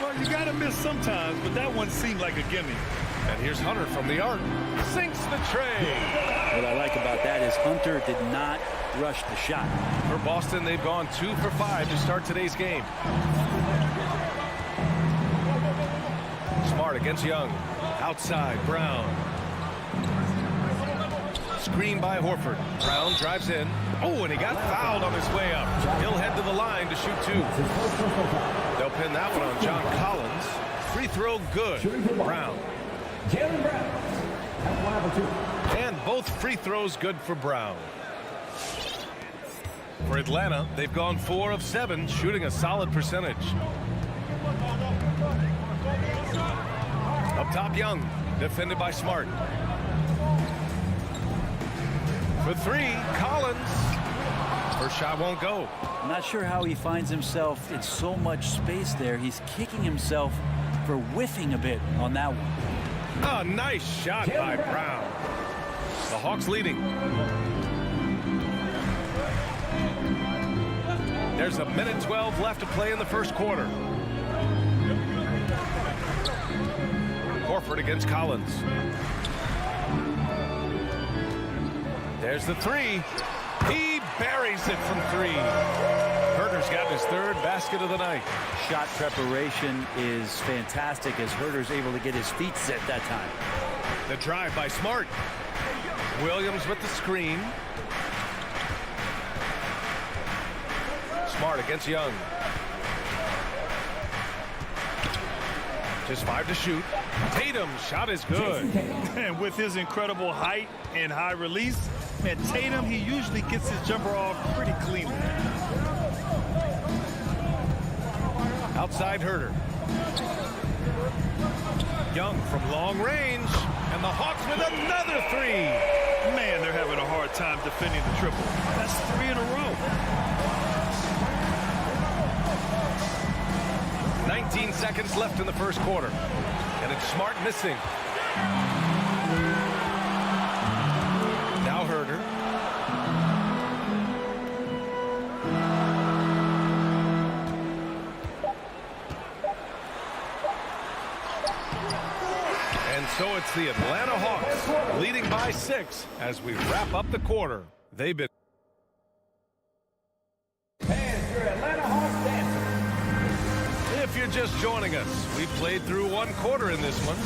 Well, you got to miss sometimes, but that one seemed like a gimme. And here's Hunter from the arc. Sinks the tray. What I like about that is Hunter did not rush the shot. For Boston, they've gone 2 for 5 to start today's game. Smart against Young. Outside, Brown. Screen by Horford. Brown drives in. Oh, and he got fouled on his way up. He'll head to the line to shoot 2. They'll pin that one on John Collins. Free throw good. Brown. And both free throws good for Brown. For Atlanta, they've gone 4 of 7, shooting a solid percentage. Up top, Young, defended by Smart. For 3, Collins. First shot won't go. I'm not sure how he finds himself in so much space there. He's kicking himself for whiffing a bit on that one. Oh, nice shot by Brown. The Hawks leading. There's a minute 12 left to play in the first quarter. Horford against Collins. There's the three. He buries it from three. Herter's gotten his third basket of the night. Shot preparation is fantastic as Herter's able to get his feet set that time. The drive by Smart. Williams with the screen. Smart against Young. Just 5 to shoot. Tatum's shot is good. And with his incredible height and high release, man, Tatum, he usually gets his jumper off pretty cleanly. Outside Herter. Young from long range. And the Hawks with another three. Man, they're having a hard time defending the triple. That's 3 in a row. 19 seconds left in the first quarter. And it's Smart missing. Now Herter. And so it's the Atlanta Hawks leading by 6 as we wrap up the quarter. They've been If you're just joining us, we've played through one quarter in this one.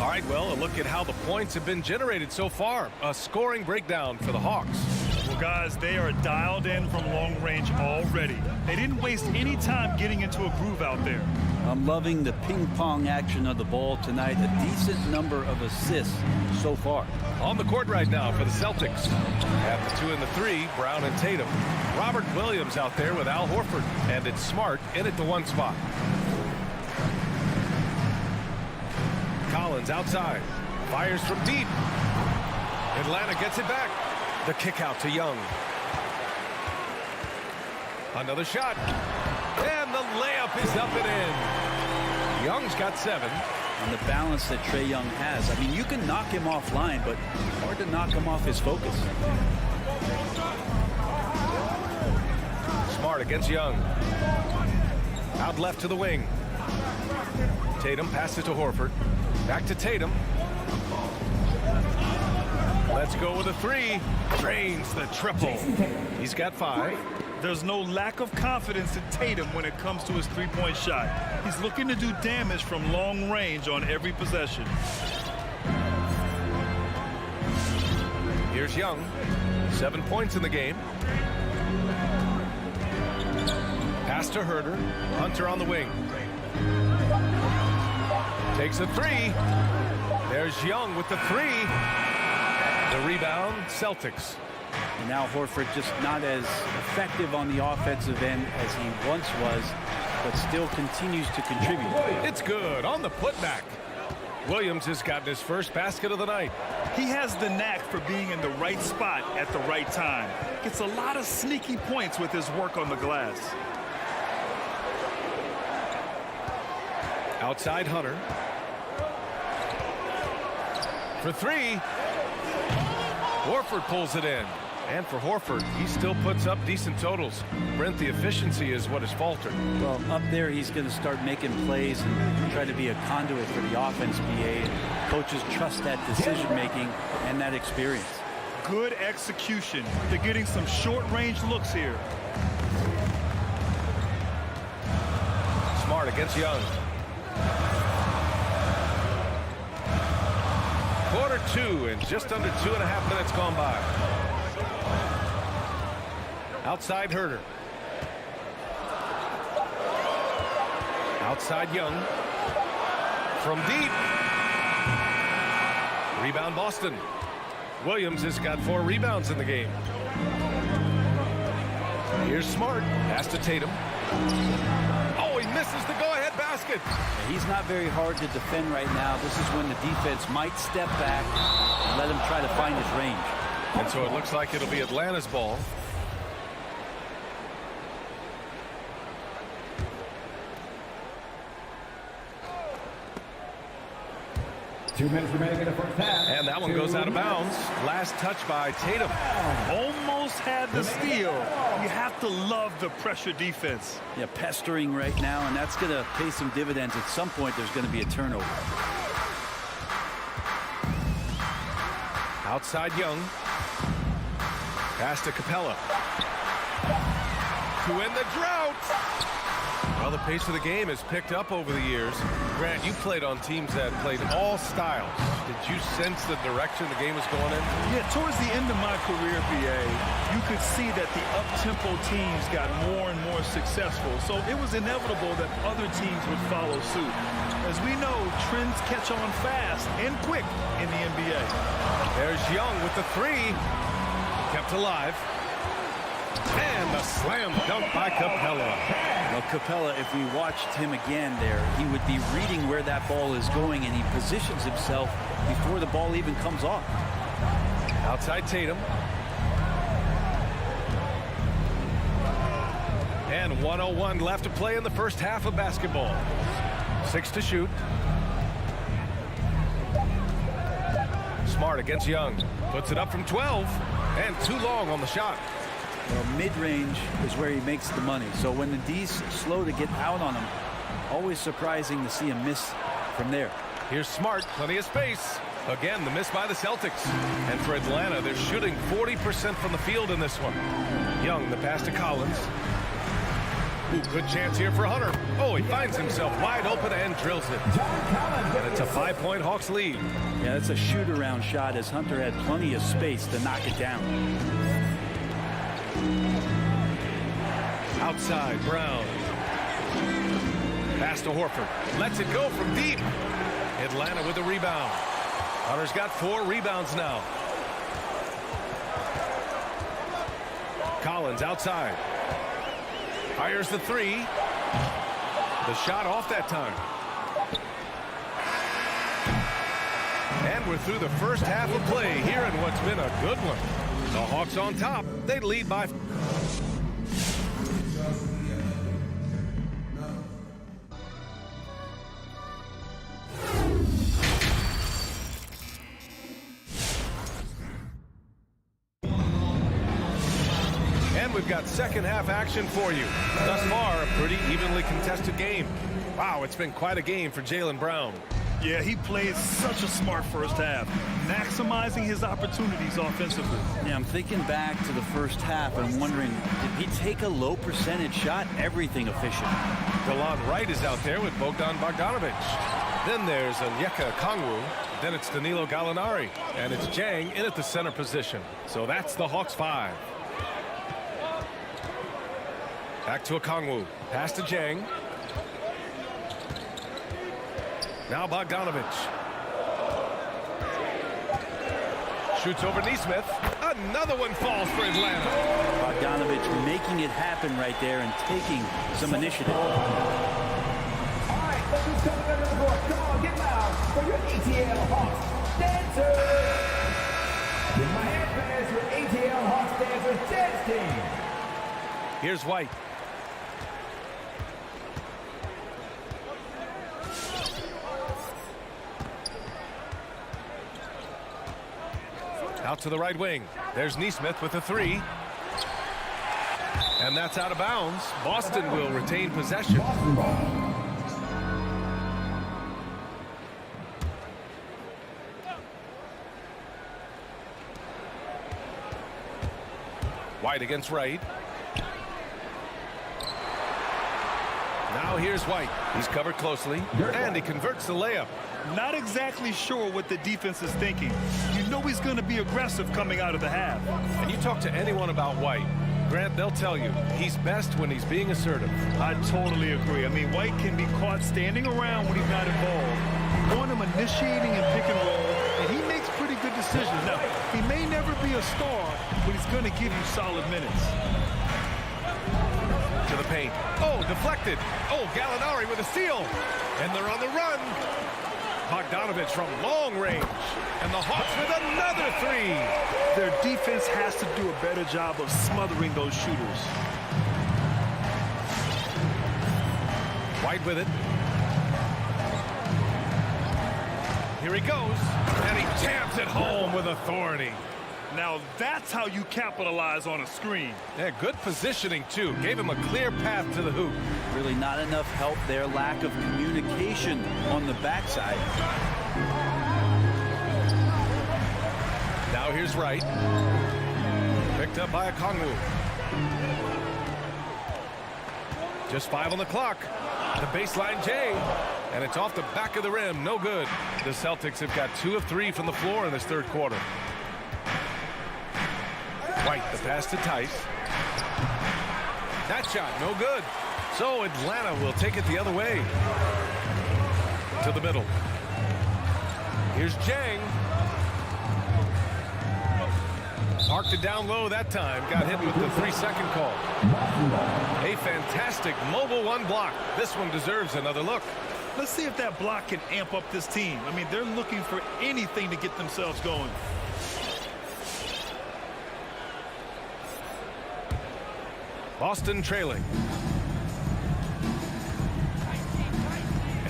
All right, well, a look at how the points have been generated so far. A scoring breakdown for the Hawks. Well, guys, they are dialed in from long range already. They didn't waste any time getting into a groove out there. I'm loving the ping pong action of the ball tonight. A decent number of assists so far. On the court right now for the Celtics. At the 2 and the 3, Brown and Tatum. Robert Williams out there with Al Horford. And it's Smart in at the 1 spot. Collins outside. Fires from deep. Atlanta gets it back. The kick out to Young. Another shot. And the layup is up and in. Young's got 7. And the balance that Trae Young has. I mean, you can knock him offline, but hard to knock him off his focus. Smart against Young. Out left to the wing. Tatum passes to Horford. Back to Tatum. Let's go with a 3. Drains the triple. He's got 5. There's no lack of confidence in Tatum when it comes to his three-point shot. He's looking to do damage from long range on every possession. Here's Young. 7 points in the game. Pass to Herter. Hunter on the wing. Takes a 3. There's Young with the 3. The rebound, Celtics. And now Horford just not as effective on the offensive end as he once was, but still continues to contribute. It's good on the putback. Williams has gotten his first basket of the night. He has the knack for being in the right spot at the right time. Gets a lot of sneaky points with his work on the glass. Outside Hunter. For 3. Horford pulls it in. And for Horford, he still puts up decent totals. Brent, the efficiency is what has faltered. Well, up there, he's going to start making plays and try to be a conduit for the offense, BA. Coaches trust that decision-making and that experience. Good execution. They're getting some short-range looks here. Smart against Young. Quarter 2 and just under 2.5 minutes gone by. Outside Herter. Outside Young. From deep. Rebound Boston. Williams has got 4 rebounds in the game. Here's Smart. Pass to Tatum. Oh, he misses the go-ahead basket. He's not very hard to defend right now. This is when the defense might step back and let him try to find his range. And so it looks like it'll be Atlanta's ball. 2 minutes remaining in the first half. And that one goes out of bounds. Last touch by Tatum. Almost had the steal. You have to love the pressure defense. Yeah, pestering right now, and that's going to pay some dividends. At some point, there's going to be a turnover. Outside Young. Pass to Capella. To end the drought. Well, the pace of the game has picked up over the years. Grant, you played on teams that played all styles. Did you sense the direction the game was going in? Yeah, towards the end of my career, BA, you could see that the up-tempo teams got more and more successful. So it was inevitable that other teams would follow suit. As we know, trends catch on fast and quick in the NBA. There's Young with the three. Kept alive. And the slam dunk by Capella. Well, Capella, if we watched him again there, he would be reading where that ball is going, and he positions himself before the ball even comes off. Outside Tatum. And 1:01 left to play in the first half of basketball. 6 to shoot. Smart against Young. Puts it up from 12. And too long on the shot. Well, mid-range is where he makes the money. So when the D's slow to get out on him, always surprising to see him miss from there. Here's Smart, plenty of space. Again, the miss by the Celtics. And for Atlanta, they're shooting 40% from the field in this one. Young, the pass to Collins. Ooh, good chance here for Hunter. Oh, he finds himself wide open and drills it. And it's a 5-point Hawks lead. Yeah, that's a shoot-around shot as Hunter had plenty of space to knock it down. Outside, Brown. Pass to Horford. Lets it go from deep. Atlanta with a rebound. Hunter's got 4 rebounds now. Collins outside. Fires the three. The shot off that time. And we're through the first half of play here in what's been a good one. The Hawks on top. They lead by... We've got second half action for you. Thus far, a pretty evenly contested game. Wow, it's been quite a game for Jaylen Brown. Yeah, he played such a smart first half, maximizing his opportunities offensively. Yeah, I'm thinking back to the first half and wondering, did he take a low percentage shot? Everything efficient. Delon Wright is out there with Bogdan Bogdanovic. Then there's Onyeka Okongwu. Then it's Danilo Gallinari. And it's Jang in at the center position. So that's the Hawks 5. Back to Okongwu. Pass to Jang. Now Bogdanovic. Shoots over Nesmith. Another one falls for Atlanta. Bogdanovic making it happen right there and taking some initiative. All right, let's just come to the court. Come on, get loud for your ATL Hawks dancers. Give my hand fans for ATL Hawks dancers dance team. Here's White. Out to the right wing. There's Nesmith with a three. And that's out of bounds. Boston will retain possession. White against Wright. Now here's White. He's covered closely. And he converts the layup. Not exactly sure what the defense is thinking. You know he's going to be aggressive coming out of the half. And you talk to anyone about White, Grant, they'll tell you he's best when he's being assertive. I totally agree. I mean, White can be caught standing around when he's not involved. You want him initiating and pick and roll, and he makes pretty good decisions. Now, he may never be a star, but he's going to give you solid minutes. To the paint. Oh, deflected. Oh, Gallinari with a steal. And they're on the run. Bogdanovic from long range. And the Hawks with another three. Their defense has to do a better job of smothering those shooters. White with it. Here he goes, and he jams it home with authority. Now that's how you capitalize on a screen. Yeah, good positioning, too. Gave him a clear path to the hoop. Really not enough help there. Lack of communication on the backside. Now here's Wright. Picked up by Okongwu. Just 5 on the clock. The baseline J. And it's off the back of the rim. No good. The Celtics have got 2 of 3 from the floor in this third quarter. White, the pass to Tice. That shot, no good. So Atlanta will take it the other way. To the middle. Here's Jang. Parked it down low that time. Got hit with the 3-second call. A fantastic mobile one block. This one deserves another look. Let's see if that block can amp up this team. I mean, they're looking for anything to get themselves going. Boston trailing.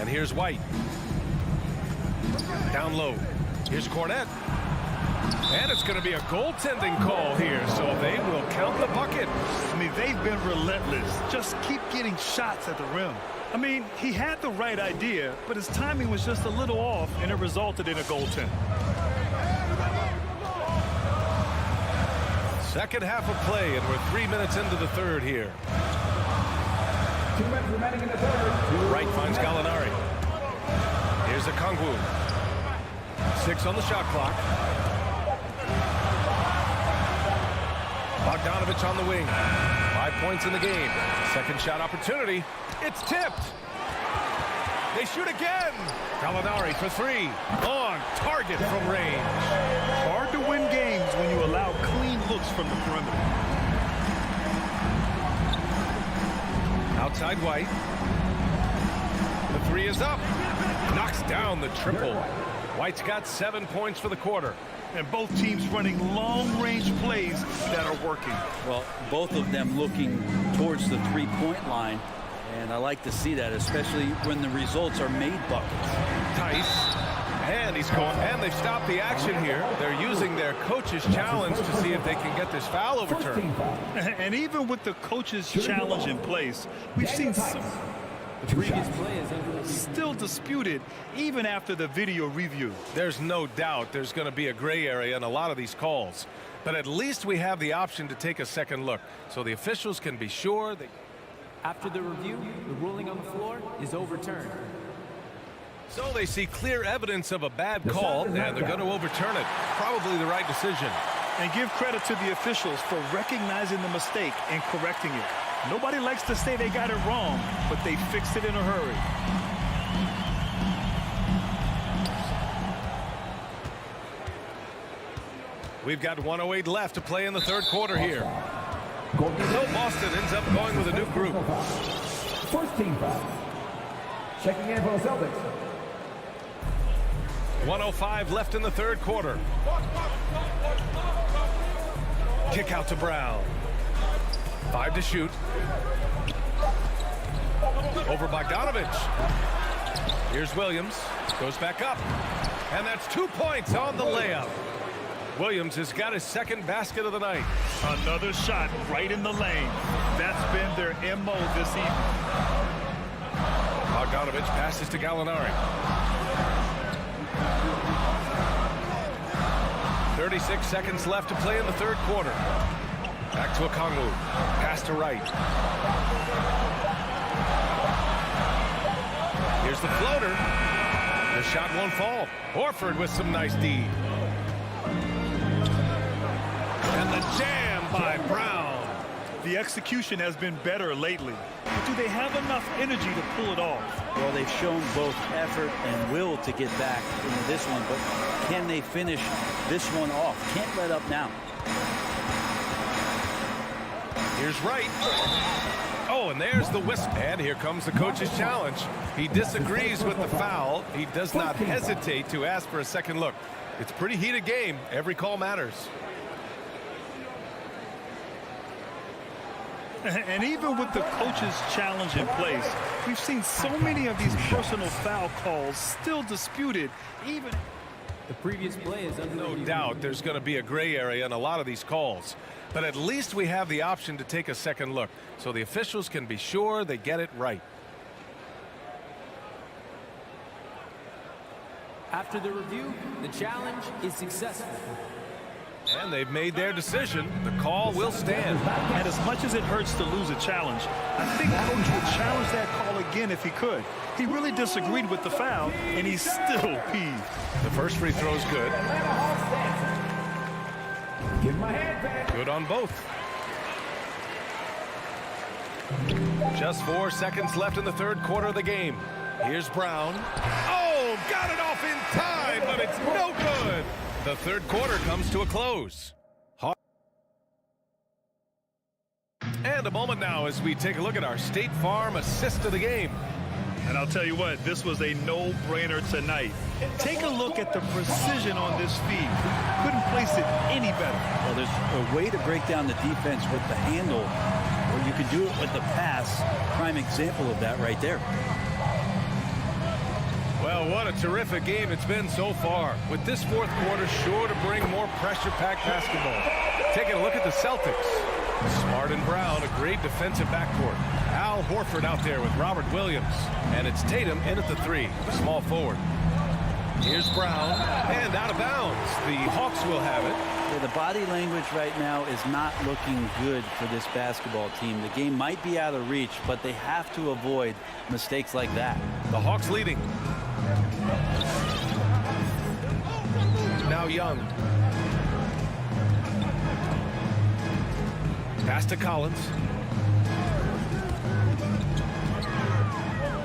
And here's White. Down low. Here's Cornette. And it's going to be a goaltending call here, so they will count the bucket. I mean, they've been relentless. Just keep getting shots at the rim. I mean, he had the right idea, but his timing was just a little off, and it resulted in a goaltend. Second half of play, and we're 3 minutes into the third here. 2 minutes remaining in the third. Wright finds Gallinari. Here's Okongwu. 6 on the shot clock. Bogdanovich on the wing. 5 points in the game. Second shot opportunity. It's tipped. They shoot again. Gallinari for 3. On target from range. Hard to win games when you allow clean looks from the perimeter. Outside White. The 3 is up. Knocks down the triple. White's got 7 points for the quarter. And both teams running long-range plays that are working. Well, both of them looking towards the three-point line. And I like to see that, especially when the results are made buckets. Tice. And he's going. And they've stopped the action here. They're using their coach's challenge to see if they can get this foul overturned. And even with the coach's challenge in place, we've seen some previous plays still disputed even after the video review. There's no doubt there's going to be a gray area in a lot of these calls. But at least we have the option to take a second look, so the officials can be sure they... After the review, the ruling on the floor is overturned. So they see clear evidence of a bad call, and they're going to overturn it. Probably the right decision. And give credit to the officials for recognizing the mistake and correcting it. Nobody likes to say they got it wrong, but they fixed it in a hurry. We've got 1:08 left to play in the third quarter here. So Boston ends up going with a new group. First team foul. Checking in for the Celtics. 1:05 left in the third quarter. Kick out to Brown. 5 to shoot. Over Bogdanovich. Here's Williams. Goes back up. And that's 2 points on the layup. Williams has got his second basket of the night. Another shot right in the lane. That's been their MO this evening. Bogdanovich passes to Gallinari. 36 seconds left to play in the third quarter. Back to Okongwu. Pass to Wright. Here's the floater. The shot won't fall. Horford with some nice D. And the jam by Brown. The execution has been better lately. Do they have enough energy to pull it off? Well, they've shown both effort and will to get back into this one, but can they finish this one off? Can't let up now. Here's Wright. Oh, and there's the whistle. And here comes the coach's challenge. He disagrees with the foul. He does not hesitate to ask for a second look. It's a pretty heated game. Every call matters. And even with the coach's challenge in place, we've seen so many of these personal foul calls still disputed, even... The previous play is under No review. doubt there's going to be a gray area in a lot of these calls. But at least we have the option to take a second look, so the officials can be sure they get it right. After the review, the challenge is successful. And they've made their decision. The call will stand. And as much as it hurts to lose a challenge, I think Coach would challenge that call again if he could. He really disagreed with the foul, and he's still peeved. The first free throw's good. Good on both. Just 4 seconds left in the third quarter of the game. Here's Brown. Oh, got it off in time, but it's no good. The third quarter comes to a close. And a moment now as we take a look at our State Farm assist of the game. And I'll tell you what, this was a no-brainer tonight. Take a look at the precision on this feed. Couldn't place it any better. Well, there's a way to break down the defense with the handle, or you could do it with the pass. Prime example of that right there. Well, what a terrific game it's been so far. With this fourth quarter sure to bring more pressure-packed basketball. Taking a look at the Celtics. Smart and Brown, a great defensive backcourt. Al Horford out there with Robert Williams. And it's Tatum in at the 3, small forward. Here's Brown, and out of bounds. The Hawks will have it. Yeah, the body language right now is not looking good for this basketball team. The game might be out of reach, but they have to avoid mistakes like that. The Hawks leading. Now Young. Pass to Collins.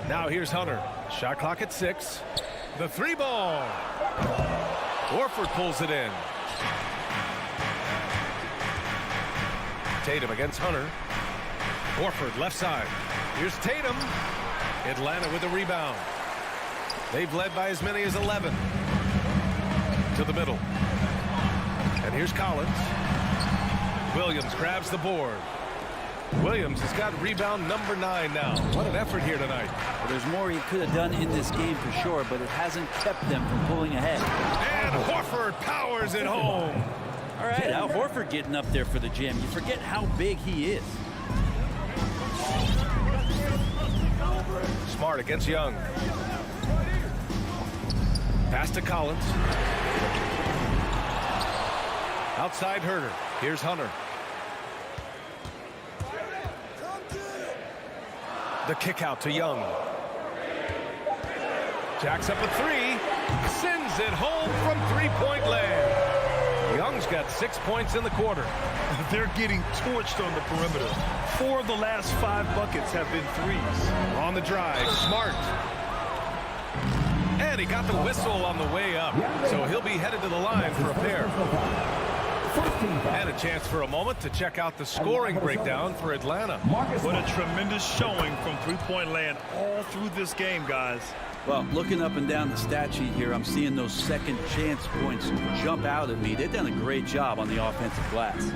Now here's Hunter. Shot clock at 6. The 3 ball. Horford pulls it in. Tatum against Hunter. Horford left side. Here's Tatum. Atlanta with a rebound. They've led by as many as 11. To the middle. And here's Collins. Williams grabs the board. Williams has got rebound number 9 now. What an effort here tonight. Well, there's more he could have done in this game for sure, but it hasn't kept them from pulling ahead. And Horford powers it home. All right, Al Horford getting up there for the jam. You forget how big he is. Smart against Young. Pass to Collins. Outside Herter. Here's Hunter. The kick out to Young. Jacks up a 3. Sends it home from three-point land. Young's got 6 points in the quarter. They're getting torched on the perimeter. 4 of the last 5 buckets have been threes. On the drive, Smart. And he got the whistle on the way up. So he'll be headed to the line for a pair. And a chance for a moment to check out the scoring breakdown for Atlanta. What a tremendous showing from three-point land all through this game, guys. Well, looking up and down the stat sheet here, I'm seeing those second chance points jump out at me. They've done a great job on the offensive glass.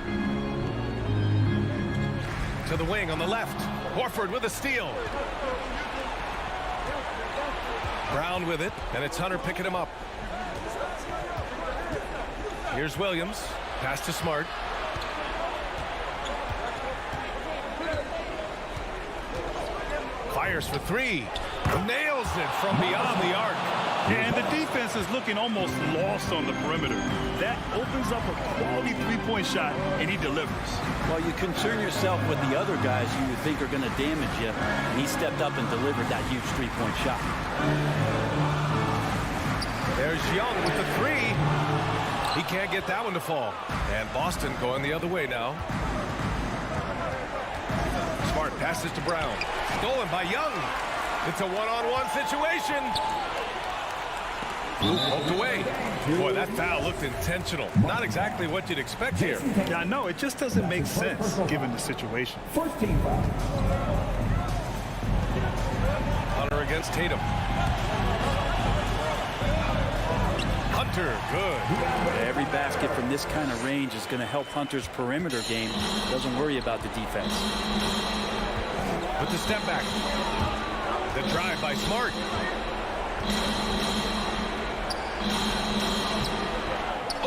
To the wing on the left. Horford with a steal. Brown with it, and it's Hunter picking him up. Here's Williams. Pass to Smart. Fires for 3. Nails it from beyond the arc. And the defense is looking almost lost on the perimeter. That opens up a quality three-point shot, and he delivers. Well, you concern yourself with the other guys you would think are going to damage you, and he stepped up and delivered that huge three-point shot. There's Young with the 3. He can't get that one to fall. And Boston going the other way now. Smart passes to Brown. Stolen by Young. It's a one-on-one situation. Poked away. Boy, that foul looked intentional. Not exactly what you'd expect here. Yeah, I know. It just doesn't make sense given the situation. First team foul. Hunter against Tatum. Hunter, good. Every basket from this kind of range is going to help Hunter's perimeter game. Doesn't worry about the defense. With the step back. The drive by Smart.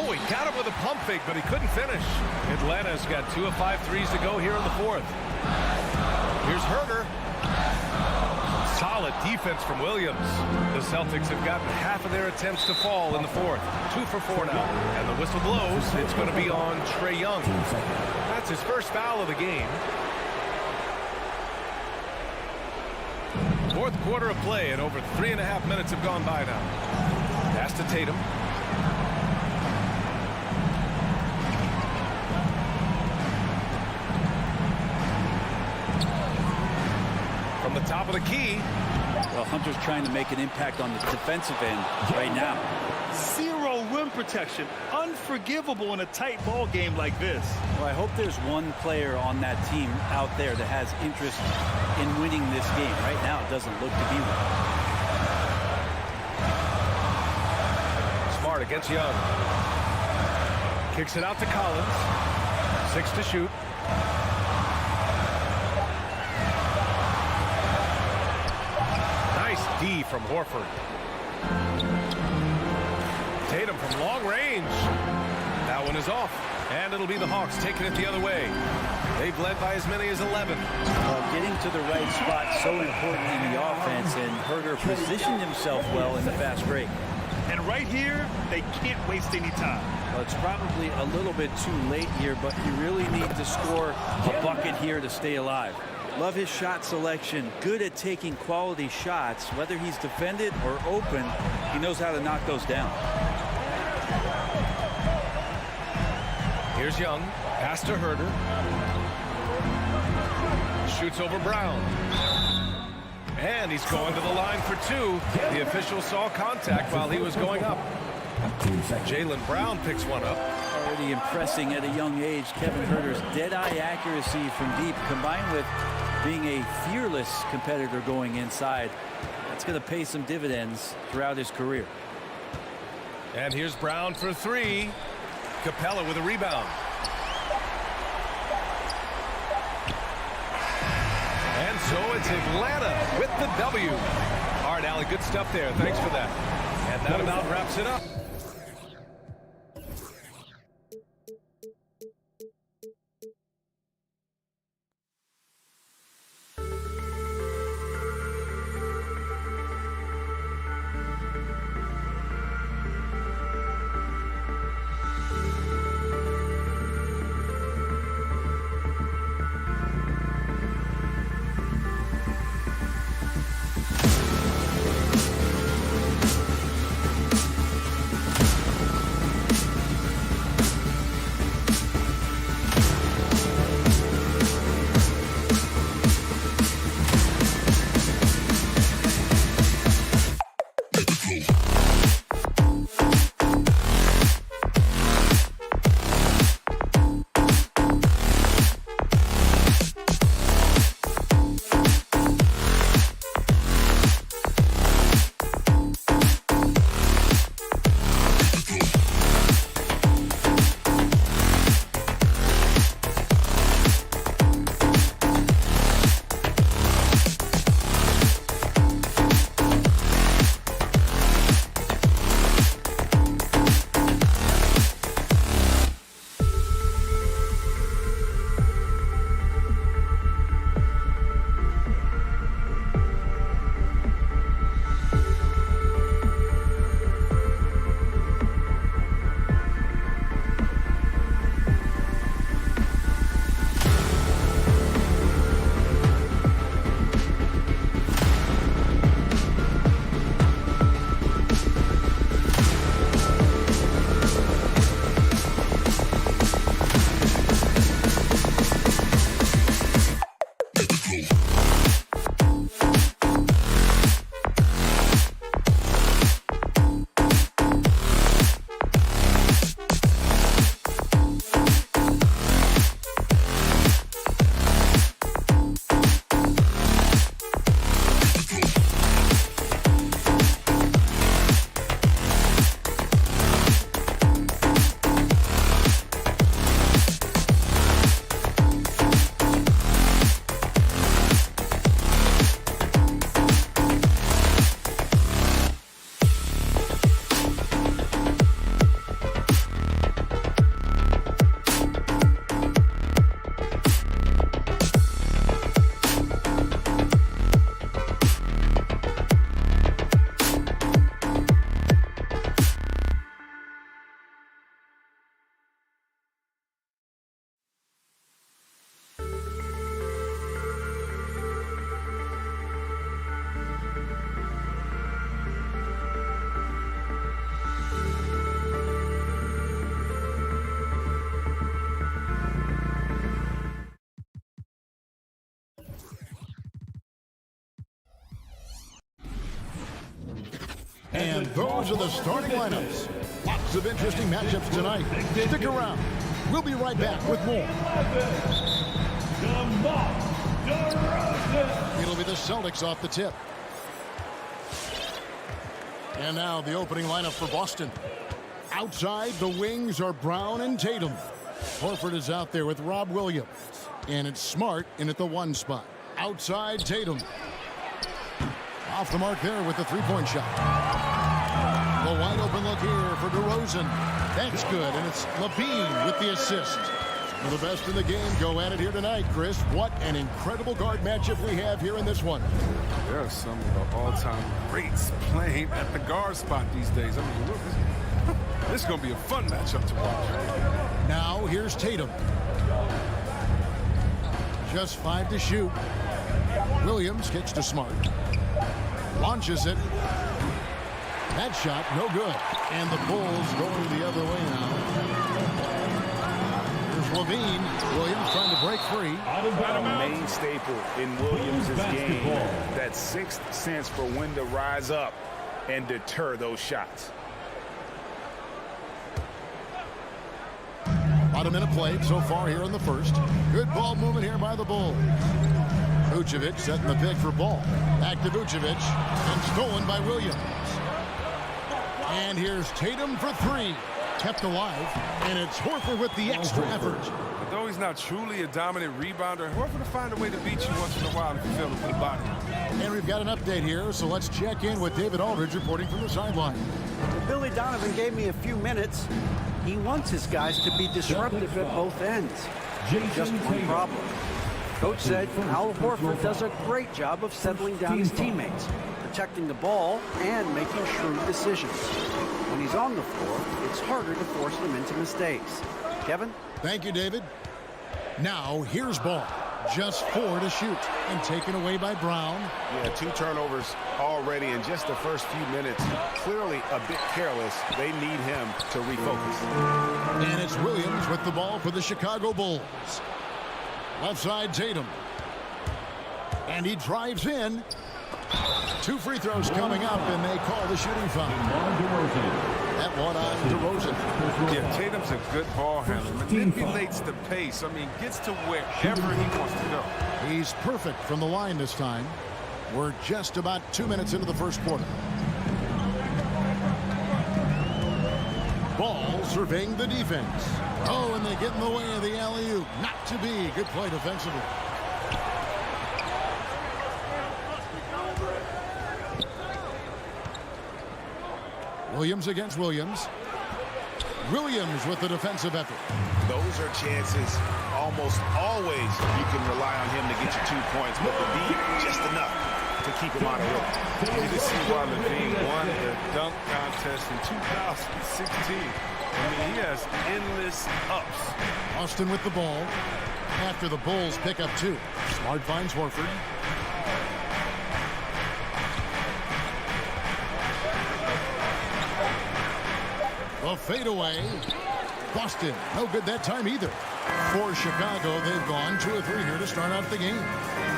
Oh, he got him with a pump fake, but he couldn't finish. Atlanta's got 2 of 5 threes to go here in the fourth. Here's Herder. Solid defense from Williams. The Celtics have gotten half of their attempts to fall in the fourth. 2 for 4 now. And the whistle blows. It's going to be on Trae Young. That's his first foul of the game. Fourth quarter of play, and over 3.5 minutes have gone by now. Pass to Tatum. From the top of the key. Well, Hunter's trying to make an impact on the defensive end right now. Zero rim protection. Unforgivable in a tight ball game like this. Well, I hope there's one player on that team out there that has interest in winning this game. Right now, it doesn't look to be one. Smart against Young. Kicks it out to Collins. 6 to shoot. Nice D from Horford. Tatum from long range. That one is off. And it'll be the Hawks taking it the other way. They've led by as many as 11. Getting to the right spot so important in the offense, and Herder positioned himself well in the fast break. And right here, they can't waste any time. Well, it's probably a little bit too late here, but you really need to score a bucket here to stay alive. Love his shot selection. Good at taking quality shots. Whether he's defended or open, he knows how to knock those down. Here's Young. Pass to Herder. Shoots over Brown. And he's going to the line for 2. The official saw contact while he was going up. Jaylen Brown picks one up. Already impressing at a young age. Kevin Herder's dead-eye accuracy from deep, combined with being a fearless competitor going inside. That's going to pay some dividends throughout his career. And here's Brown for 3. Capella with a rebound. And so it's Atlanta with the W. All right, Allie, good stuff there. Thanks for that. And that about wraps it up. And those are the starting lineups. Lots of interesting matchups tonight. Stick around. We'll be right back with more. It'll be the Celtics off the tip. And now the opening lineup for Boston. Outside, the wings are Brown and Tatum. Horford is out there with Rob Williams. And it's Smart in at the 1 spot. Outside, Tatum. Off the mark there with the three-point shot. The wide open look here for DeRozan. That's good, and it's Levine with the assist. Well, the best in the game go at it here tonight, Chris. What an incredible guard matchup we have here in this one. There are some of the all-time greats playing at the guard spot these days. I mean, look, this is going to be a fun matchup to watch. Now, here's Tatum. Just 5 to shoot. Williams kicks to Smart. Launches it. That shot, no good. And the Bulls going the other way now. Here's Levine. Williams trying to break free. A main staple in Williams' game. That 6th sense for when to rise up and deter those shots. About a minute played so far here in the first. Good ball movement here by the Bulls. Vucevic setting the pick for Ball. Back to Vucevic. And stolen by Williams. And here's Tatum for 3. Kept alive. And it's Horford with the extra effort. Though he's not truly a dominant rebounder, Horford will find a way to beat you once in a while if you fail to put a body on. And we've got an update here, so let's check in with David Aldridge reporting from the sideline. Well, Billy Donovan gave me a few minutes. He wants his guys to be disruptive at both ends. Just one problem. Coach said Al Horford does a great job of settling down his teammates, protecting the ball, and making shrewd decisions. When he's on the floor, it's harder to force them into mistakes. Kevin? Thank you, David. Now, here's Ball. Just 4 to shoot. And taken away by Brown. Yeah, 2 turnovers already in just the first few minutes. Clearly a bit careless. They need him to refocus. And it's Williams with the ball for the Chicago Bulls. Left side, Tatum. And he drives in. 2 free throws coming up, and they call the shooting foul. That one on DeRozan. Yeah, Tatum's a good ball handler. Manipulates the pace. I mean, gets to wherever he wants to go. He's perfect from the line this time. We're just about 2 minutes into the first quarter. Ball surveying the defense. Oh, and they get in the way of the alley-oop. Not to be. Good play defensively. Williams against Williams. Williams with the defensive effort. Those are chances almost always you can rely on him to get you 2 points, but the D just enough to keep him out of work. You can see why Levine won the dunk contest in 2016. I mean, he has endless ups. Austin with the ball. After the Bulls pick up 2. Smart finds Horford. A fadeaway. Boston, no good that time either. For Chicago, they've gone 2 of 3 here to start out the game.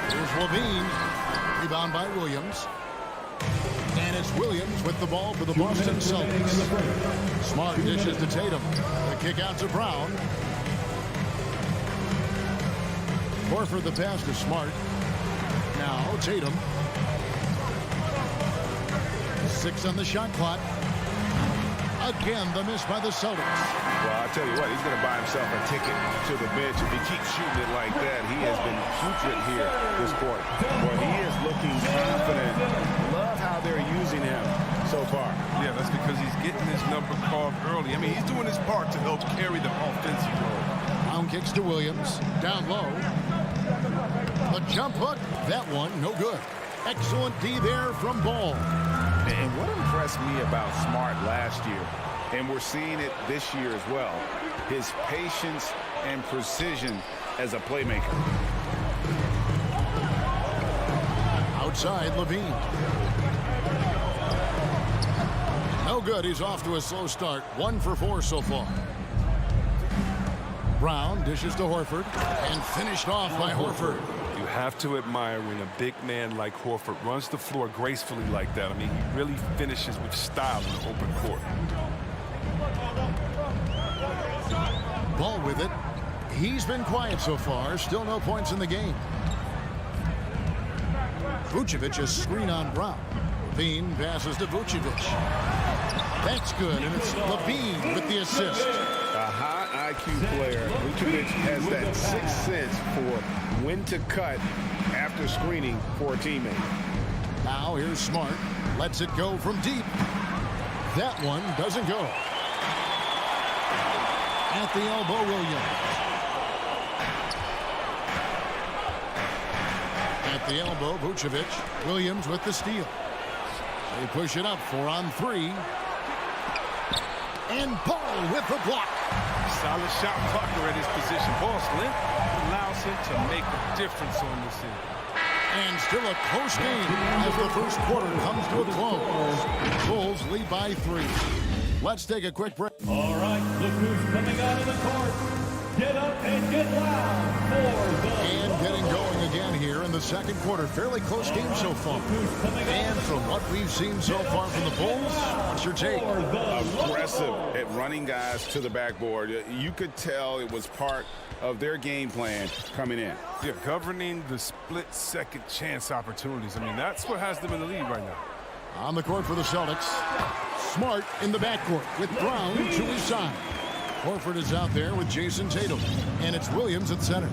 Here's Levine. Rebound by Williams. And it's Williams with the ball for the Boston Celtics. Smart dishes to Tatum. The kick out to Brown. Horford the pass to Smart. Now Tatum. 6 on the shot clock. Again, the miss by the Celtics. Well, I'll tell you what, he's going to buy himself a ticket to the bench. If he keeps shooting it like that, he has been putrid here this quarter. Well, he is looking confident. Love how they're using him so far. Yeah, that's because he's getting his number called early. I mean, he's doing his part to help carry the offensive role. Brown kicks to Williams. Down low. The jump hook. That one, no good. Excellent D there from Ball. And what impressed me about Smart last year, and we're seeing it this year as well, his patience and precision as a playmaker. Outside, Levine. No good. He's off to a slow start. 1 for 4 so far. Brown dishes to Horford and finished off by Horford. You have to admire when a big man like Horford runs the floor gracefully like that. I mean, he really finishes with style in the open court. Ball with it. He's been quiet so far. Still no points in the game. Vucevic is screen on Brown. Levine passes to Vucevic. That's good, and it's Levine with the assist. A high IQ player. Vucevic has that sixth sense for when to cut after screening for a teammate. Now here's Smart. Lets it go from deep. That one doesn't go. At the elbow, Williams. At the elbow, Vucevic. Williams with the steal. They push it up 4-on-3. And Ball with the block. Solid shot blocker at his position. Ball's length allows him to make a difference on this end. And still a close game as the first quarter comes to a close. Bulls lead by 3. Let's take a quick break. All right, look who's coming out of the court. Get up and get loud for the... And getting going again here in the second quarter. Fairly close game so far. And from what we've seen so far from the Bulls, what's your take? Aggressive at running guys to the backboard. You could tell it was part of their game plan coming in. Yeah, governing the split-second chance opportunities. I mean, that's what has them in the lead right now. On the court for the Celtics. Smart in the backcourt with Brown to his side. Horford is out there with Jason Tatum. And it's Williams at center.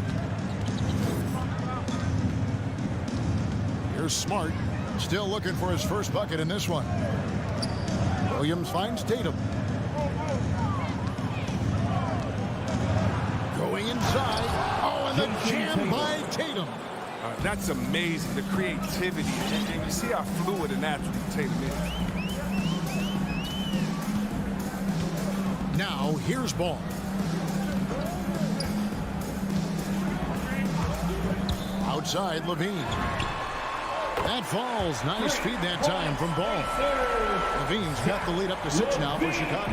Here's Smart. Still looking for his first bucket in this one. Williams finds Tatum. Going inside. Oh, and the jam by Tatum. That's amazing, the creativity. And you see how fluid an athlete Tatum is. Now, here's Ball. Outside, Levine. That falls. Nice feed that time from Ball. Levine's got the lead up to 6 now for Chicago.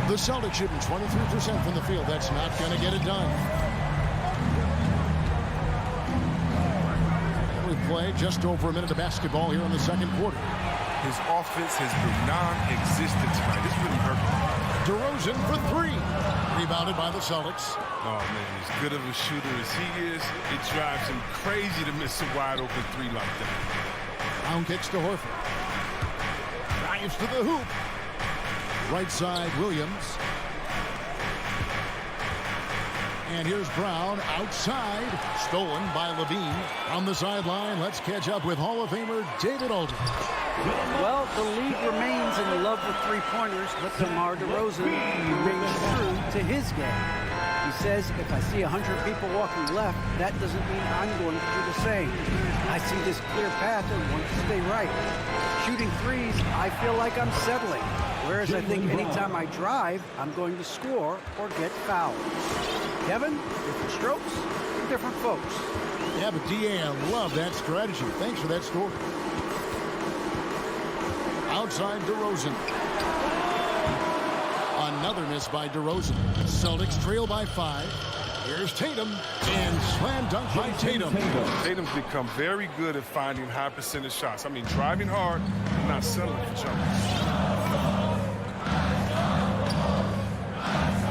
The Celtics shooting 23% from the field. That's not going to get it done. We play just over a minute of basketball here in the second quarter. His offense has been non-existent tonight. This really hurt him. DeRozan for 3. Rebounded by the Celtics. Oh, man, as good of a shooter as he is, it drives him crazy to miss a wide-open 3 like that. Brown kicks to Horford. Drives to the hoop. Right side, Williams. And here's Brown outside. Stolen by Levine. On the sideline, let's catch up with Hall of Famer David Aldridge. Well, the league remains in love with three-pointers, but DeMar DeRozan remains true to his game. He says, if I see 100 people walking left, that doesn't mean I'm going to do the same. I see this clear path and want to stay right. Shooting threes, I feel like I'm settling. Whereas I think anytime I drive, I'm going to score or get fouled. Kevin, different strokes, different folks. Yeah, but DA, I love that strategy. Thanks for that story. Outside DeRozan. Another miss by DeRozan. Celtics trail by 5. Here's Tatum. And slam dunk by Tatum. Tatum's become very good at finding high percentage shots. I mean, driving hard and not settling for jumpers.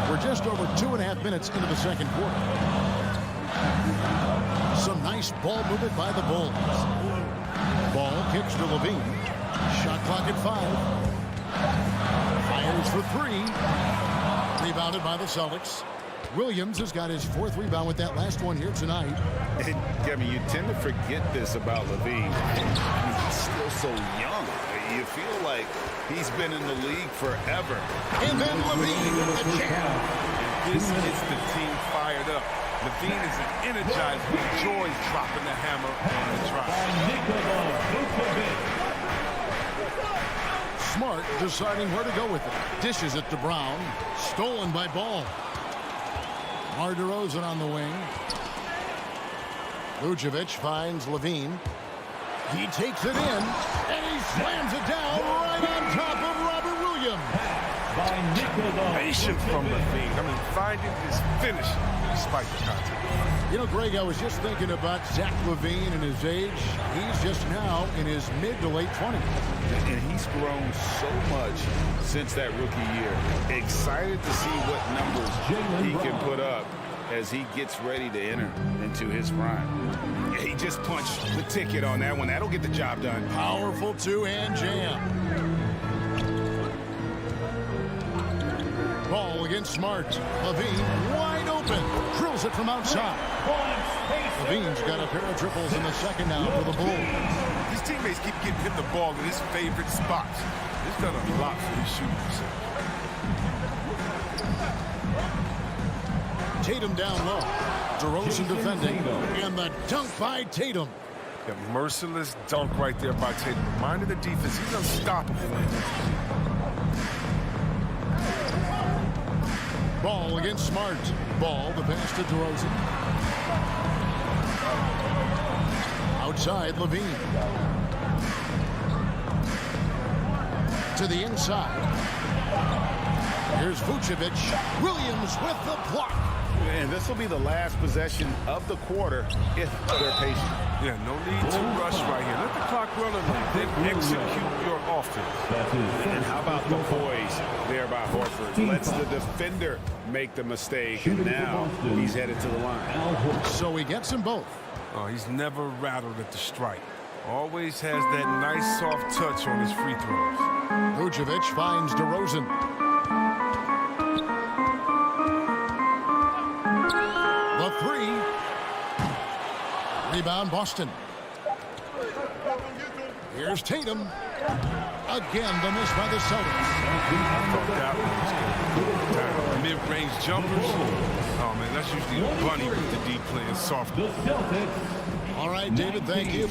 We're just over 2.5 minutes into the second quarter. Some nice ball movement by the Bulls. Ball kicks to Levine. Shot clock at 5. Fires for 3. Rebounded by the Celtics. Williams has got his 4th rebound with that last one here tonight. Kevin, you tend to forget this about Levine. He's still so young. You feel like he's been in the league forever. And then Levine with the jam. And this gets the team fired up. Levine is energized with joy dropping the hammer on the drive. Smart deciding where to go with it. Dishes it to Brown. Stolen by Ball. DeRozan on the wing. Vucevic finds Levine. He takes it in, and he slams it down right on top of Robert Williams. Patience from Levine. I mean, finding his finish despite the contact. You know, Greg, I was just thinking about Zach Levine and his age. He's just now in his mid to late 20s. And he's grown so much since that rookie year. Excited to see what numbers he can put up as he gets ready to enter into his prime. Yeah, he just punched the ticket on that one. That'll get the job done. Powerful two-hand jam. Ball against Smart. Levine wide open. Drills it from outside. Levine's got a pair of triples in the second now for the Bulls. His teammates keep getting him the ball in his favorite spots. He's done a lot for his shooting percentage. Tatum down low. DeRozan defending. And the dunk by Tatum. That merciless dunk right there by Tatum. Reminded the defense, he's unstoppable. Ball against Smart. Ball, the pass to DeRozan. Outside, Levine. To the inside. Here's Vucevic. Williams with the block. And this will be the last possession of the quarter if they're patient. Yeah, no need to rush right here. Let the clock run along. Then execute your offense. And how about the poise there by Horford? Lets the defender make the mistake, and now he's headed to the line. So he gets them both. Oh, he's never rattled at the strike. Always has that nice soft touch on his free throws. Vucevic finds DeRozan. The three. Rebound, Boston. Here's Tatum. Again, the miss by the Celtics. Mid-range jumpers. Oh, man, that's usually a bunny with the D playing soft. All right, David, thank you.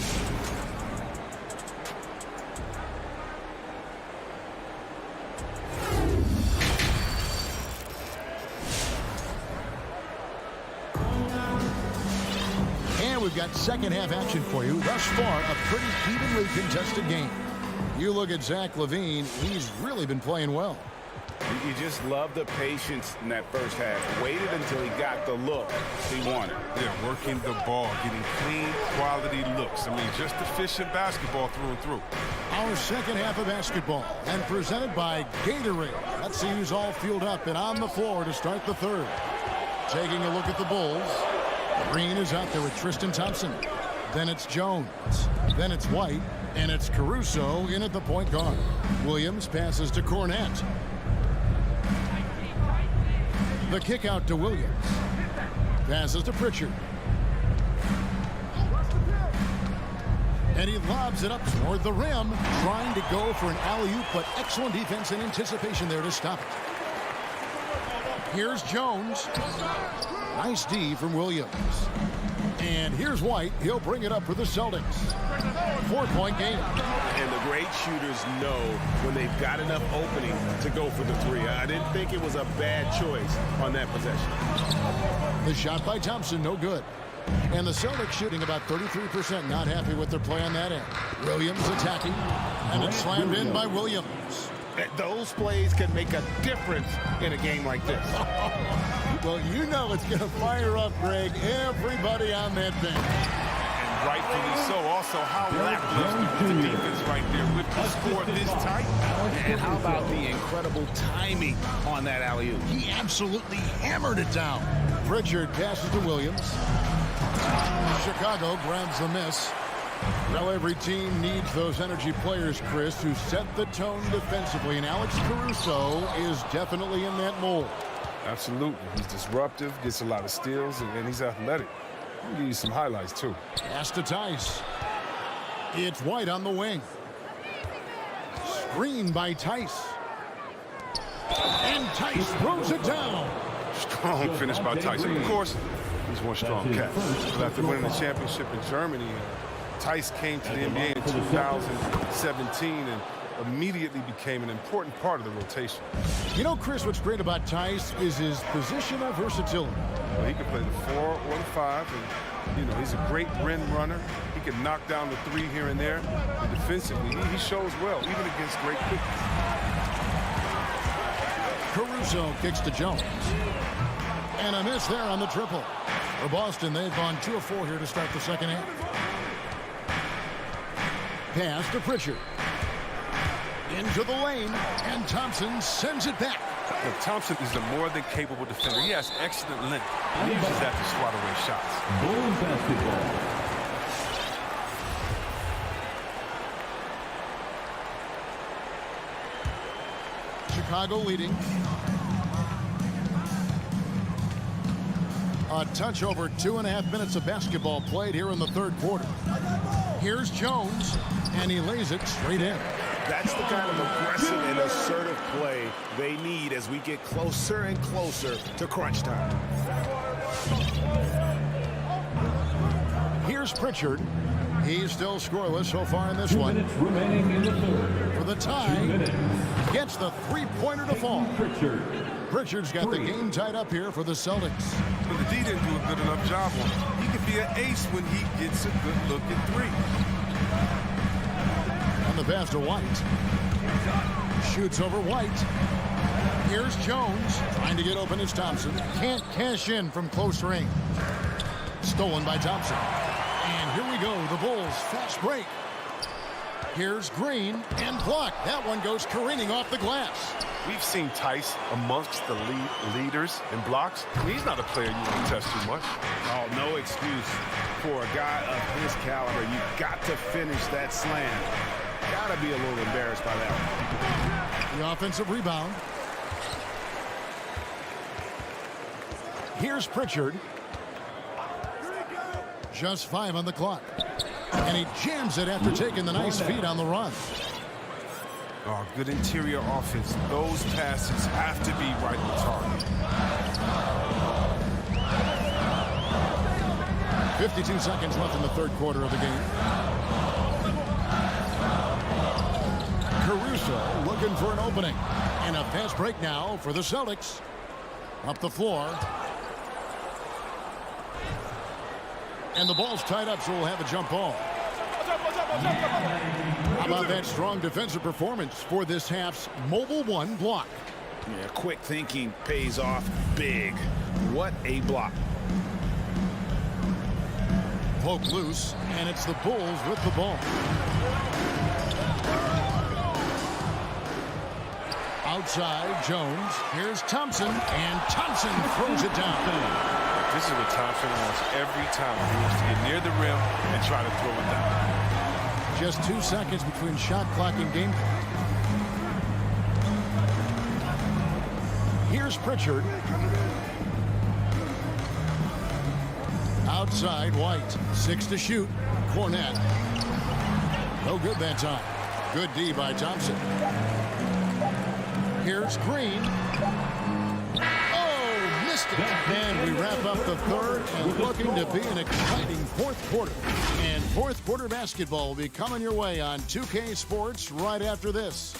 We've got second half action for you. Thus far, a pretty evenly contested game. You look at Zach Levine, he's really been playing well. You just love the patience in that first half. Waited until he got the look he wanted. Yeah, working the ball, getting clean, quality looks. I mean, just efficient basketball through and through. Our second half of basketball, and presented by Gatorade. Let's see who's all fueled up and on the floor to start the third. Taking a look at the Bulls. Green is out there with Tristan Thompson. Then it's Jones. Then it's White. And it's Caruso in at the point guard. Williams passes to Cornette. The kick out to Williams. Passes to Pritchard. And he lobs it up toward the rim, trying to go for an alley-oop, but excellent defense and anticipation there to stop it. Here's Jones. Nice D from Williams. And here's White. He'll bring it up for the Celtics. 4-point game. And the great shooters know when they've got enough opening to go for the three. I didn't think it was a bad choice on that possession. The shot by Thompson, no good. And the Celtics shooting about 33%, not happy with their play on that end. Williams attacking, and it's slammed in by Williams. Those plays can make a difference in a game like this. Well, you know it's going to fire up, Greg, everybody on that bench. And rightfully so. Also, how lackluster the defense right there with the score this tight. And how about the incredible timing on that alley-oop? He absolutely hammered it down. Pritchard passes to Williams. Chicago grabs the miss. Well, every team needs those energy players, Chris, who set the tone defensively, and Alex Caruso is definitely in that mold. Absolutely. He's disruptive, gets a lot of steals, and he's athletic. I'll give you some highlights, too. Pass to Tice. It's White on the wing. Screen by Tice. And Tice throws it down. Strong finish by Tice. Of course, he's one strong cat. But after winning the championship in Germany, Tice came to the NBA in 2017 and immediately became an important part of the rotation. You know, Chris, what's great about Tice is his positional versatility. Well, he can play the 4 or the 5, and, you know, he's a great rim runner. He can knock down the 3 here and there. And defensively, he shows well, even against great quickness. Caruso kicks to Jones. And a miss there on the triple. For Boston, they've gone 2 of 4 here to start the second half. Pass to Pritchard. Into the lane, and Thompson sends it back. Look, Thompson is a more than capable defender. He has excellent length. He uses that to swat away shots. Bulls basketball. Chicago leading. A touch over 2.5 minutes of basketball played here in the third quarter. Here's Jones, and he lays it straight in. That's the kind of aggressive and assertive play they need as we get closer and closer to crunch time. Here's Pritchard. He's still scoreless so far in this one. 2 minutes remaining in the third. For the tie, 2 minutes. gets the three-pointer to fall. Pritchard's got the game tied up here for the Celtics. But the D didn't do a good enough job on him. He could be an ace when he gets a good look at three. And the pass to White. Shoots over White. Here's Jones. Trying to get open is Thompson. Can't cash in from close range. Stolen by Thompson. And here we go. The Bulls fast break. Here's Green and blocked. That one goes careening off the glass. We've seen Tice amongst the leaders in blocks. He's not a player you want to test too much. Oh, no excuse for a guy of his caliber. You got to finish that slam. Gotta be a little embarrassed by that one. The offensive rebound. Here's Pritchard. Just 5 on the clock. And he jams it after taking the nice feed on the run. Oh, good interior offense. Those passes have to be right on target. 52 seconds left in the third quarter of the game. Caruso looking for an opening. And a fast break now for the Celtics. Up the floor. And the ball's tied up, so we'll have a jump ball. How about that strong defensive performance for this half's mobile one block? Yeah, quick thinking pays off big. What a block. Poke loose, and it's the Bulls with the ball. Outside, Jones. Here's Thompson, and Thompson throws it down. This is what Thompson wants every time. He wants to get near the rim and try to throw it down. Just 2 seconds between shot clock and game clock. Here's Pritchard. Outside, White. 6 to shoot. Cornette. No good that time. Good D by Thompson. Here's Green. Oh, missed it. And we wrap up the third and looking to be an exciting fourth quarter. And fourth quarter basketball will be coming your way on 2K Sports right after this.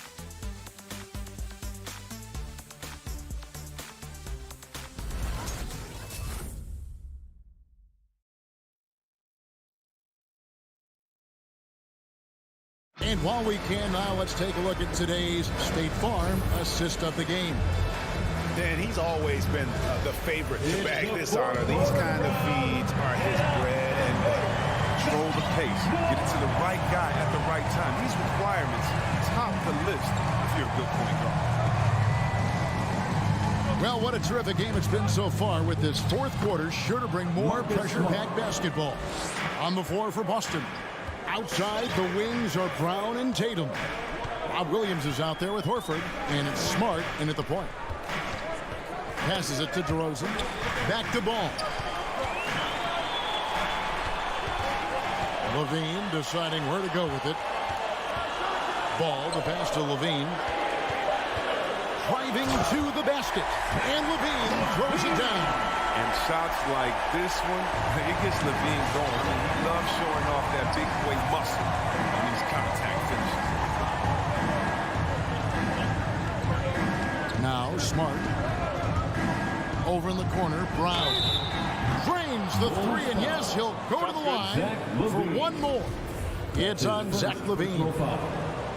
And while we can now, let's take a look at today's State Farm assist of the game. Dan, he's always been the favorite to bag this honor. These kind of feeds are his bread and butter. Control the pace. Get it to the right guy at the right time. These requirements top the list if you're a good point guard. Well, what a terrific game it's been so far, with this fourth quarter sure to bring more pressure-packed basketball. On the floor for Boston. Outside, the wings are Brown and Tatum. Rob Williams is out there with Horford, and it's Smart in at the point. Passes it to DeRozan. Back to Ball. Levine deciding where to go with it. Ball, the pass to Levine. Driving to the basket. And Levine throws it down. And shots like this one, it gets Levine going. I mean, he loves showing off that big boy muscle on these contact finishes. Now Smart. Over in the corner, Brown. Drains the three, and yes, he'll go to the line for one more. It's on Zach Levine.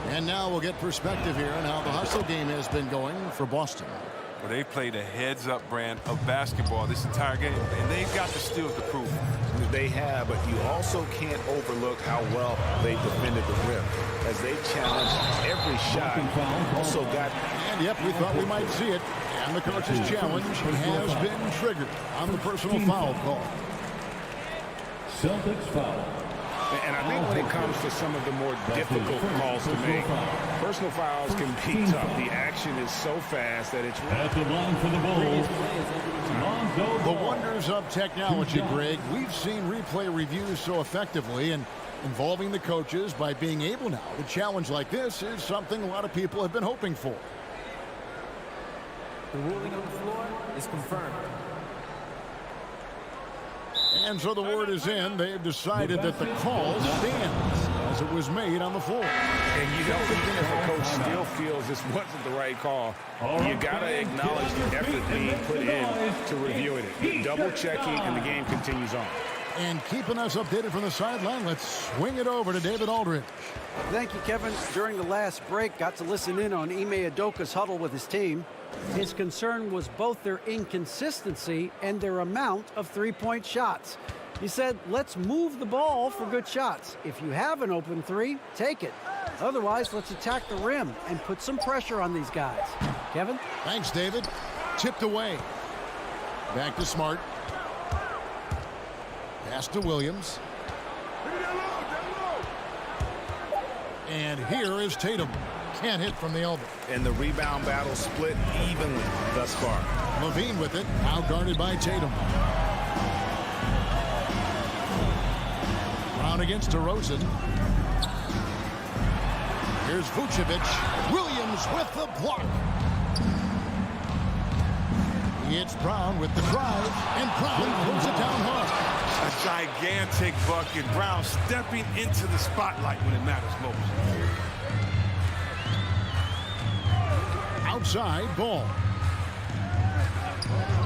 And now we'll get perspective here on how the hustle game has been going for Boston. Well, they played a heads-up brand of basketball this entire game, and they've got the steals to prove it. They have, but you also can't overlook how well they defended the rim as they challenged every shot. Also got... And, yep, we thought we might see it. And the coach's challenge has been triggered on the personal foul call. Celtics foul. And I think when it comes to some of the more difficult calls to make, personal fouls can be tough. The action is so fast that it's... At the line for the Bulls, The wonders of technology, Greg. We've seen replay reviews so effectively, and involving the coaches by being able now to challenge like this is something a lot of people have been hoping for. The ruling on the floor is confirmed. And so the word is in. They've decided that the call stands as it was made on the floor. And you know, even if a coach still feels this wasn't the right call, you got to acknowledge the effort being put in to reviewing it. Double checking, and the game continues on. And keeping us updated from the sideline, let's swing it over to David Aldridge. Thank you, Kevin. During the last break, got to listen in on Ime Udoka's huddle with his team. His concern was both their inconsistency and their amount of three-point shots. He said, let's move the ball for good shots. If you have an open three, take it. Otherwise, let's attack the rim and put some pressure on these guys. Kevin? Thanks, David. Tipped away. Back to Smart. Pass to Williams. And here is Tatum. Can't hit from the elbow. And the rebound battle split evenly thus far. Levine with it, now guarded by Tatum. Brown against DeRozan. Here's Vucevic. Williams with the block. It's Brown with the drive, and Brown throws it down hard. A gigantic bucket. Brown stepping into the spotlight when it matters most. Outside ball.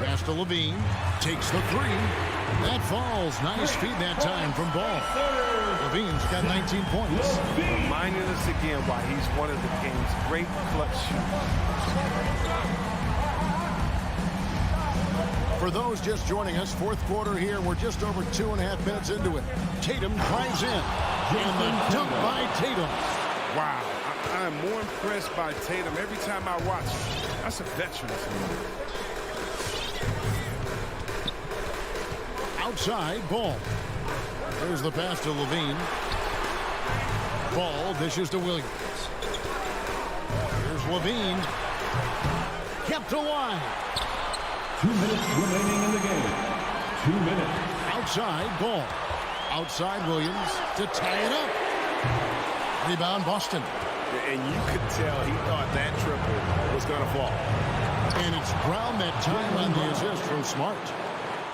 Pass to Levine. Takes the three. That falls. Nice feed that time from Ball. Levine's got 19 points. Reminding us again why he's one of the game's great clutch shooters. For those just joining us, fourth quarter here. We're just over 2.5 minutes into it. Tatum drives in. And the dunk by Tatum. Wow. I'm more impressed by Tatum every time I watch him. That's a veteran. Outside ball. There's the pass to Levine. Ball dishes to Williams. Here's Levine. Kept alive. 2 minutes remaining in the game. 2 minutes. Outside ball. Outside Williams to tie it up. Rebound Boston. And you could tell he thought that triple was going to fall. And it's Brown that time on the assist from Smart.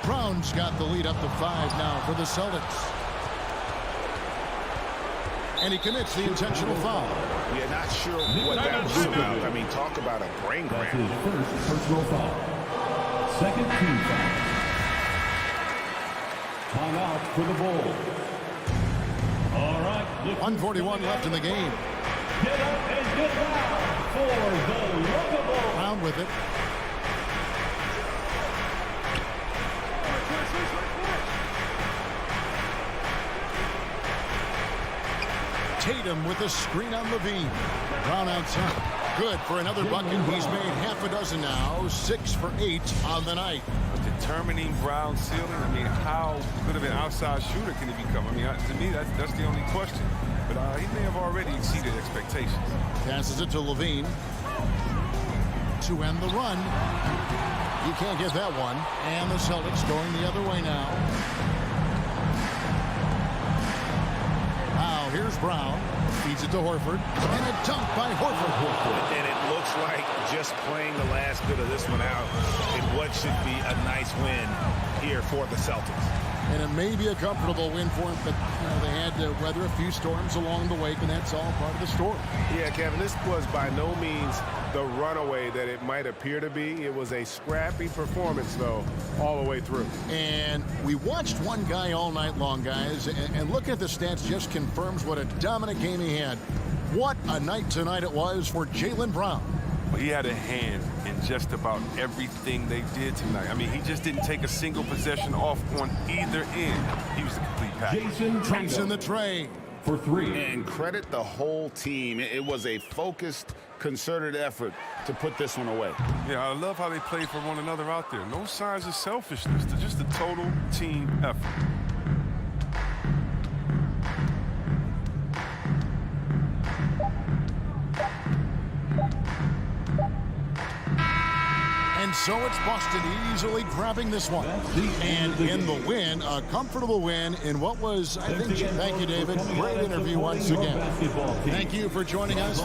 Brown's got the lead up to 5 now for the Celtics. And he commits the intentional foul. Yeah, not sure what that was about. I mean, talk about a brain cramp. That's his first personal foul. Second team foul. Timeout for the Bulls. All right. 1:41 left in the game. Get up and get loud for the Lovable. Brown with it. Tatum with a screen on Levine. Brown outside. Good for another bucket. He's made half a dozen now. 6 for 8 on the night. Determining Brown's ceiling. I mean, how good of an outside shooter can he become? I mean, to me, that's the only question. But he may have already exceeded expectations. Passes it to Levine. To end the run. You can't get that one. And the Celtics going the other way now. Now here's Brown. Feeds it to Horford. And a dunk by Horford. And it looks like just playing the last bit of this one out in what should be a nice win here for the Celtics. And it may be a comfortable win for them, but they had to weather a few storms along the way, and that's all part of the story. Yeah, Kevin, this was by no means the runaway that it might appear to be. It was a scrappy performance, though, all the way through. And we watched one guy all night long, guys, and looking at the stats just confirms what a dominant game he had. What a night tonight it was for Jaylen Brown. Well, he had a hand in just about everything they did tonight. I mean, he just didn't take a single possession off on either end. He was a complete package. Traps in the tray. For 3. And credit the whole team. It was a focused, concerted effort to put this one away. Yeah, I love how they played for one another out there. No signs of selfishness. They're just a total team effort. And so it's Boston easily grabbing this one. And in the win, a comfortable win in what was, I think, thank you, David. Great interview once again. Thank you for joining us.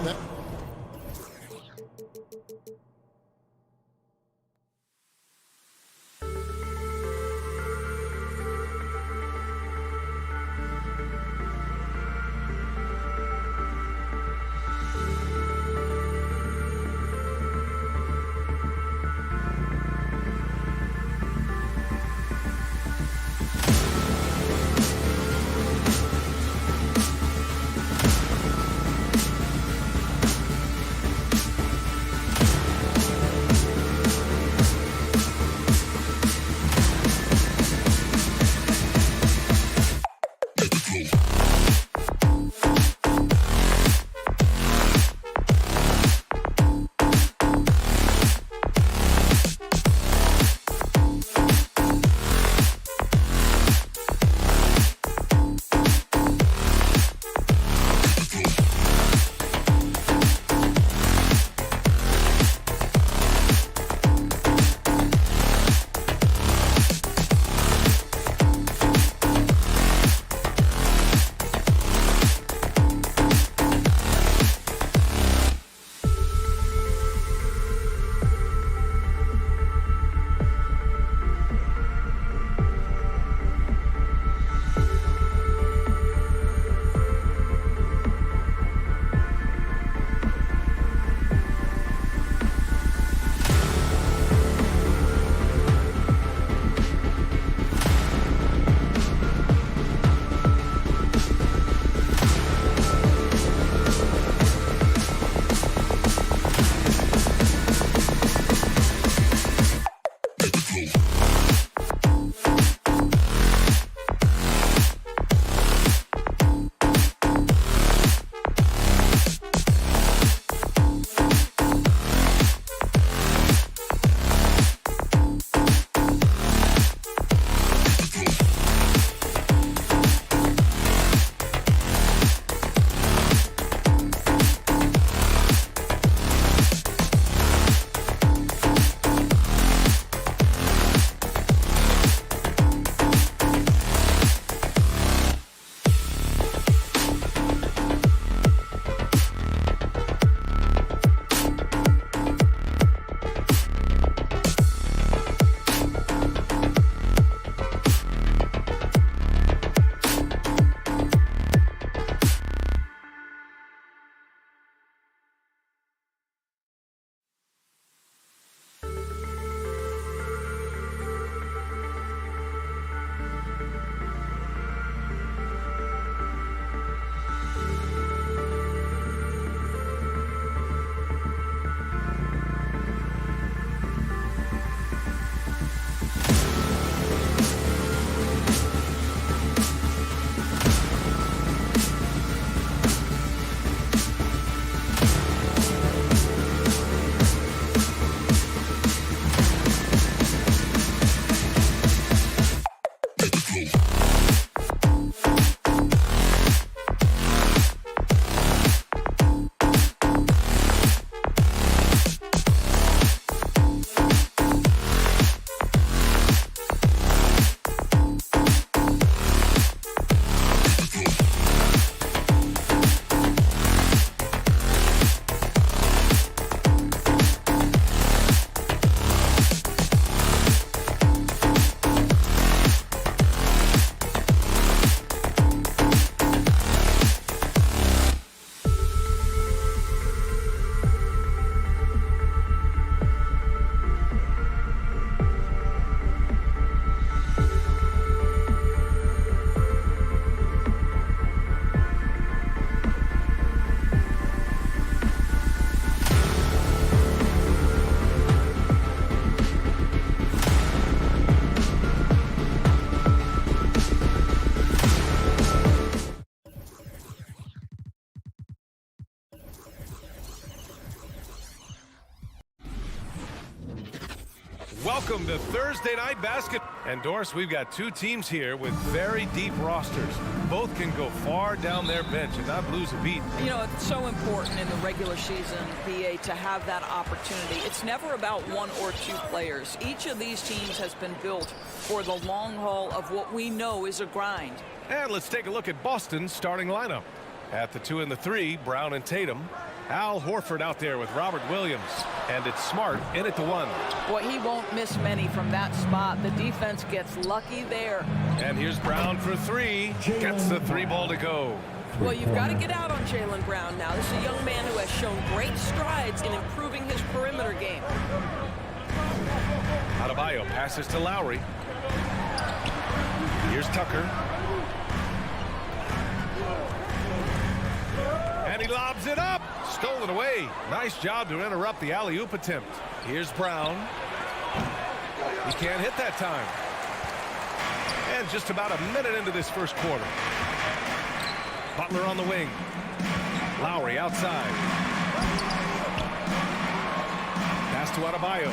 Welcome to Thursday Night Basketball. And Doris, we've got two teams here with very deep rosters. Both can go far down their bench and not lose a beat. You know, it's so important in the regular season, PA, to have that opportunity. It's never about one or two players. Each of these teams has been built for the long haul of what we know is a grind. And let's take a look at Boston's starting lineup. At the 2 and the 3, Brown and Tatum. Al Horford out there with Robert Williams. And it's Smart in at the 1. Boy, he won't miss many from that spot. The defense gets lucky there. And here's Brown for 3. Gets the 3-ball to go. Well, you've got to get out on Jaylen Brown now. This is a young man who has shown great strides in improving his perimeter game. Adebayo passes to Lowry. Here's Tucker. And he lobs it up. Stolen away. Nice job to interrupt the alley-oop attempt. Here's Brown. He can't hit that time. And just about a minute into this first quarter. Butler on the wing. Lowry outside. Pass to Adebayo.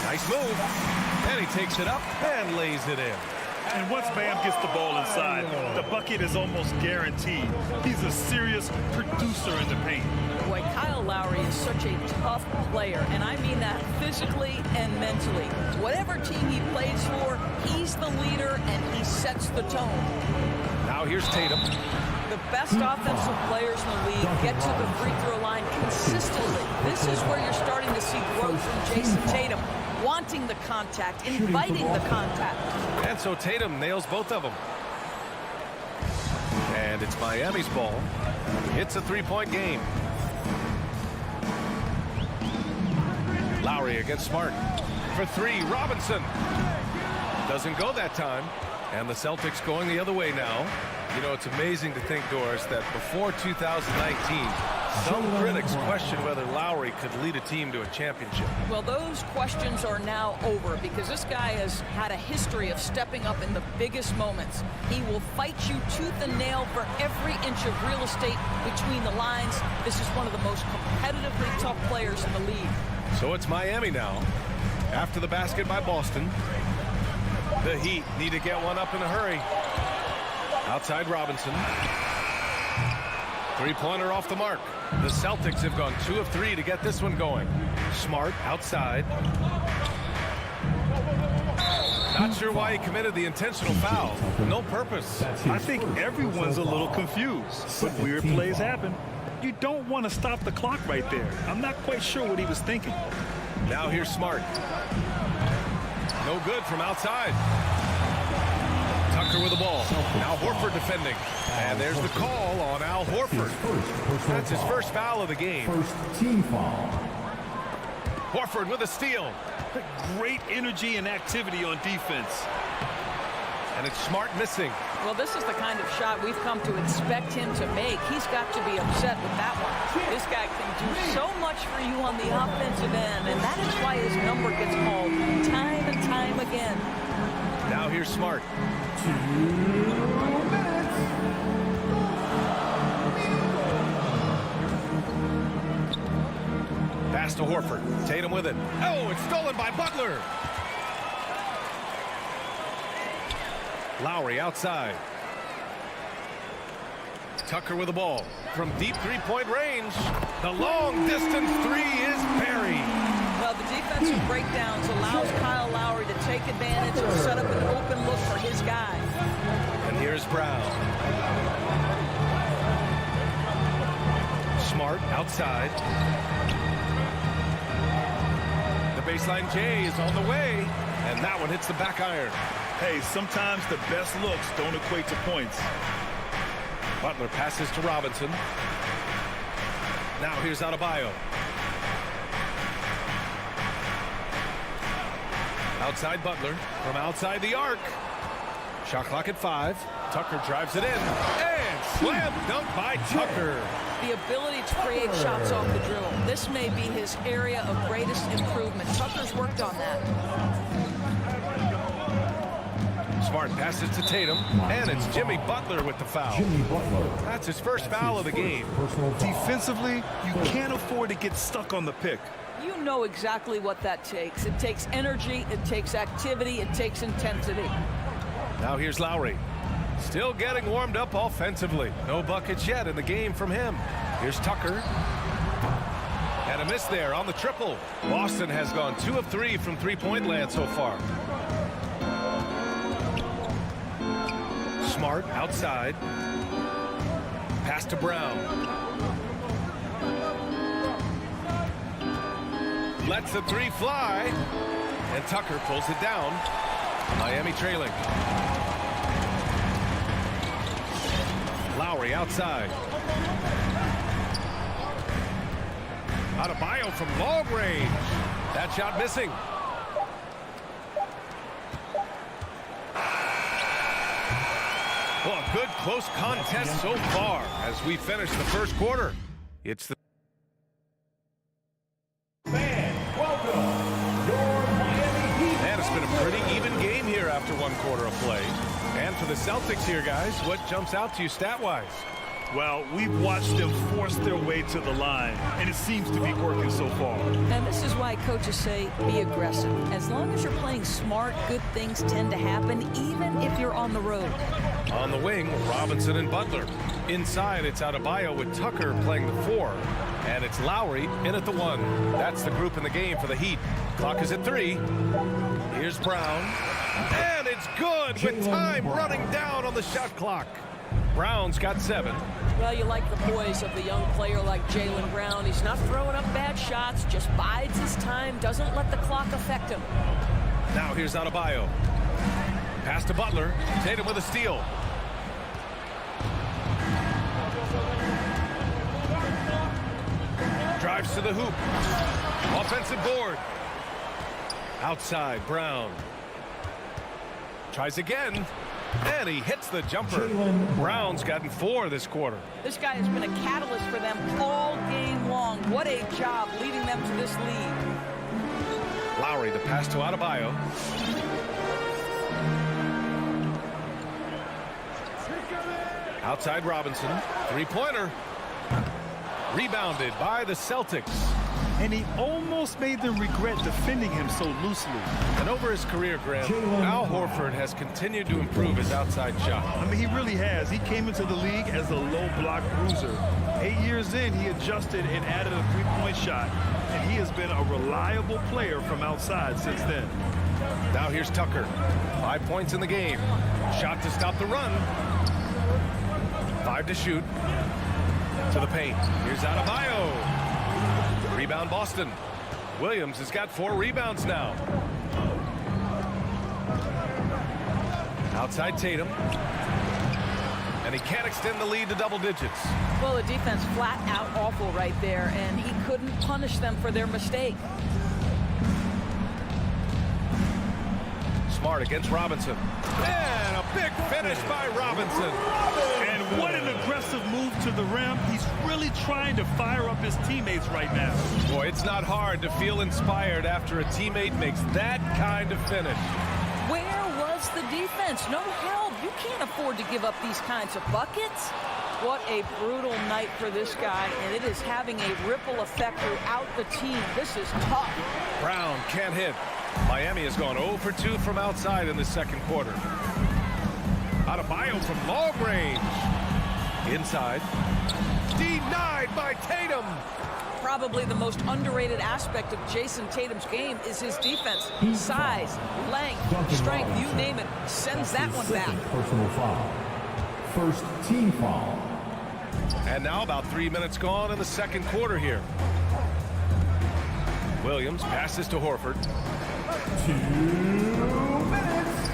Nice move. And he takes it up and lays it in. And once Bam gets the ball inside, the bucket is almost guaranteed. He's a serious producer in the paint. Boy, Kyle Lowry is such a tough player, and I mean that physically and mentally. Whatever team he plays for, he's the leader, and he sets the tone. Now here's Tatum. The best offensive players in the league get to the free throw line consistently. This is where you're starting to see growth from Jason Tatum. Wanting the contact, inviting the contact. And so Tatum nails both of them. And it's Miami's ball. It's a 3-point game. Lowry against Smart. For 3, Robinson. Doesn't go that time. And the Celtics going the other way now. You know, it's amazing to think, Doris, that before 2019, some critics questioned whether Lowry could lead a team to a championship. Well, those questions are now over because this guy has had a history of stepping up in the biggest moments. He will fight you tooth and nail for every inch of real estate between the lines. This is one of the most competitively tough players in the league. So it's Miami now. After the basket by Boston, the Heat need to get one up in a hurry. Outside Robinson. 3-pointer off the mark. The Celtics have gone 2 of 3 to get this one going. Smart outside. Not sure why he committed the intentional foul. No purpose. I think everyone's a little confused, but weird plays happen. You don't want to stop the clock right there. I'm not quite sure what he was thinking. Now here's Smart. No good from outside. Tucker with the ball. Now Horford defending. And there's the call on Al Horford. That's his first foul of the game. First team foul. Horford with a steal. Great energy and activity on defense. And it's Smart missing. Well, this is the kind of shot we've come to expect him to make. He's got to be upset with that one. This guy can do so much for you on the offensive end, and that is why his number gets called time and time again. Now here's Smart. 2 minutes. Pass to Horford. Tatum with it. Oh, it's stolen by Butler. Lowry outside. Tucker with the ball. From deep 3-point range. The long distance 3 is buried. Well, the defensive breakdowns allows Kyle Lowry to take advantage and set up an open look for his guy. And here's Brown. Smart outside. The baseline J is on the way. And that one hits the back iron. Hey, sometimes the best looks don't equate to points. Butler passes to Robinson. Now here's Adebayo. Outside Butler. From outside the arc. Shot clock at 5. Tucker drives it in. And slam dunk by Tucker. The ability to create shots off the dribble. This may be his area of greatest improvement. Tucker's worked on that. Smart passes to Tatum, and it's Jimmy Butler with the foul. That's his first foul of the game. Defensively, you can't afford to get stuck on the pick. You know exactly what that takes. It takes energy, it takes activity, it takes intensity. Now here's Lowry. Still getting warmed up offensively. No buckets yet in the game from him. Here's Tucker. And a miss there on the triple. Boston has gone 2 of 3 from three-point land so far. Smart outside. Pass to Brown. Lets the three fly. And Tucker pulls it down. Miami trailing. Lowry outside. Adebayo from long range. That shot missing. Well, a good close contest so far as we finish the first quarter. It's the and it's been a pretty even game here after one quarter of play. And for the Celtics here, guys, what jumps out to you stat-wise? Well, we've watched them force their way to the line, and it seems to be working so far. And this is why coaches say be aggressive. As long as you're playing smart, good things tend to happen, even if you're on the road. On the wing, Robinson and Butler. Inside, it's Adebayo with Tucker playing the 4. And it's Lowry in at the 1. That's the group in the game for the Heat. Clock is at 3. Here's Brown. And it's good with time running down on the shot clock. Brown's got 7. Well, you like the poise of the young player like Jaylen Brown. He's not throwing up bad shots, just bides his time, doesn't let the clock affect him. Now here's Adebayo. Pass to Butler. Tatum with a steal. Drives to the hoop. Offensive board. Outside, Brown. Tries again. And he hits the jumper. Brown's gotten 4 this quarter. This guy has been a catalyst for them all game long. What a job leading them to this lead. Lowry, the pass to Adebayo. Outside Robinson. Three-pointer. Rebounded by the Celtics. And he almost made them regret defending him so loosely. And over his career, Graham, Al Horford has continued to improve his outside shot. I mean, he really has. He came into the league as a low block bruiser. 8 years in, he adjusted and added a three-point shot. And he has been a reliable player from outside since then. Now here's Tucker. 5 points in the game. Shot to stop the run. 5 to shoot. To the paint. Here's Adebayo. Rebound Boston. Williams has got 4 rebounds now. Outside Tatum. And he can't extend the lead to double digits. Well, the defense flat out awful right there, and he couldn't punish them for their mistake. Smart against Robinson. And a big finish by Robinson. And what an aggressive move to the rim. He's really trying to fire up his teammates right now. Boy, it's not hard to feel inspired after a teammate makes that kind of finish. Where was the defense? No help. You can't afford to give up these kinds of buckets. What a brutal night for this guy, and it is having a ripple effect throughout the team. This is tough. Brown can't hit. Miami has gone 0 for 2 from outside in the second quarter. Adebayo from long range. Inside. Denied by Tatum. Probably the most underrated aspect of Jason Tatum's game is his defense. Size, length, strength, you name it, sends that one back. Personal foul. First team foul. And now about 3 minutes gone in the second quarter here. Williams passes to Horford. 2 minutes.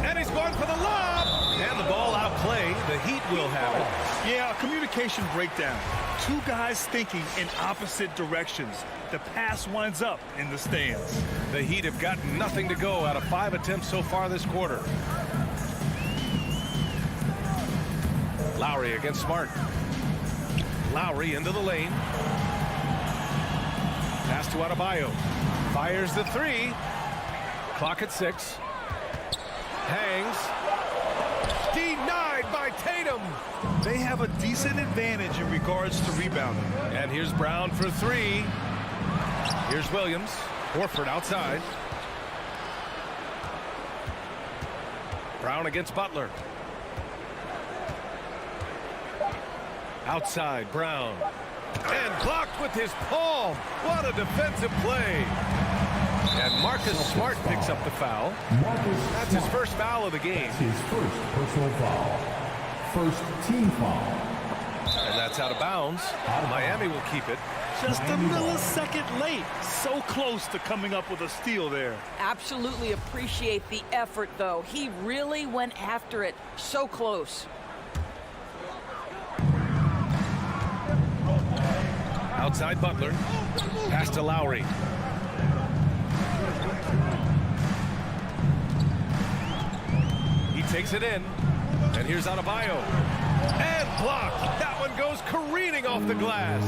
And he's going for the lob. And the ball outplayed. The Heat will have it. Yeah, a communication breakdown. 2 guys thinking in opposite directions. The pass winds up in the stands. The Heat have got nothing to go out of 5 attempts so far this quarter. Lowry against Smart. Lowry into the lane. Pass to Adebayo. Fires the 3. Clock at 6. Hangs. Denied by Tatum. They have a decent advantage in regards to rebounding. And here's Brown for three. Here's Williams. Horford outside. Brown against Butler. Outside, Brown. And blocked with his palm. What a defensive play. And Marcus Smart picks up the foul. That's his first foul of the game. His first personal foul. First team foul. And that's out of bounds. Miami will keep it. Just a millisecond late. So close to coming up with a steal there. Absolutely appreciate the effort, though. He really went after it. So close. Outside Butler. Pass to Lowry. He takes it in. And here's Adebayo. And blocked. That one goes careening off the glass.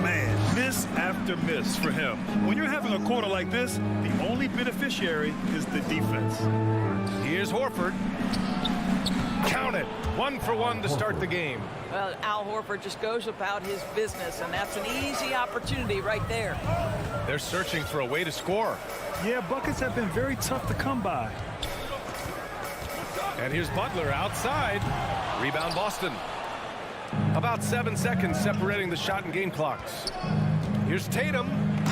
Man, miss after miss for him. When you're having a quarter like this, the only beneficiary is the defense. Here's Horford. Count it. 1 for 1 to start the game. Well, Al Horford just goes about his business, and that's an easy opportunity right there. They're searching for a way to score. Yeah, buckets have been very tough to come by. And here's Butler outside. Rebound Boston. About 7 seconds separating the shot and game clocks. Here's Tatum.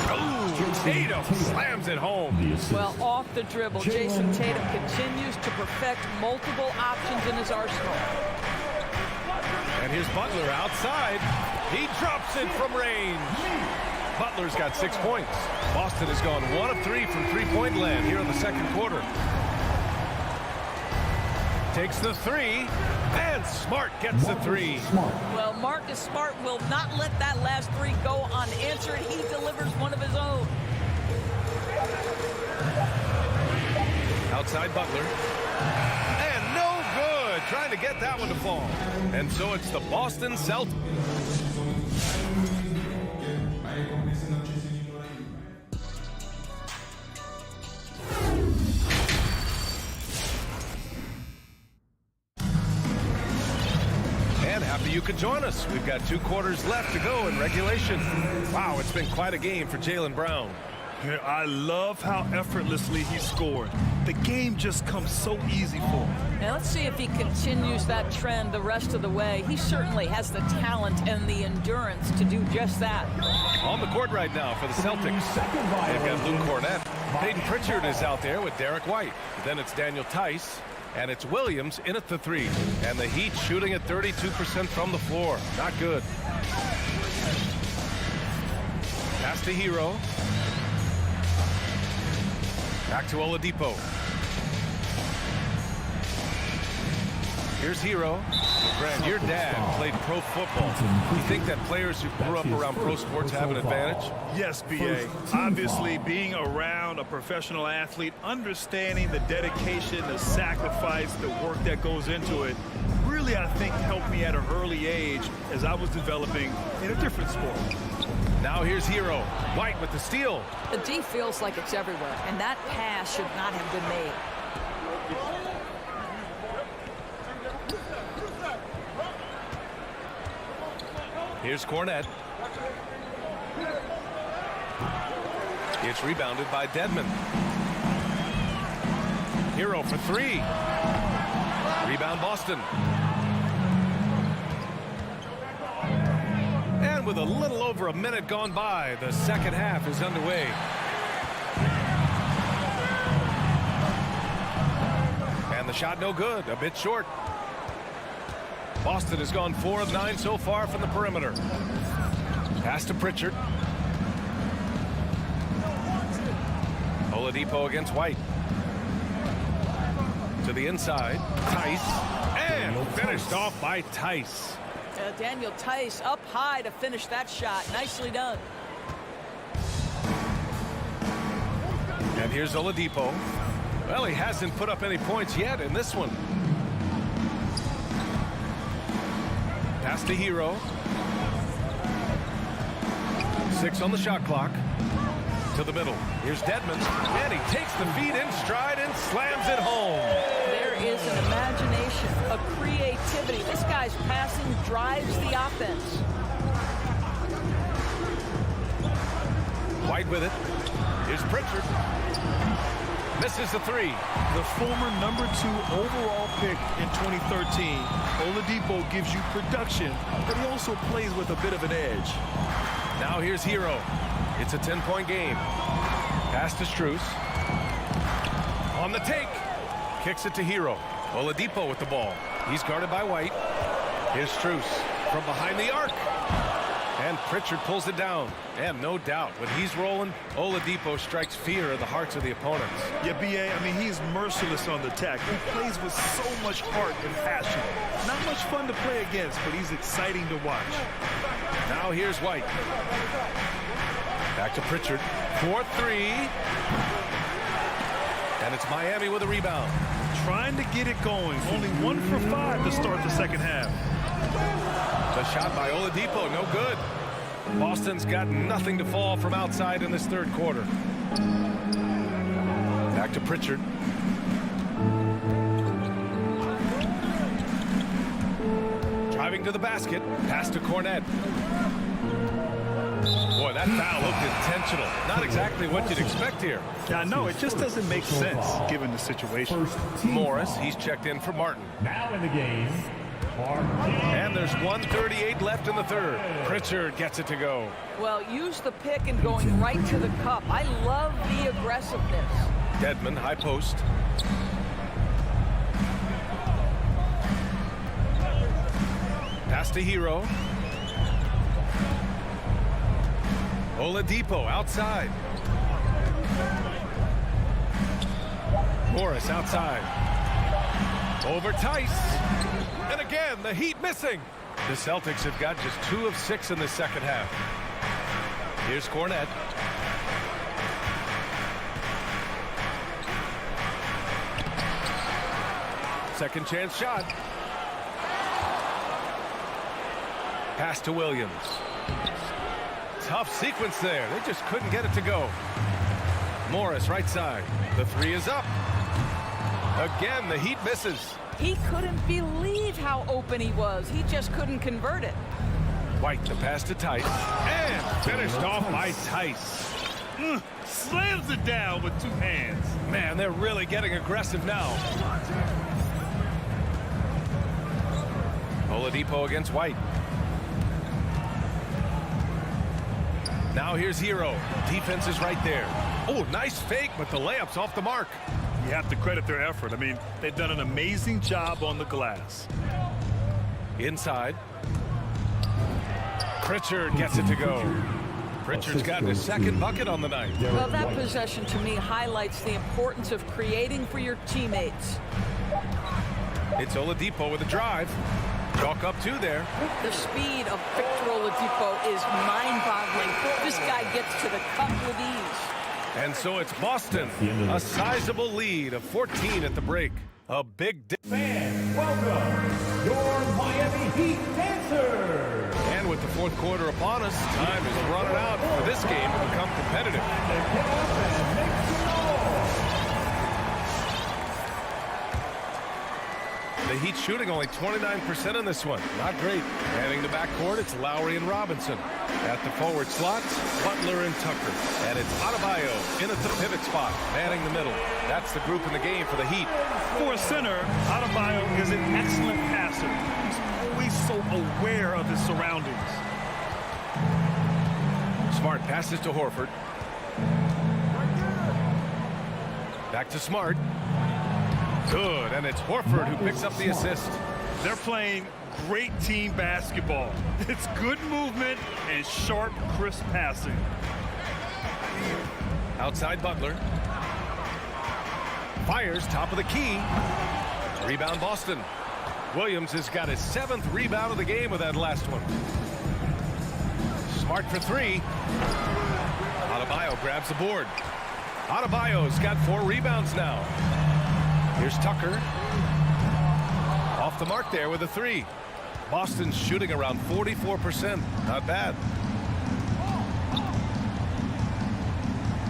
Oh, Tatum slams it home. Well, off the dribble, Jason Tatum continues to perfect multiple options in his arsenal. And here's Butler outside. He drops it from range. Butler's got 6 points. Boston has gone 1 of 3 from three-point land here in the second quarter. Takes the three, and Smart gets the three. Well, Marcus Smart will not let that last three go unanswered. He delivers one of his own. Outside Butler. And no good. Trying to get that one to fall. And so it's the Boston Celtics. You could join us. We've got 2 quarters left to go in regulation. Wow, it's been quite a game for Jaylen Brown. Yeah, I love how effortlessly he scored. The game just comes so easy for him. Now let's see if he continues that trend the rest of the way. He certainly has the talent and the endurance to do just that. On the court right now for the Celtics. They've got Luke Cornett. Peyton Pritchard is out there with Derek White. Then it's Daniel Tice. And it's Williams in at the three. And the Heat shooting at 32% from the floor. Not good. Pass to Hero. Back to Oladipo. Here's Hero. Grant, your dad played pro football. You think that players who grew up around pro sports have an advantage? Yes, B.A. Obviously, being around a professional athlete, understanding the dedication, the sacrifice, the work that goes into it, really, I think, helped me at an early age as I was developing in a different sport. Now here's Hero. White with the steal. The D feels like it's everywhere, and that pass should not have been made. Here's Cornett. It's rebounded by Dedmon. Hero for three. Rebound Boston. And with a little over a minute gone by, the second half is underway. And the shot no good, a bit short. Boston has gone 4 of 9 so far from the perimeter. Pass to Pritchard. Oladipo against White. To the inside. Tice. And finished off by Tice. Daniel Tice up high to finish that shot. Nicely done. And here's Oladipo. Well, he hasn't put up any points yet in this one. Pass to Hero. 6 on the shot clock. To the middle. Here's Dedmon. And he takes the feed in stride and slams it home. There is an imagination, a creativity. This guy's passing drives the offense. White with it. Here's Pritchard. Misses the three. The former #2 overall pick in 2013, Oladipo gives you production, but he also plays with a bit of an edge. Now here's Hero. It's a 10-point game. Pass to Strus. On the take. Kicks it to Hero. Oladipo with the ball. He's guarded by White. Here's Strus from behind the arc. And Pritchard pulls it down. And no doubt, when he's rolling, Oladipo strikes fear in the hearts of the opponents. Yeah, B.A., I mean, he's merciless on the attack. He plays with so much heart and passion. Not much fun to play against, but he's exciting to watch. Now here's White. Back to Pritchard. 4-3. And it's Miami with a rebound. Trying to get it going. Only 1 for 5 to start the second half. The shot by Oladipo, no good. Boston's got nothing to fall from outside in this third quarter. Back to Pritchard. Driving to the basket. Pass to Cornette. Boy, that foul looked intentional. Not exactly what you'd expect here. Yeah, no, it just doesn't make sense given the situation. Morris, he's checked in for Martin. Now in the game, And there's 1:38 left in the third. Pritchard gets it to go. Well, use the pick and going right to the cup. I love the aggressiveness. Dedmon, high post. Pass to Hero. Oladipo outside. Morris outside. Over Tice. And again, the Heat missing. The Celtics have got just 2 of 6 in the second half. Here's Cornette. Second chance shot. Pass to Williams. Tough sequence there. They just couldn't get it to go. Morris right side. The 3 is up. Again, the Heat misses. He couldn't believe how open he was. He just couldn't convert it. White, the pass to Tice. And finished off by Tice. Slams it down with 2 hands. Man, they're really getting aggressive now. Oladipo against White. Now here's Hero. Defense is right there. Oh, nice fake, but the layup's off the mark. You have to credit their effort. I mean, they've done an amazing job on the glass. Inside. Pritchard gets it to go. Pritchard's gotten his second bucket on the night. Well, that possession to me highlights the importance of creating for your teammates. It's Oladipo with a drive. Chalk up 2 there. The speed of Victor Oladipo is mind-boggling. This guy gets to the cup with ease. And so it's Boston. A sizable lead of 14 at the break. A big fans, welcome your Miami Heat dancers. And with the fourth quarter upon us, time is running out for this game to become competitive. The Heat shooting only 29% in this one. Not great. Manning the backcourt, it's Lowry and Robinson. At the forward slots, Butler and Tucker. And it's Adebayo in at the pivot spot, manning the middle. That's the group in the game for the Heat. For a center, Adebayo is an excellent passer. He's always so aware of his surroundings. Smart passes to Horford. Back to Smart. Good, and it's Horford who picks up the assist. They're playing great team basketball. It's good movement and sharp, crisp passing. Outside Butler. Fires, top of the key. Rebound Boston. Williams has got his 7th rebound of the game with that last one. Smart for 3. Adebayo grabs the board. Adebayo's got 4 rebounds now. Here's Tucker. Off the mark there with a 3. Boston's shooting around 44%. Not bad.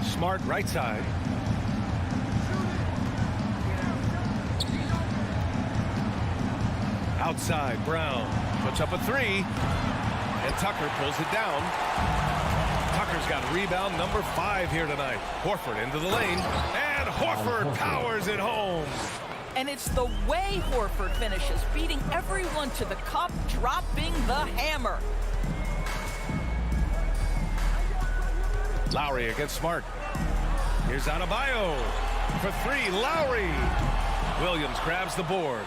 Smart right side. Outside, Brown puts up a three, and Tucker pulls it down. Tucker's got rebound number 5 here tonight. Horford into the lane, and Horford powers it home. And it's the way Horford finishes, beating everyone to the cup, dropping the hammer. Lowry against Smart. Here's Adebayo for 3. Lowry. Williams grabs the board.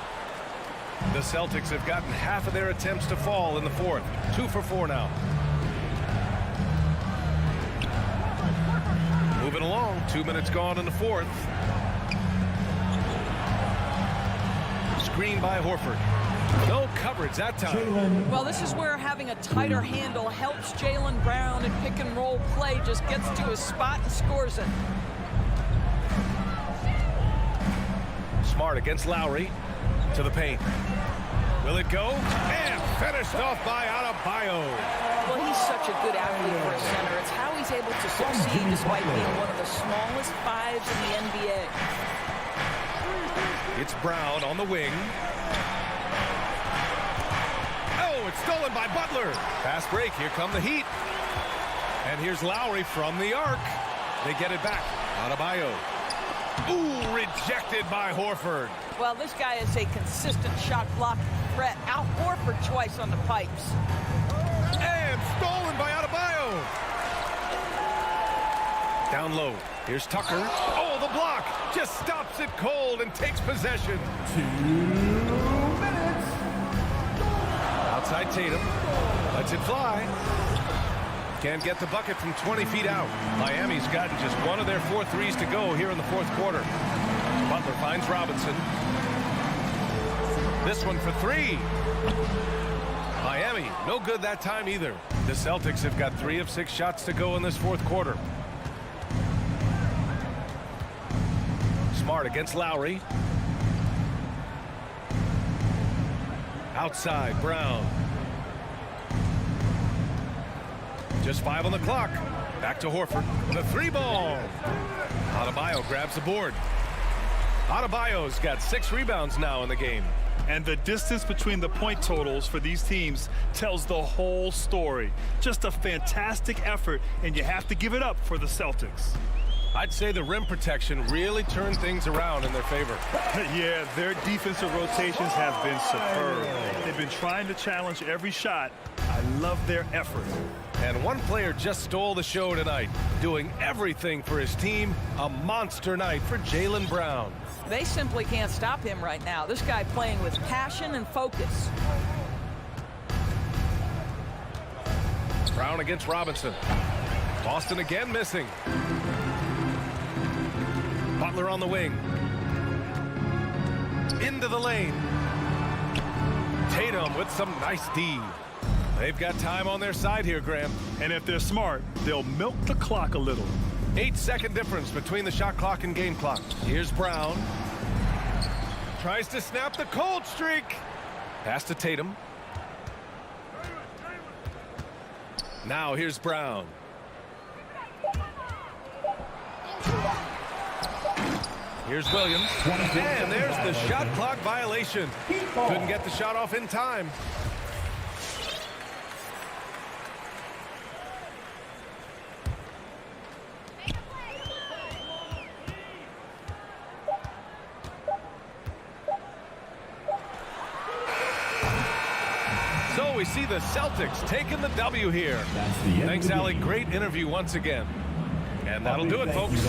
The Celtics have gotten half of their attempts to fall in the fourth. 2 for 4 now. Moving along. 2 minutes gone in the fourth. Screen by Horford. No coverage that time. Well, this is where having a tighter handle helps Jaylen Brown in pick and roll play. Just gets to his spot and scores it. Smart against Lowry. To the paint. Will it go? And finished off by Adebayo. Well, he's such a good athlete for a center. It's how he's able to succeed despite being one of the smallest 5s in the NBA. It's Brown on the wing. Oh, it's stolen by Butler. Fast break. Here come the Heat. And here's Lowry from the arc. They get it back. Adebayo. Ooh, rejected by Horford. Well, this guy is a consistent shot blocking threat. Out Horford twice on the pipes. And stolen by Adebayo. Down low. Here's Tucker. Oh, the block. Just stops it cold and takes possession. 2 minutes. Outside Tatum. Lets it fly. Can't get the bucket from 20 feet out. Miami's gotten just one of their 4 threes to go here in the fourth quarter. Butler finds Robinson. This one for 3. Miami, no good that time either. The Celtics have got 3 of 6 shots to go in this fourth quarter. Smart against Lowry. Outside, Brown. Just 5 on the clock. Back to Horford. The 3 ball. Adebayo grabs the board. Adebayo's got 6 rebounds now in the game. And the distance between the point totals for these teams tells the whole story. Just a fantastic effort, and you have to give it up for the Celtics. I'd say the rim protection really turned things around in their favor. Yeah, their defensive rotations have been superb. They've been trying to challenge every shot. I love their effort. And one player just stole the show tonight, doing everything for his team. A monster night for Jaylen Brown. They simply can't stop him right now. This guy playing with passion and focus. Brown against Robinson. Boston again missing. Butler on the wing. Into the lane. Tatum with some nice D. They've got time on their side here, Graham. And if they're smart, they'll milk the clock a little. 8-second difference between the shot clock and game clock. Here's Brown. Tries to snap the cold streak. Pass to Tatum. Now here's Brown. Here's Williams. And there's the shot clock violation. Couldn't get the shot off in time. So we see the Celtics taking the W here. Thanks, Allie. Great interview once again. And that'll do it, folks.